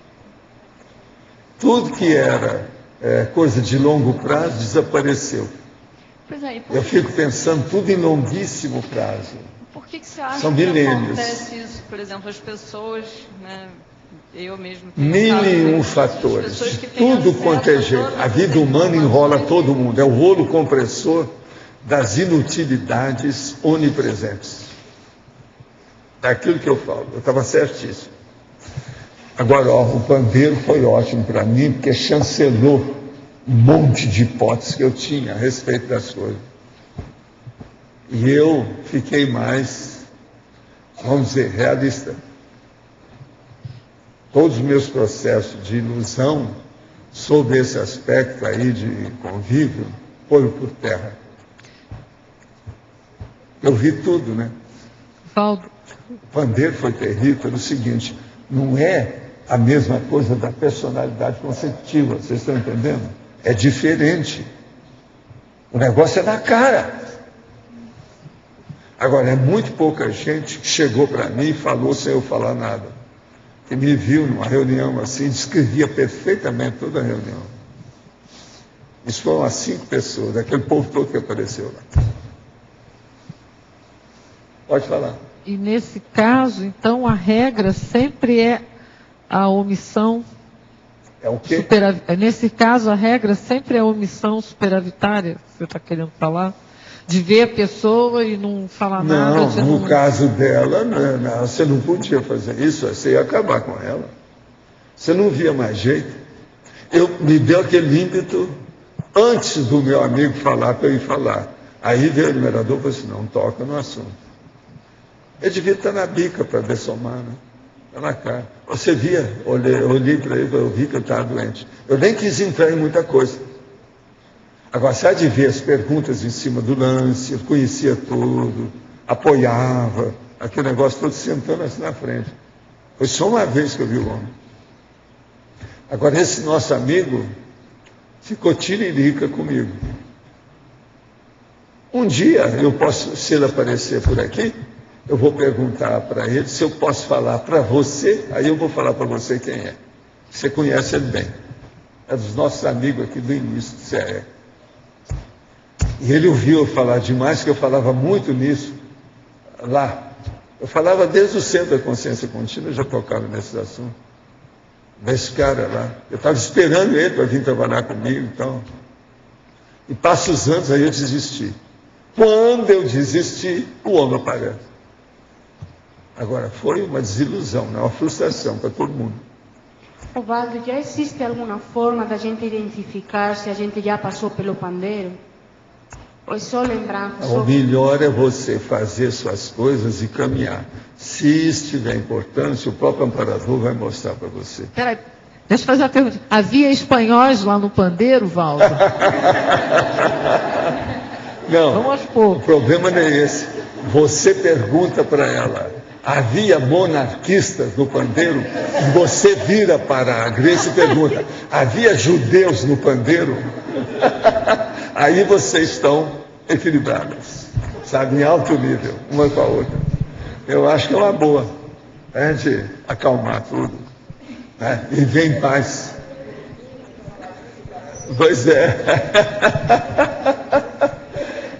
[SPEAKER 2] Tudo que era coisa de longo prazo desapareceu.
[SPEAKER 6] Pois é,
[SPEAKER 2] eu fico pensando tudo em longuíssimo prazo.
[SPEAKER 6] Por que você acha
[SPEAKER 2] São
[SPEAKER 6] que
[SPEAKER 2] milênios.
[SPEAKER 6] acontece isso? Por exemplo, as pessoas, né, eu mesmo...
[SPEAKER 2] 1001 fatores. Tudo quanto é jeito. A vida humana enrola todo mundo. É o rolo compressor das inutilidades onipresentes. É aquilo que eu falo. Eu estava certíssimo. Agora, o pandeiro foi ótimo para mim, porque chancelou um monte de hipóteses que eu tinha a respeito das coisas. E eu fiquei mais, vamos dizer, realista. Todos os meus processos de ilusão sobre esse aspecto aí de convívio foram por terra. Eu vi tudo, né?
[SPEAKER 13] Valdo.
[SPEAKER 2] O pandeiro foi terrível pelo seguinte: não é a mesma coisa da personalidade conceptiva, vocês estão entendendo? É diferente. O negócio é na cara. Agora, é muito pouca gente que chegou para mim e falou sem eu falar nada. Que me viu numa reunião assim, descrevia perfeitamente toda a reunião. Isso foram umas 5 pessoas, daquele povo todo que apareceu lá. Pode falar.
[SPEAKER 13] E nesse caso, então, a regra sempre é a omissão.
[SPEAKER 2] É o quê?
[SPEAKER 13] Nesse caso, a regra sempre é a omissão superavitária, você está querendo falar? De ver a pessoa e não falar nada.
[SPEAKER 2] Não, no caso dela, não, você não podia fazer isso, você ia acabar com ela. Você não via mais jeito. Me deu aquele ímpeto, antes do meu amigo falar para eu ir falar. Aí veio o enumerador e falou assim, não toca no assunto. Ele devia estar na bica para dessomar, né? Está na cara. Você via, eu olhei para ele, eu vi que ele estava doente. Eu nem quis entrar em muita coisa. Agora, você há de ver as perguntas em cima do lance, eu conhecia tudo, apoiava, aquele negócio todo sentando assim na frente. Foi só uma vez que eu vi o homem. Agora, esse nosso amigo ficou tiririca comigo. Um dia, se ele aparecer por aqui, eu vou perguntar para ele se eu posso falar para você, aí eu vou falar para você quem é. Você conhece ele bem. É dos nossos amigos aqui do início do CE. E ele ouviu eu falar demais, que eu falava muito nisso lá. Eu falava desde o Centro da Consciência Contínua, eu já tocava nesses assuntos. Desse cara lá. Eu estava esperando ele para vir trabalhar comigo e tal. E passa os anos, aí eu desisti. Quando eu desisti, o homem aparece. Agora, foi uma desilusão, né? Uma frustração para todo mundo.
[SPEAKER 4] Ovaldo, já existe alguma forma da gente identificar se a gente já passou pelo pandeiro? Ou é só lembrança?
[SPEAKER 2] O melhor é você fazer suas coisas e caminhar. Se estiver importância, o próprio amparador vai mostrar para você.
[SPEAKER 13] Peraí, deixa eu fazer uma pergunta. Havia espanhóis lá no pandeiro, Valdo?
[SPEAKER 2] Não,
[SPEAKER 13] vamos aos poucos.
[SPEAKER 2] O problema não é esse. Você pergunta para ela, havia monarquistas no pandeiro? E você vira para a Grace e pergunta, havia judeus no pandeiro? Aí vocês estão equilibrados, sabe, em alto nível, uma com a outra. Eu acho que é uma boa, a gente acalmar tudo, né? E viver em paz. Pois é.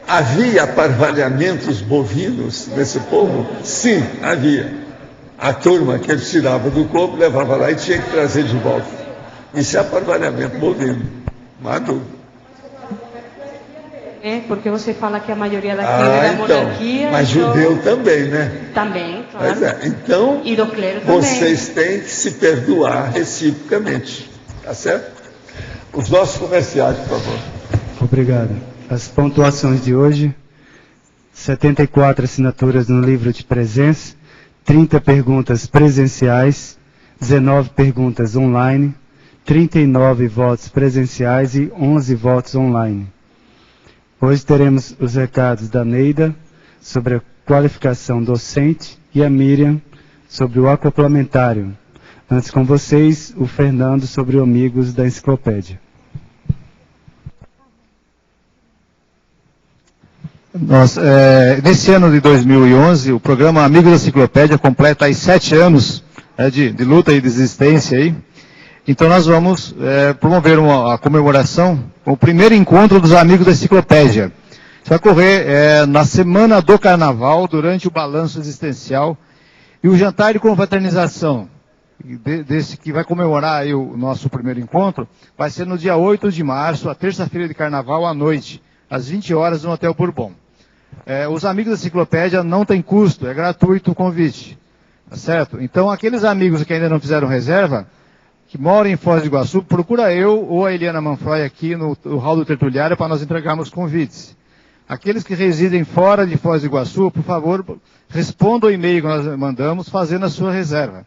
[SPEAKER 2] Havia parvalhamentos bovinos nesse povo? Sim, havia. A turma que eles tiravam do corpo, levava lá e tinha que trazer de volta. Isso é parvalhamento bovino, não há dúvida.
[SPEAKER 4] É, porque você fala que a maioria daqui é da monarquia.
[SPEAKER 2] Mas então, judeu também, né?
[SPEAKER 4] Também, claro.
[SPEAKER 2] Mas então,
[SPEAKER 4] e do clero também.
[SPEAKER 2] Vocês têm que se perdoar reciprocamente. Tá certo? Os nossos comerciais, por favor.
[SPEAKER 16] Obrigado. As pontuações de hoje: 74 assinaturas no livro de presença, 30 perguntas presenciais, 19 perguntas online, 39 votos presenciais e 11 votos online. Hoje teremos os recados da Neida sobre a qualificação docente e a Miriam sobre o acoplamentário. Antes com vocês, o Fernando sobre o Amigos da Enciclopédia.
[SPEAKER 17] Nesse ano de 2011, o programa Amigos da Enciclopédia completa aí 7 anos de luta e de existência aí. Então nós vamos promover a comemoração, o primeiro encontro dos Amigos da Enciclopédia. Isso vai ocorrer na semana do Carnaval, durante o balanço existencial, e o jantar de confraternização, desse que vai comemorar aí o nosso primeiro encontro, vai ser no dia 8 de março, a terça-feira de Carnaval, à noite, às 20 horas, no Hotel Bourbon. Os Amigos da Enciclopédia não tem custo, é gratuito o convite, tá certo? Então aqueles amigos que ainda não fizeram reserva, que moram em Foz do Iguaçu, procura eu ou a Eliana Manfroy aqui no hall do Tertuliário para nós entregarmos convites. Aqueles que residem fora de Foz do Iguaçu, por favor, respondam o e-mail que nós mandamos fazendo a sua reserva.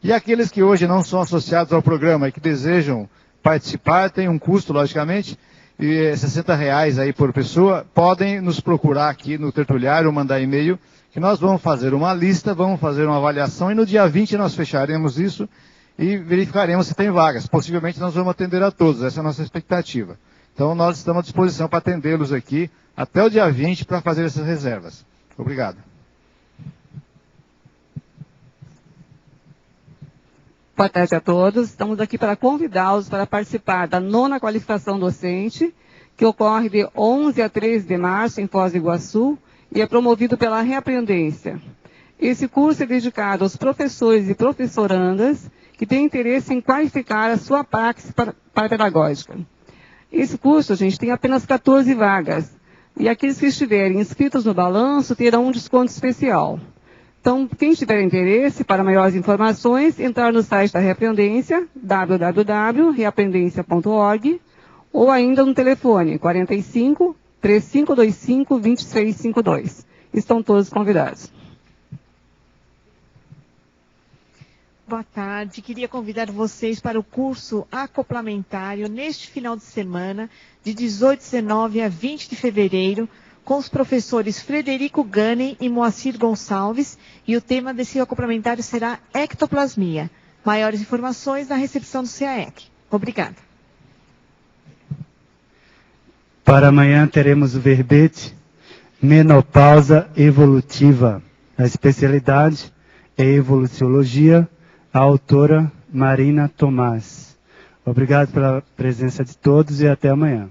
[SPEAKER 17] E aqueles que hoje não são associados ao programa e que desejam participar, tem um custo, logicamente, e R$60 aí por pessoa, podem nos procurar aqui no Tertuliário, mandar e-mail, que nós vamos fazer uma lista, vamos fazer uma avaliação e no dia 20 nós fecharemos isso e verificaremos se tem vagas. Possivelmente nós vamos atender a todos, essa é a nossa expectativa. Então nós estamos à disposição para atendê-los aqui até o dia 20 para fazer essas reservas. Obrigado.
[SPEAKER 18] Boa tarde a todos. Estamos aqui para convidá-los para participar da 9ª qualificação docente, que ocorre de 11 a 13 de março em Foz do Iguaçu e é promovido pela Reaprendência. Esse curso é dedicado aos professores e professorandas que têm interesse em qualificar a sua praxis pedagógica. Esse curso, gente, tem apenas 14 vagas. E aqueles que estiverem inscritos no balanço terão um desconto especial. Então, quem tiver interesse, para maiores informações, entrar no site da Reaprendência, www.reaprendência.org, ou ainda no telefone 45 3525 2352. Estão todos convidados.
[SPEAKER 19] Boa tarde, queria convidar vocês para o curso acoplamentário neste final de semana, de 18, 19 a 20 de fevereiro, com os professores Frederico Gani e Moacir Gonçalves, e o tema desse acoplamentário será ectoplasmia. Maiores informações na recepção do CAEC. Obrigada.
[SPEAKER 16] Para amanhã teremos o verbete Menopausa Evolutiva. A especialidade é Evoluciologia, a autora Marina Tomás. Obrigado pela presença de todos e até amanhã.